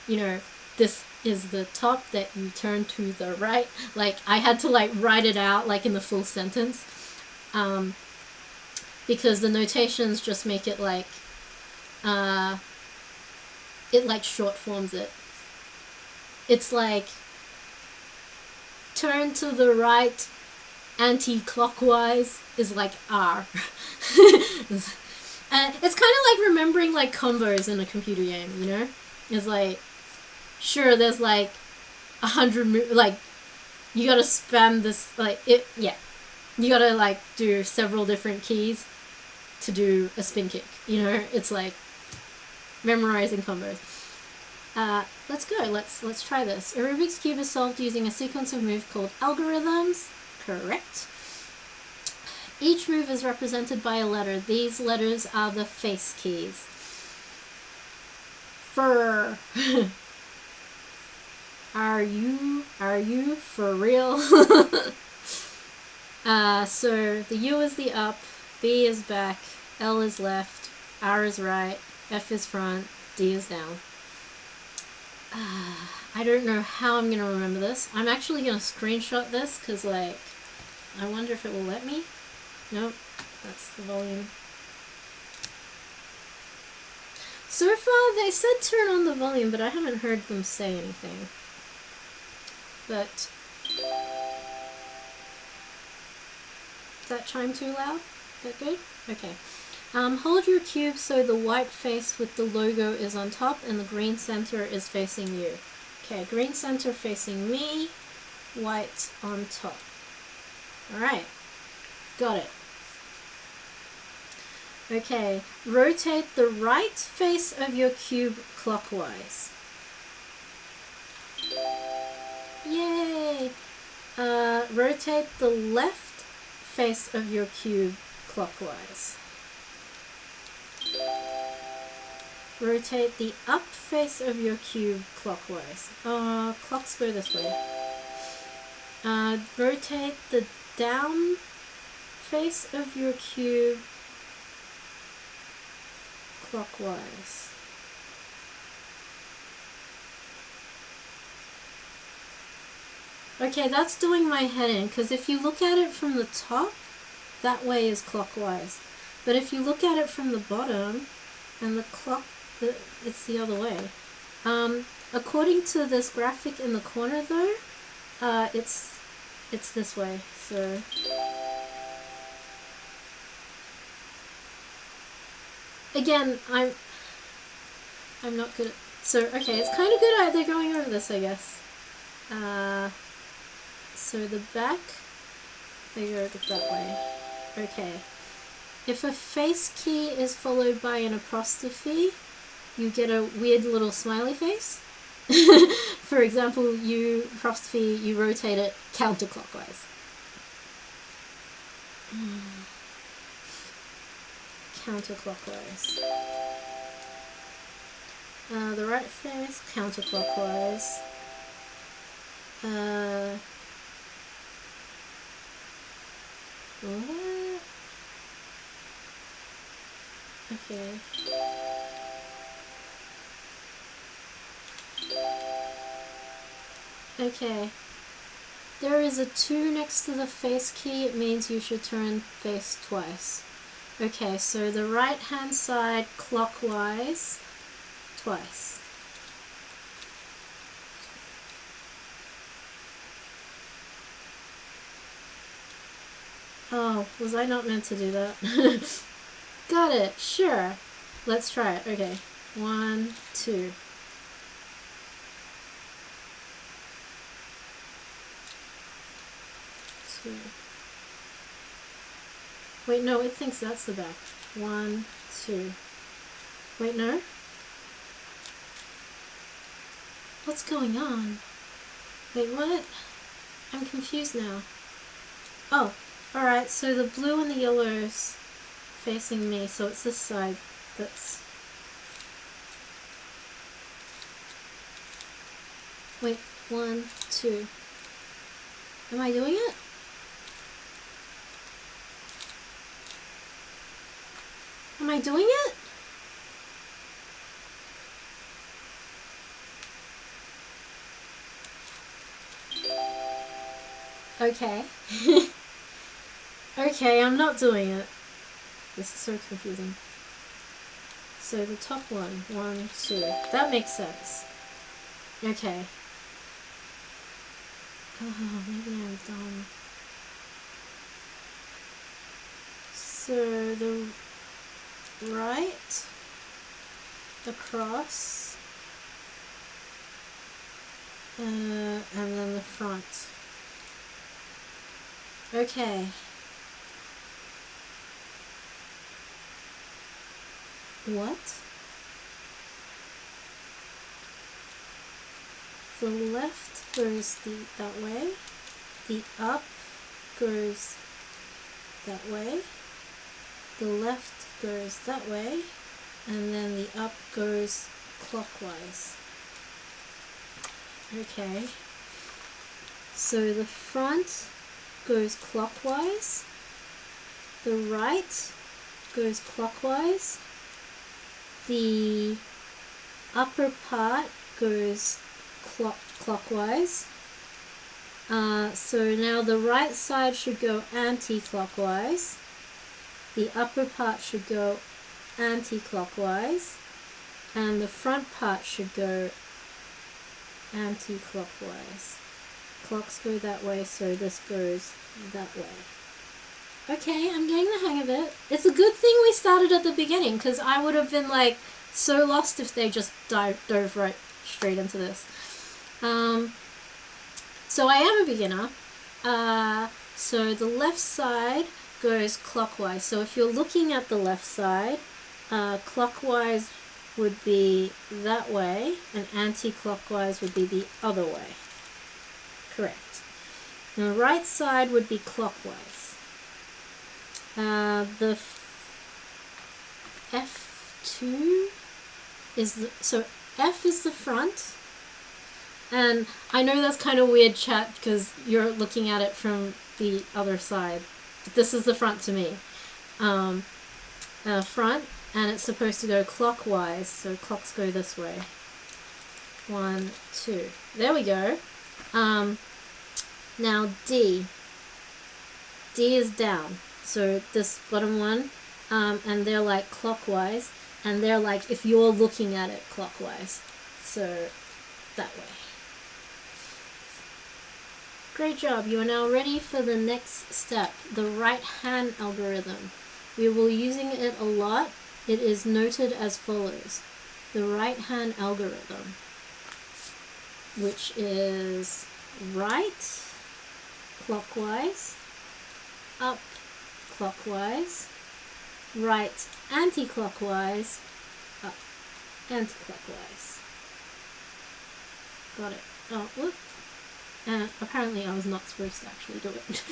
you know, this is the top that you turn to the right. Like, I had to like write it out like in the full sentence. Because the notations just make it like, it like short forms it. It's like, turn to the right anti-clockwise is like R. It's kind of like remembering like combos in a computer game, you know? It's like, sure, there's like 100 like, you gotta spam this, like, it, yeah. You gotta like do several different keys to do a spin kick, you know? It's like memorizing combos. Let's go, let's try this. A Rubik's Cube is solved using a sequence of moves called algorithms. Correct. Each move is represented by a letter. These letters are the face keys. Fur. Are you for real? So the U is the up, B is back, L is left, R is right, F is front, D is down. I don't know how I'm going to remember this. I'm actually going to screenshot this because, like, I wonder if it will let me. Nope, that's the volume. So far, they said turn on the volume, but I haven't heard them say anything. But is that chime too loud? Is that good? Okay. Hold your cube so the white face with the logo is on top and the green center is facing you. Okay, green center facing me, white on top. Alright, got it. Okay, rotate the right face of your cube clockwise. Yay! Rotate the left face of your cube clockwise. Rotate the up face of your cube clockwise. Clocks go this way. Rotate the down face of your cube clockwise. Okay, that's doing my head in, because if you look at it from the top, that way is clockwise. But if you look at it from the bottom, and it's the other way. According to this graphic in the corner though, it's this way, so. Again, I'm not good at, so okay, it's kind of good either going over this, I guess. So the back, they go that way. Okay. If a face key is followed by an apostrophe, you get a weird little smiley face. For example, you rotate it counterclockwise. Counterclockwise. The right face, counterclockwise. What? Okay. Okay. There is a 2 next to the face key. It means you should turn face twice. Okay, so the right hand side clockwise twice. Oh, was I not meant to do that? Got it, sure. Let's try it. Okay, 1, 2. Wait, no, it thinks that's the back. 1, 2. Wait, no? What's going on? Wait, what? I'm confused now. Oh, alright, so the blue and the yellow's facing me, so it's this side that's... Wait, 1, 2. Am I doing it? Am I doing it? Okay. Okay, I'm not doing it. This is so confusing. So the top one, 1, 2. That makes sense. Okay. Oh, maybe I'm dumb. So the right across and then the front. Okay. What? The left goes that way, the up goes that way, the left goes that way, and then the up goes clockwise. Okay, so the front goes clockwise, the right goes clockwise, the upper part goes clockwise. So now the right side should go anti-clockwise, the upper part should go anti-clockwise, and the front part should go anti-clockwise. Clocks go that way, so this goes that way. Okay, I'm getting the hang of it. It's a good thing we started at the beginning, because I would have been like so lost if they just dove right straight into this. So I am a beginner. So the left side goes clockwise. So if you're looking at the left side, clockwise would be that way, and anti-clockwise would be the other way. Correct. Now the right side would be clockwise. The F2 is the, so F is the front, and I know that's kind of weird, chat, because you're looking at it from the other side, but this is the front to me. Front, and it's supposed to go clockwise, so clocks go this way. 1, 2. There we go. Now D. D is down, so this bottom one, and they're like clockwise, and they're like if you're looking at it clockwise, so that way. Great job. You are now ready for the next step, the right hand algorithm. We will be using it a lot. It is noted as follows. The right hand algorithm, which is right clockwise, up clockwise, right anti-clockwise, up anti-clockwise. Got it. Oh, whoop. Apparently I was not supposed to actually do it.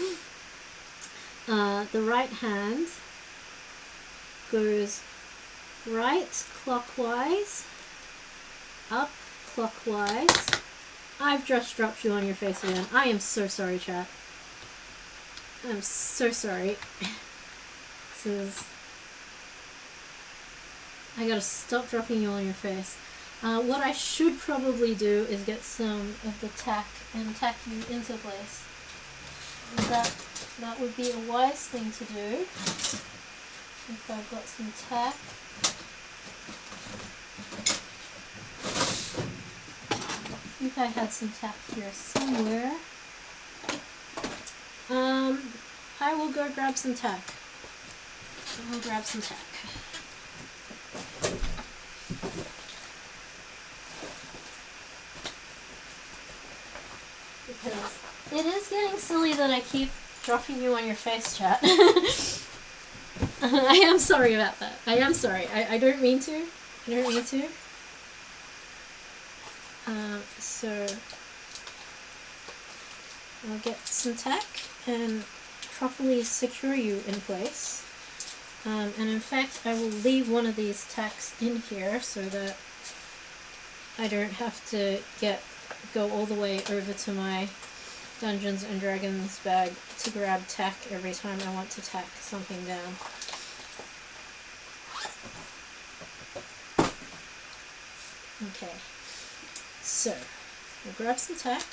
The right hand goes right clockwise, up clockwise. I've just dropped you on your face again. I am so sorry, chat. I'm so sorry. This is... I gotta stop dropping you on your face. What I should probably do is get some of the tack and tack you into place. That would be a wise thing to do. If I've got some tack. I think I had some tack here somewhere. I will go grab some tack. I will grab some tack. Because it is getting silly that I keep dropping you on your face, chat. I am sorry about that. I am sorry. I don't mean to. I don't mean to. So I'll get some tack and properly secure you in place. And in fact, I will leave one of these tacks in here so that I don't have to go all the way over to my Dungeons and Dragons bag to grab tack every time I want to tack something down. Okay, so we'll grab some tack,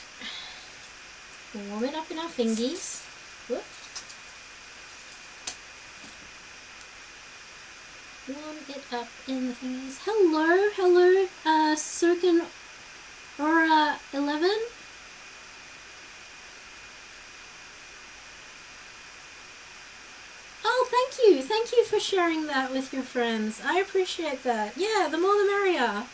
we'll warm it up in our fingies. Whoop. Warm it up in the fingies. Hello, hello, Circan Aura 11. Oh, thank you for sharing that with your friends. I appreciate that. Yeah, the more the merrier.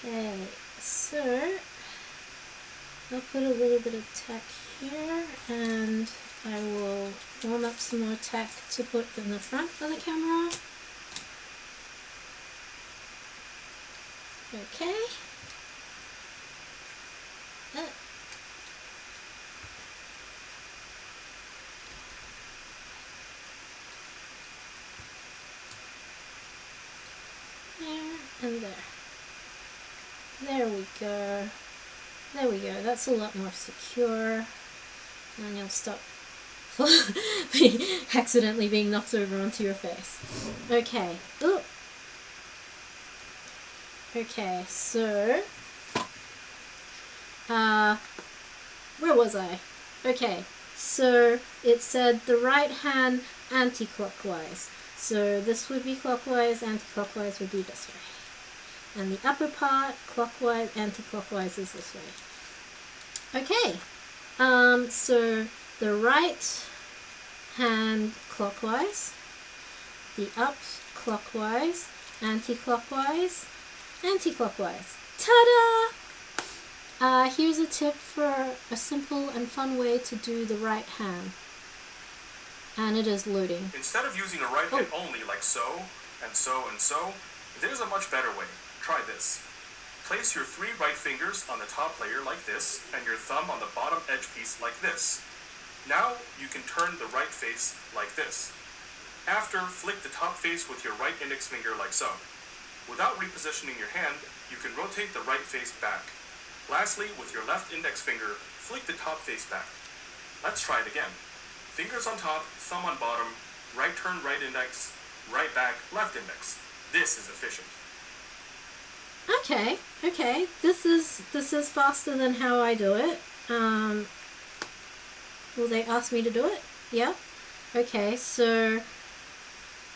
Okay, so I'll put a little bit of tack here, and I will warm up some more tack to put in the front of the camera. Okay. There and there. There we go. There we go. That's a lot more secure. And you'll stop accidentally being knocked over onto your face. Okay. Ooh. Okay, so where was I? Okay, so it said the right hand anti-clockwise. So this would be clockwise, anti-clockwise would be this way. And the upper part, clockwise, anti-clockwise is this way. Okay, so the right hand clockwise, the up clockwise, anti-clockwise, anti-clockwise. Ta-da! Here's a tip for a simple and fun way to do the right hand. And it is loading. Instead of using a right hand only like so, and so, and so, there's a much better way. Try this. Place your 3 right fingers on the top layer like this, and your thumb on the bottom edge piece like this. Now you can turn the right face like this. After, flick the top face with your right index finger like so. Without repositioning your hand, you can rotate the right face back. Lastly, with your left index finger, flick the top face back. Let's try it again. Fingers on top, thumb on bottom, right turn right index, right back, left index. This is efficient. Okay, okay. This is faster than how I do it. Will they ask me to do it? Yeah. Okay, so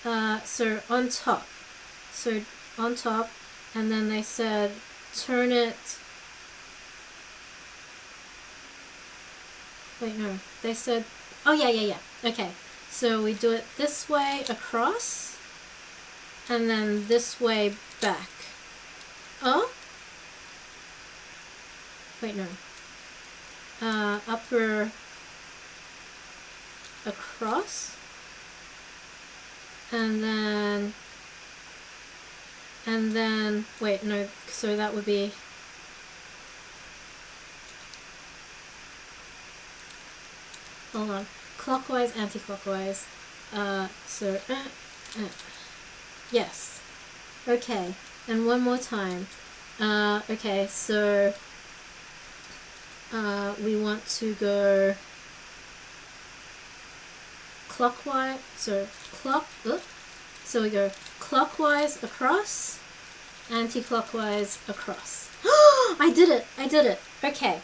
on top. So on top, and then they said turn it. Wait, no. They said, oh yeah. Okay. So we do it this way across, and then this way back. Oh? Wait, no. Upper across, and then wait, no, so that would be hold on, clockwise, anti-clockwise, yes, okay, and one more time, okay, so we want to go clockwise, so we go clockwise across, anti-clockwise across. I did it, okay.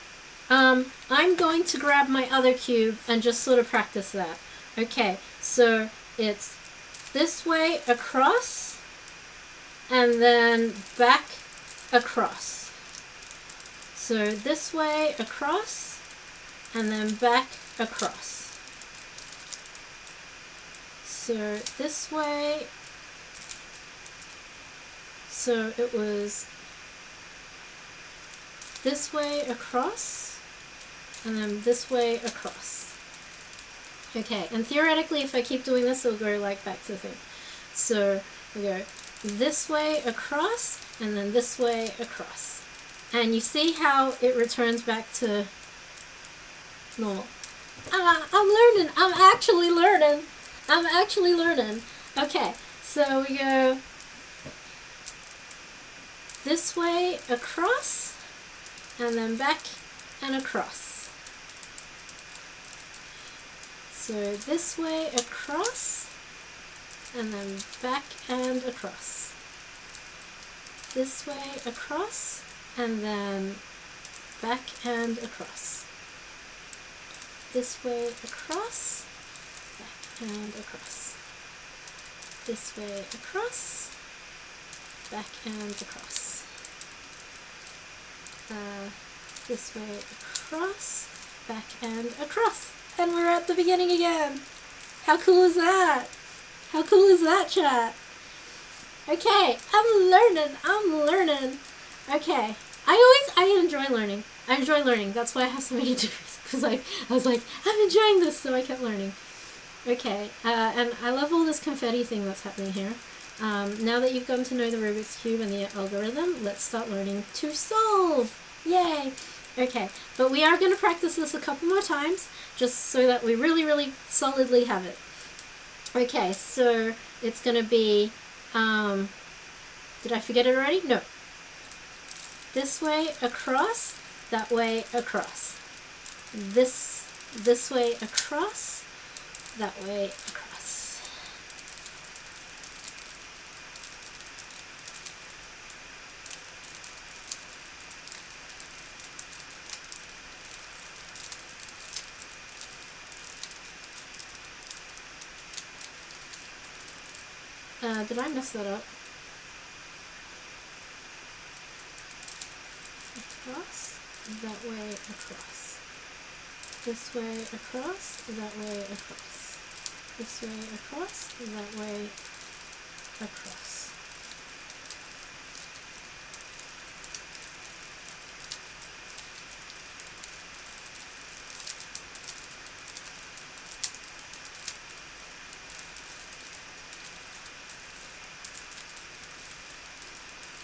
I'm going to grab my other cube and just sort of practice that. Okay, so it's this way across, and then back across. So this way across, and then back across. So this way, so it was this way across, and then this way across. Okay, and theoretically if I keep doing this it'll go like back to the thing. So we go this way across, and then this way across. And you see how it returns back to normal. I'm learning, I'm actually learning. Okay, so we go this way across, and then back and across. So this way across, and then back and across. This way across, and then back and across. This way across, back and across. This way across, back and across. This way across, back and across. And we're at the beginning again. How cool is that? How cool is that, chat? Okay, I'm learning. Okay, I enjoy learning. I enjoy learning. That's why I have so many degrees. Because I was like, I'm enjoying this, so I kept learning. Okay, and I love all this confetti thing that's happening here. Now that you've gotten to know the Rubik's Cube and the algorithm, let's start learning to solve. Yay! Okay, but we are going to practice this a couple more times, just so that we really, really solidly have it. Okay, so it's going to be, did I forget it already? No. This way across, that way across. This way across, that way across. Did I mess that up? Across, that way across. This way across, that way across. This way across, that way across.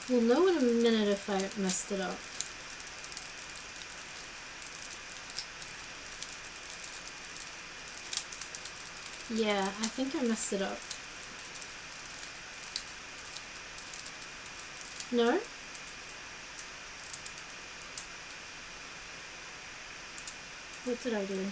We'll know in a minute if I messed it up. Yeah, I think I messed it up. No? What did I do?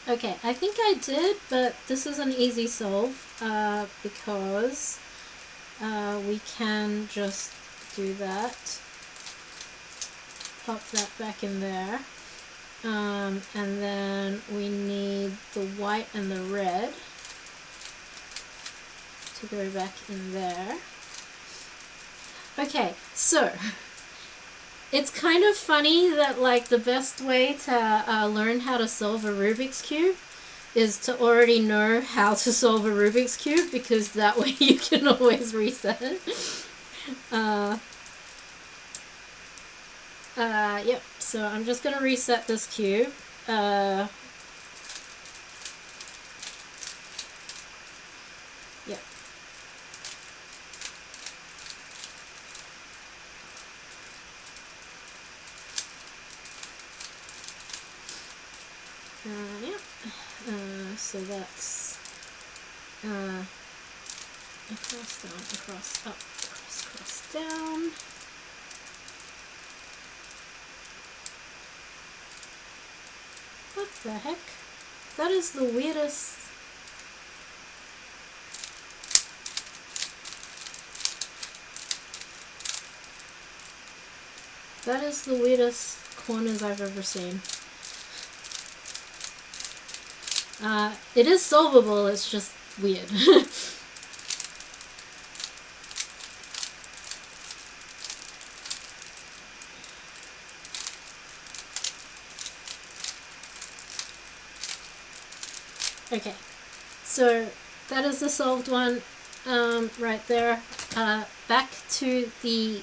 Okay, I think I did, but this is an easy solve because we can just do that. Pop that back in there. And then we need the white and the red to go back in there. Okay, so it's kind of funny that like the best way to learn how to solve a Rubik's Cube is to already know how to solve a Rubik's Cube, because that way you can always reset it. Yep, so I'm just gonna reset this cube. Yep. Yep. So that's across, down, across, up, across, down. What the heck? That is the weirdest. That is the weirdest corners I've ever seen. It is solvable, it's just weird. Okay, so that is the solved one right there. Back to the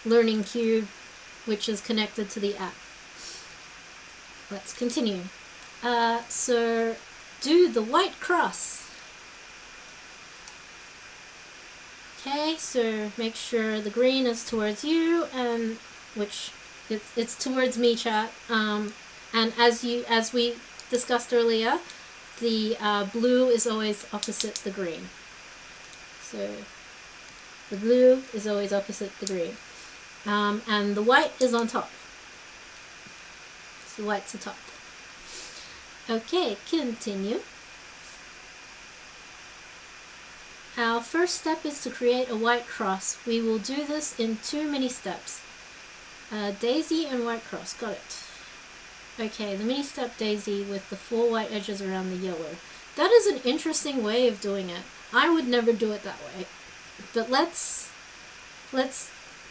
learning cube, which is connected to the app. Let's continue. So do the white cross. Okay, so make sure the green is towards you, and which it's towards me, chat. And as we discussed earlier, the blue is always opposite the green. So the blue is always opposite the green. And the white is on top. So the white's on top. Okay, continue. Our first step is to create a white cross. We will do this in 2 mini steps. Daisy and white cross, got it. Okay, the mini step daisy with the 4 white edges around the yellow. That is an interesting way of doing it. I would never do it that way. But let's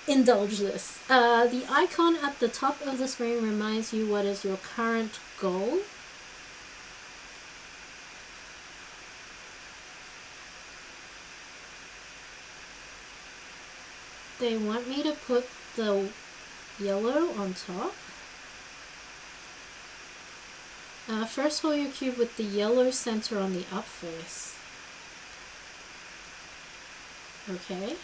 indulge this. The icon at the top of the screen reminds you what is your current goal. They want me to put the yellow on top. First hold your cube with the yellow center on the up face. Okay.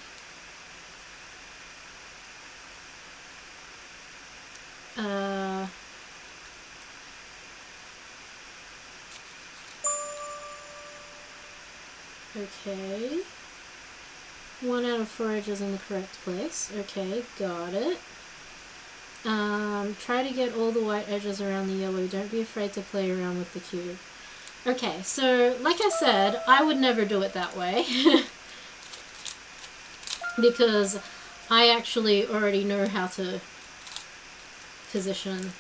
Okay. 1 out of 4 edges in the correct place. Okay, got it. Try to get all the white edges around the yellow. Don't be afraid to play around with the cube. Okay, so like I said, I would never do it that way. Because I actually already know how to position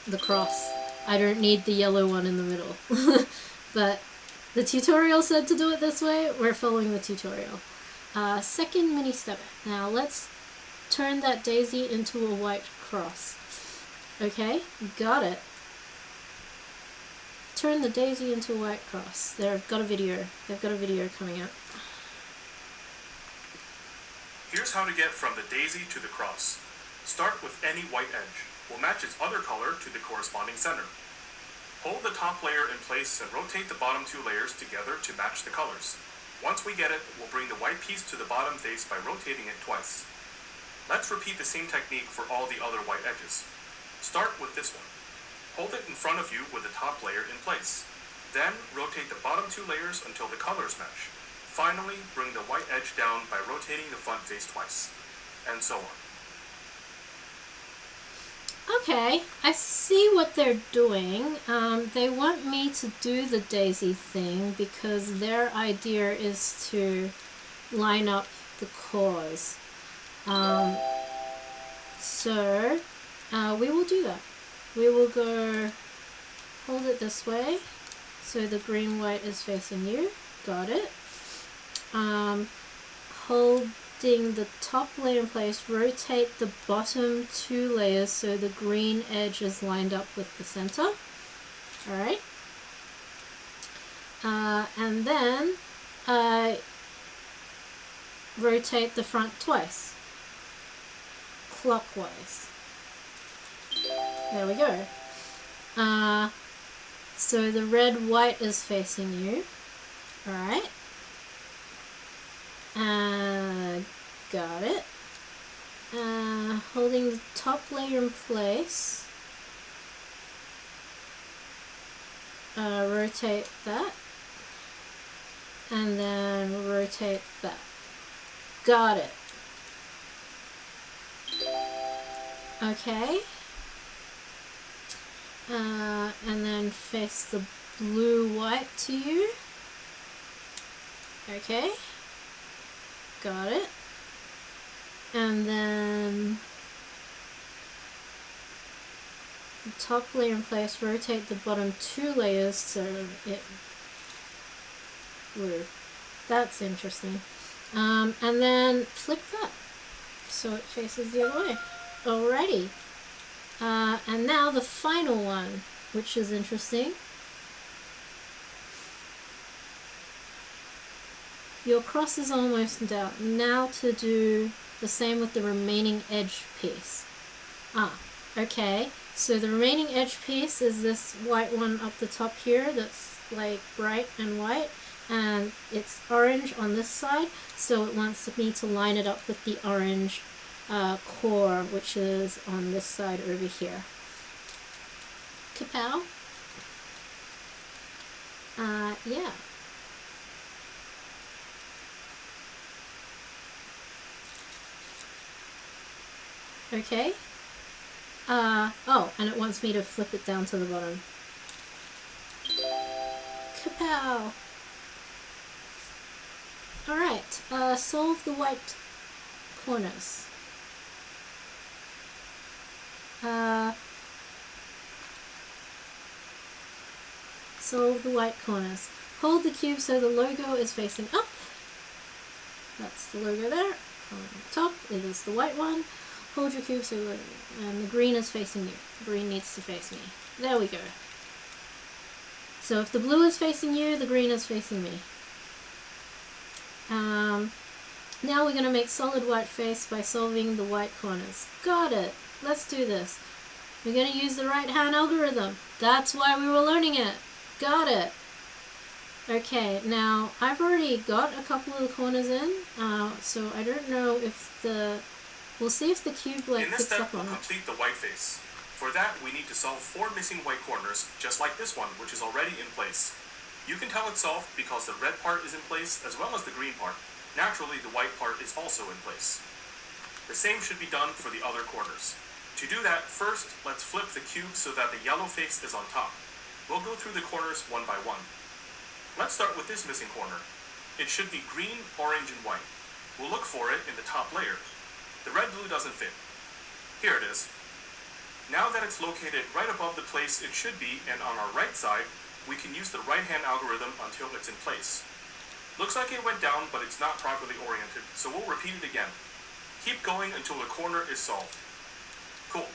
the cross. I don't need the yellow one in the middle. But the tutorial said to do it this way. We're following the tutorial. Second mini step. Now let's turn that daisy into a white cross. Okay, got it. Turn the daisy into a white cross. They've got a video. They've got a video coming up. Here's how to get from the daisy to the cross. Start with any white edge. We'll match its other color to the corresponding center. Hold the top layer in place and rotate the bottom two layers together to match the colors. Once we get it, we'll bring the white piece to the bottom face by rotating it twice. Let's repeat the same technique for all the other white edges. Start with this one. Hold it in front of you with the top layer in place. Then rotate the bottom two layers until the colors match. Finally, bring the white edge down by rotating the front face twice. And so on. Okay, I see what they're doing. They want me to do the daisy thing because their idea is to line up the cores. So we will do that. We will go hold it this way so the green white is facing you. Got it. Holding the top layer in place, rotate the bottom two layers so the green edge is lined up with the center. Alright. And then rotate the front twice. Clockwise. There we go. So the red white is facing you. Alright. Got it. Holding the top layer in place. Rotate that. And then rotate that. Got it. Okay. And then face the blue white to you. Okay. Got it. And then the top layer in place, rotate the bottom two layers so it blue. That's interesting. And then flip that so it faces the other way. Alrighty. And now the final one, which is interesting. Your cross is almost down. Now to do the same with the remaining edge piece. Okay. So the remaining edge piece is this white one up the top here that's like bright and white, and it's orange on this side, so it wants me to line it up with the orange core, which is on this side over here. Kapow. Yeah. Okay. Oh, and it wants me to flip it down to the bottom. Kapow! Alright, solve the white corners. Solve the white corners. Hold the cube so the logo is facing up. That's the logo there. On the top, it is the white one. Hold your cube so and the green is facing you. The green needs to face me. There we go. So if the blue is facing you, the green is facing me. Now we're going to make solid white face by solving the white corners. Got it. Let's do this. We're going to use the right hand algorithm. That's why we were learning it. Got it. Okay, now I've already got a couple of the corners in, so I don't know if the... We'll see if the cube picks up on it. In this step, we'll complete the white face. For that, we need to solve 4 missing white corners, just like this one, which is already in place. You can tell it's solved because the red part is in place, as well as the green part. Naturally, the white part is also in place. The same should be done for the other corners. To do that, first, let's flip the cube so that the yellow face is on top. We'll go through the corners one by one. Let's start with this missing corner. It should be green, orange, and white. We'll look for it in the top layer. The red-blue doesn't fit. Here it is. Now that it's located right above the place it should be and on our right side, we can use the right-hand algorithm until it's in place. Looks like it went down, but it's not properly oriented, so we'll repeat it again. Keep going until the corner is solved. Cool.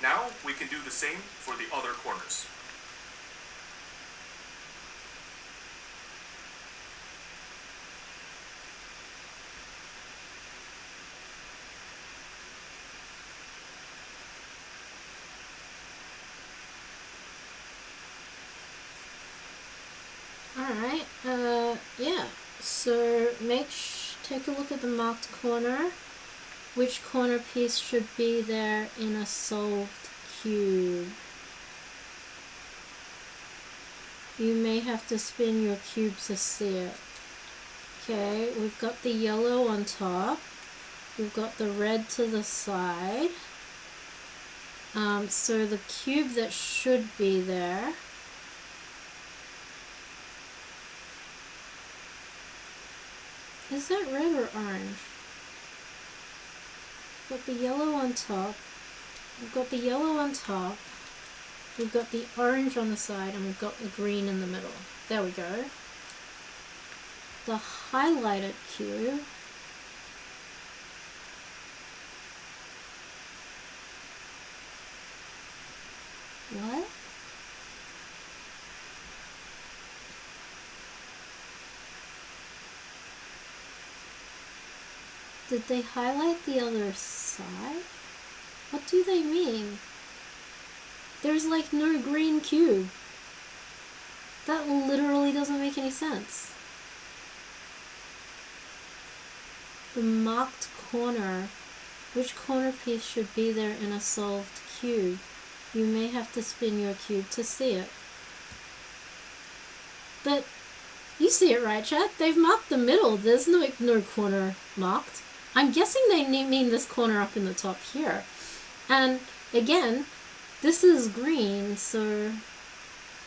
Now we can do the same for the other corners. Alright, yeah. So take a look at the marked corner. Which corner piece should be there in a solved cube? You may have to spin your cube to see it. Okay, we've got the yellow on top. We've got the red to the side. So the cube that should be there . Is that red or orange? We've got the yellow on top. We've got the yellow on top. We've got the orange on the side, and we've got the green in the middle. There we go. The highlighted cube . What? Did they highlight the other side? What do they mean? There's like no green cube. That literally doesn't make any sense. The marked corner. Which corner piece should be there in a solved cube? You may have to spin your cube to see it. But you see it, right, chat? They've marked the middle. There's no corner marked. I'm guessing they mean this corner up in the top here. And again, this is green, so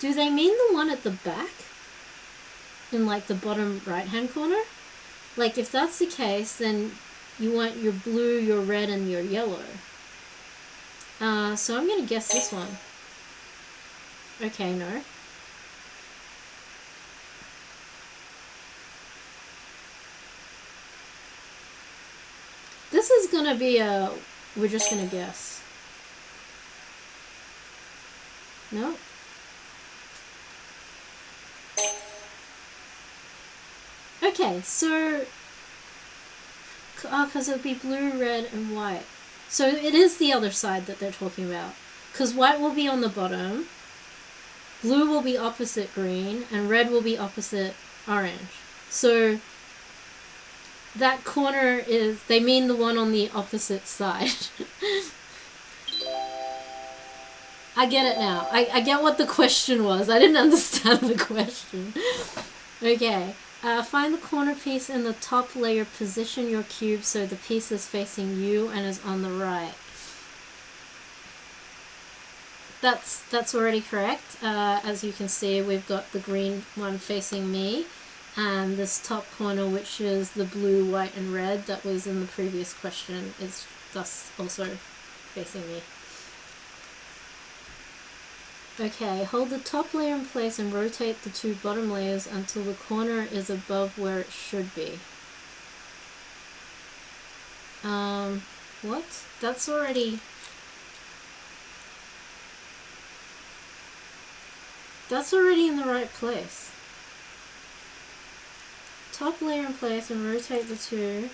do they mean the one at the back? In like the bottom right-hand corner? Like if that's the case, then you want your blue, your red, and your yellow. So I'm gonna guess this one. Okay, no. This is gonna be we're just gonna guess. No? Okay, so because it would be blue, red, and white. So it is the other side that they're talking about. Because white will be on the bottom, blue will be opposite green, and red will be opposite orange. So that corner is, they mean the one on the opposite side. I get it now. I get what the question was. I didn't understand the question. Okay. Find the corner piece in the top layer. Position your cube so the piece is facing you and is on the right. That's already correct. As you can see, we've got the green one facing me, and this top corner, which is the blue, white, and red that was in the previous question, is thus also facing me. Okay, hold the top layer in place and rotate the two bottom layers until the corner is above where it should be. What? That's already in the right place. Top layer in place and rotate the two.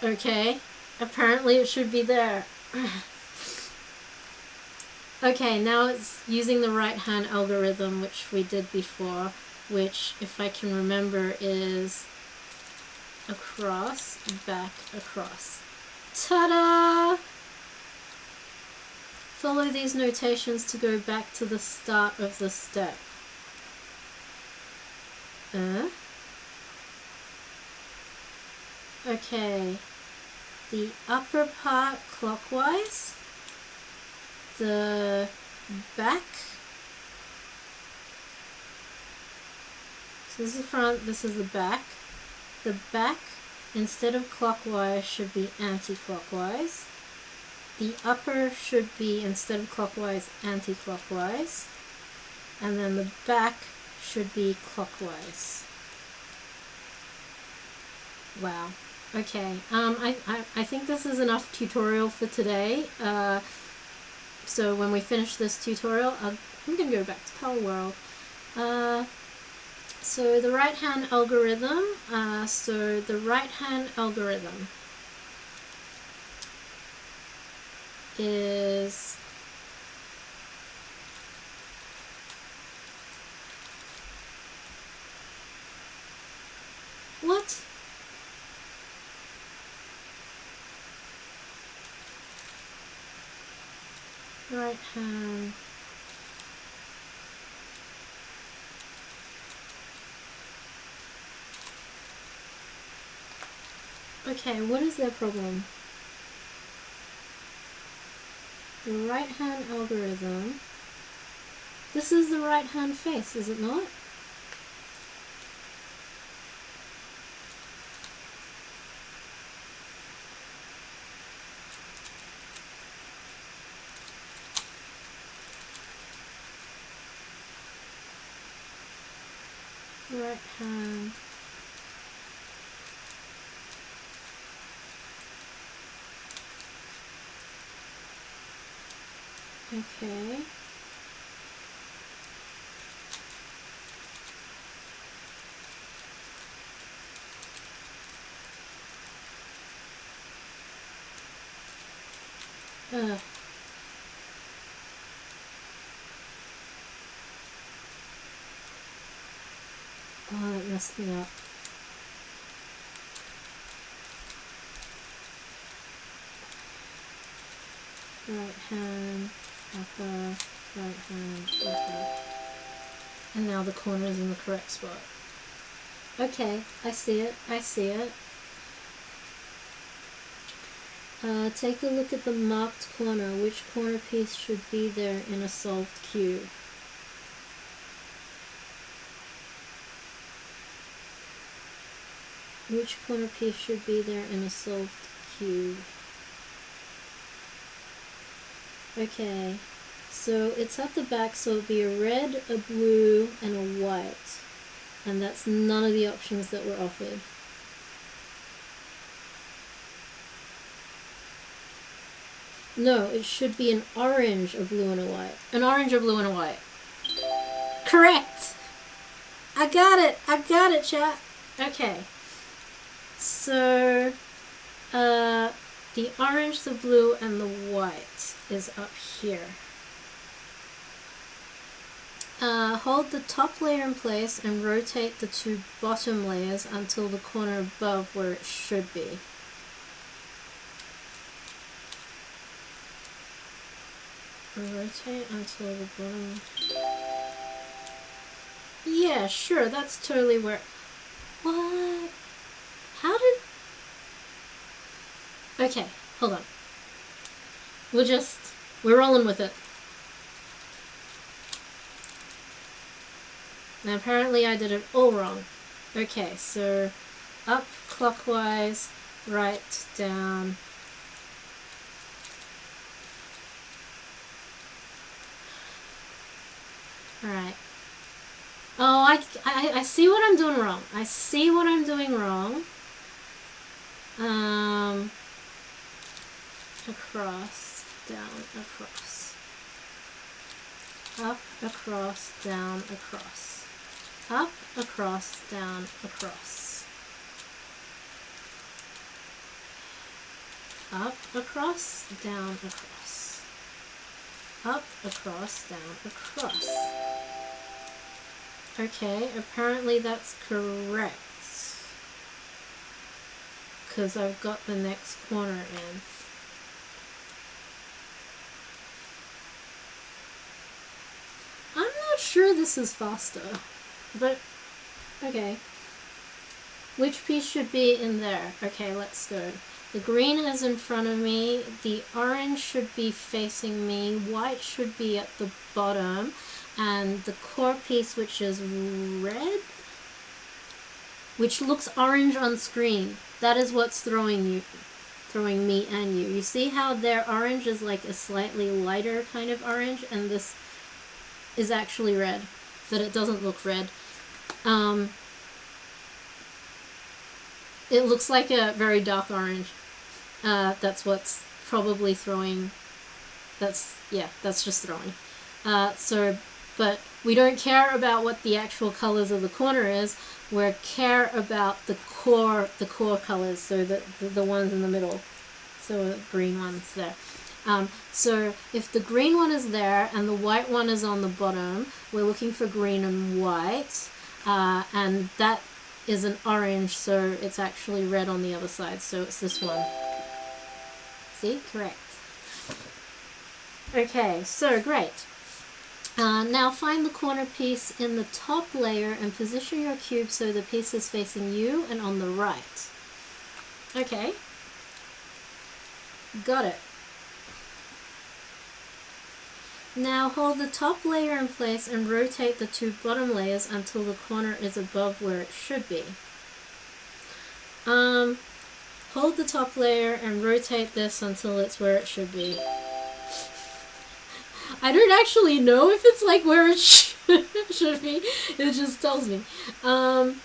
Okay, apparently it should be there. Okay, now it's using the right-hand algorithm, which we did before, which, if I can remember, is across, back, across. Ta-da! Follow these notations to go back to the start of the step. Okay, the upper part clockwise. The back, so this is the front, this is the back. The back, instead of clockwise, should be anti-clockwise. The upper should be, instead of clockwise, anti-clockwise. And then the back should be clockwise. Wow. Okay. I think this is enough tutorial for today. So when we finish this tutorial, I'm gonna go back to Palworld. So the right-hand algorithm. So the right-hand algorithm is what? Right-hand. Okay, what is their problem? The right-hand algorithm. This is the right-hand face, is it not? Right-hand. Okay. Ugh. Oh, that messed me up. Right hand, upper, right hand, upper. And now the corner is in the correct spot. Okay, I see it, I see it. Take a look at the marked corner. Which corner piece should be there in a solved cube? Which corner piece should be there in a solved cube? Okay, so it's at the back, so it'll be a red, a blue, and a white. And that's none of the options that were offered. No, it should be an orange, a blue, and a white. An orange, a blue, and a white. Correct! I got it, chat. Okay. So, the orange, the blue, and the white is up here. Hold the top layer in place and rotate the two bottom layers until the corner above where it should be. Rotate until the bottom. Yeah, sure, that's totally where... What? How did... Okay, hold on. We're rolling with it. Now apparently I did it all wrong. Okay, so up clockwise, right, down. Alright. Oh, I see what I'm doing wrong. I see what I'm doing wrong. Across, down, across. Up, across, down, across. Up, across, down, across. Up, across, down, across. Up, across, down, across. Okay, apparently that's correct. Because I've got the next corner in. I'm not sure this is faster, but okay. Which piece should be in there? Okay, let's go. The green is in front of me, the orange should be facing me, white should be at the bottom, and the core piece, which is red, which looks orange on screen, that is what's throwing me and you. You see how their orange is like a slightly lighter kind of orange, and this is actually red, but it doesn't look red. it looks like a very dark orange. That's what's probably throwing. That's just throwing. But we don't care about what the actual colors of the corner is. We care about the core colors, so the ones in the middle. So the green one's there. So if the green one is there and the white one is on the bottom, we're looking for green and white, and that is an orange, so it's actually red on the other side, so it's this one. See? Correct. Okay, so great. Now find the corner piece in the top layer and position your cube so the piece is facing you and on the right. Okay. Got it. Now hold the top layer in place and rotate the two bottom layers until the corner is above where it should be. Hold the top layer and rotate this until it's where it should be. I don't actually know if it's like where it should be. It just tells me. I'm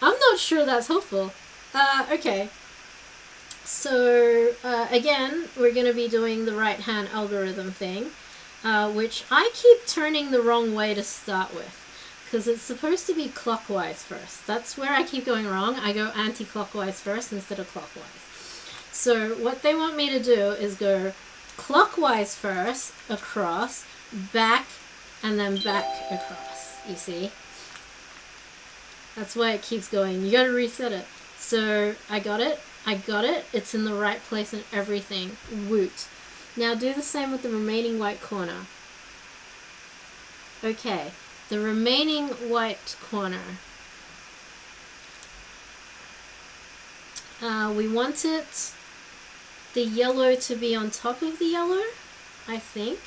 not sure that's helpful. Okay. So, again, we're going to be doing the right-hand algorithm thing, which I keep turning the wrong way to start with, because it's supposed to be clockwise first. That's where I keep going wrong. I go anti-clockwise first instead of clockwise. So what they want me to do is go clockwise first, across, back, and then back across, you see? That's why it keeps going. You gotta reset it. So, I got it. It's in the right place and everything. Woot. Now do the same with the remaining white corner. Okay, the remaining white corner. We want the yellow to be on top of the yellow, I think.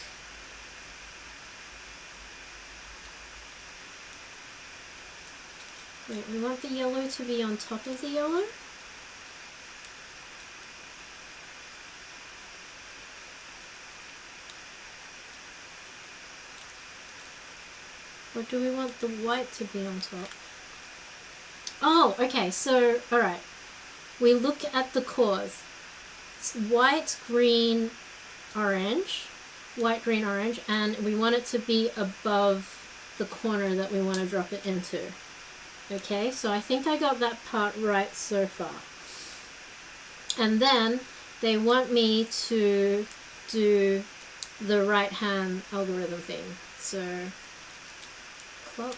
Wait, we want the yellow to be on top of the yellow? Or do we want the white to be on top? Oh, okay, so, alright. We look at the cores. It's white, green, orange. White, green, orange. And we want it to be above the corner that we want to drop it into. Okay, so I think I got that part right so far. And then they want me to do the right-hand algorithm thing. So, clock.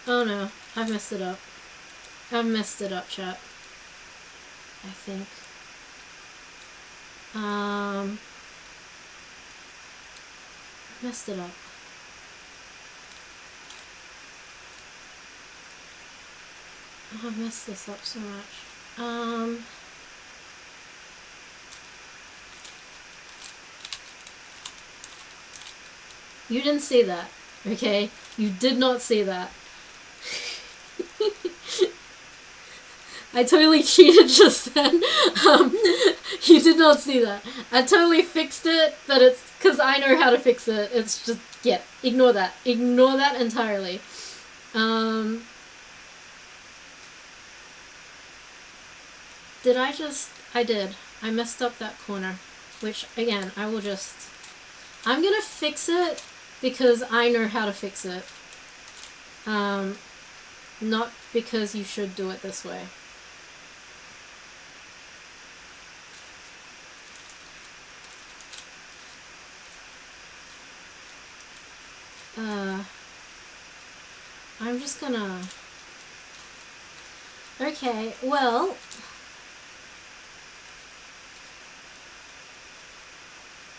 Oh no, I've messed it up. I've messed it up, chat. I think. Messed it up. Oh, I've messed this up so much. You didn't see that, okay? You did not see that. I totally cheated just then. You did not see that. I totally fixed it, but it's because I know how to fix it. It's just, yeah, ignore that. Ignore that entirely. Did I just... I did. I messed up that corner. Which, again, I will just... I'm gonna fix it because I know how to fix it. Not because you should do it this way. I'm just gonna... Okay, well...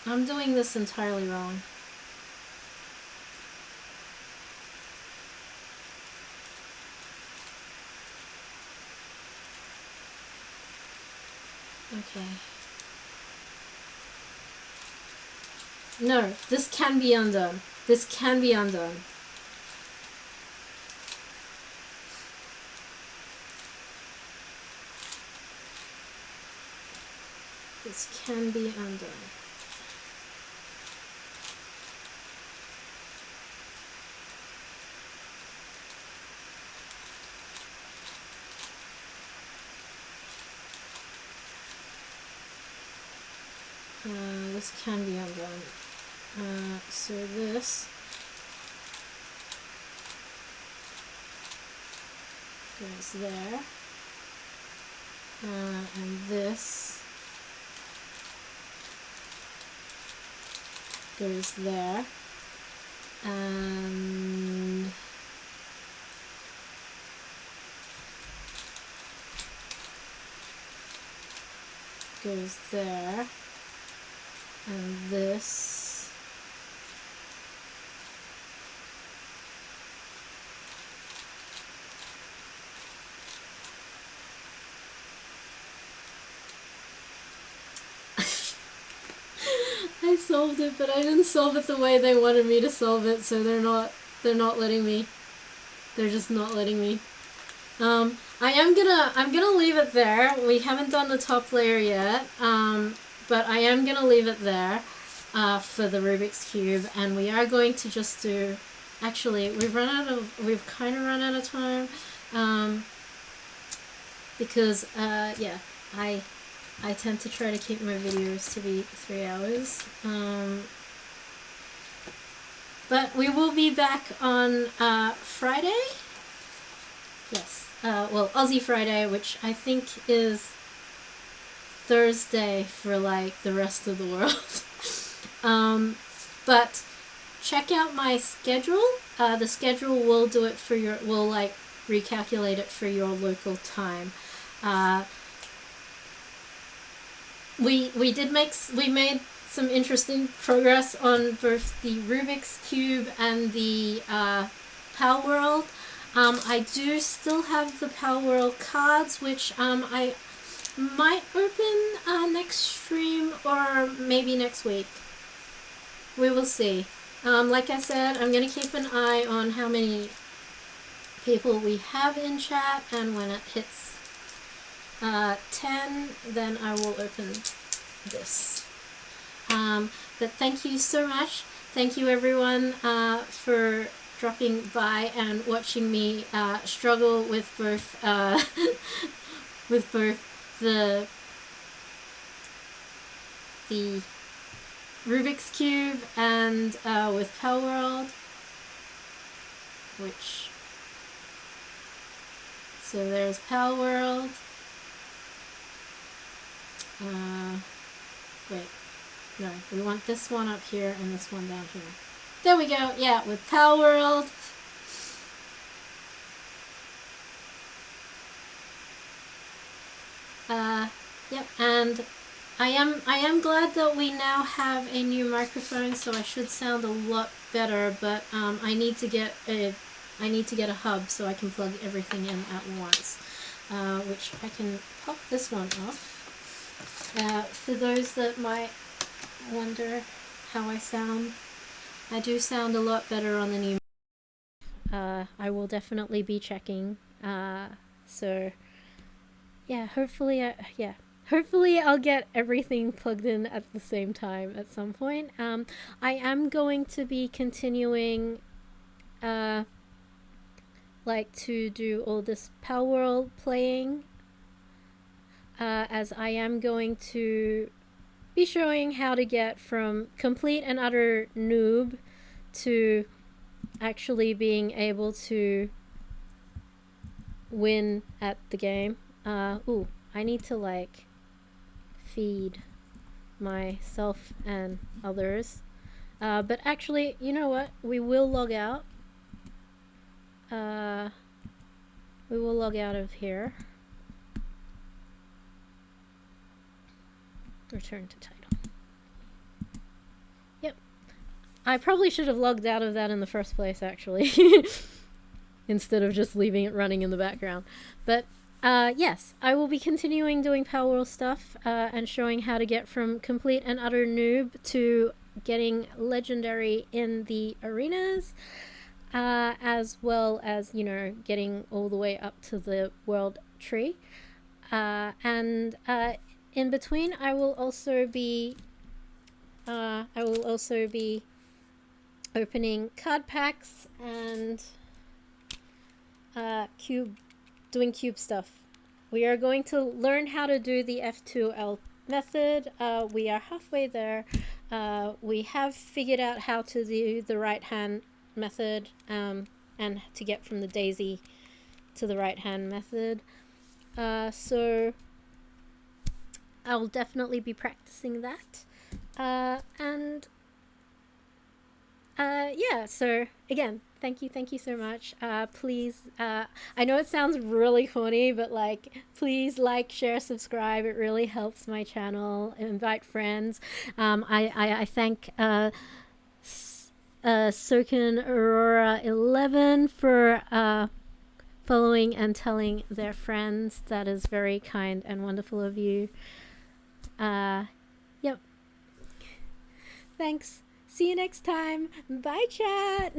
I'm doing this entirely wrong. Okay. No, this can be undone. This can be undone. This can be undone. This can be undone. So this goes there, and this goes there, and goes there, and this I solved it, but I didn't solve it the way they wanted me to solve it, so they're not letting me. They're just not letting me. I'm gonna leave it there. We haven't done the top layer yet, but I am gonna leave it there for the Rubik's Cube, and we are going to just do. Actually, we've kind of run out of time, because yeah, I tend to try to keep my videos to be 3 hours. But we will be back on Friday. Yes. Well, Aussie Friday, which I think is Thursday for like the rest of the world. But check out my schedule. The schedule will do it for your. Will like recalculate it for your local time. We made some interesting progress on both the Rubik's Cube and the Palworld. I do still have the Palworld cards, which I might open next stream or maybe next week. We will see. Like I said, I'm going to keep an eye on how many people we have in chat, and when it hits 10, then I will open this. But thank you so much. Thank you everyone for dropping by and watching me struggle with both the Rubik's Cube and with Palworld, which, so there's Palworld. Wait, no, we want this one up here and this one down here. There we go, yeah, with Palworld. Yep, and I am glad that we now have a new microphone, so I should sound a lot better, but I need to get a hub so I can plug everything in at once, which I can pop this one off. For those that might wonder how I sound, I do sound a lot better on the new. I will definitely be checking. So yeah, hopefully I'll get everything plugged in at the same time at some point. I am going to be continuing like to do all this Palworld playing, as I am going to be showing how to get from complete and utter noob to actually being able to win at the game. Ooh, I need to like feed myself and others. But actually, you know what? We will log out. We will log out of here. Return to title. Yep. I probably should have logged out of that in the first place, actually. Instead of just leaving it running in the background. But yes, I will be continuing doing Palworld stuff and showing how to get from complete and utter noob to getting legendary in the arenas, as well as, you know, getting all the way up to the world tree. And in between, I will also be opening card packs and doing cube stuff. We are going to learn how to do the F2L method. We are halfway there. We have figured out how to do the right hand method and to get from the daisy to the right hand method. So I'll definitely be practicing that. Yeah, so again, thank you so much. Please, I know it sounds really corny, but like, please like, share, subscribe. It really helps my channel. Invite friends. I thank Soken Aurora 11 for following and telling their friends. That is very kind and wonderful of you. Yep. Thanks. See you next time. Bye, chat.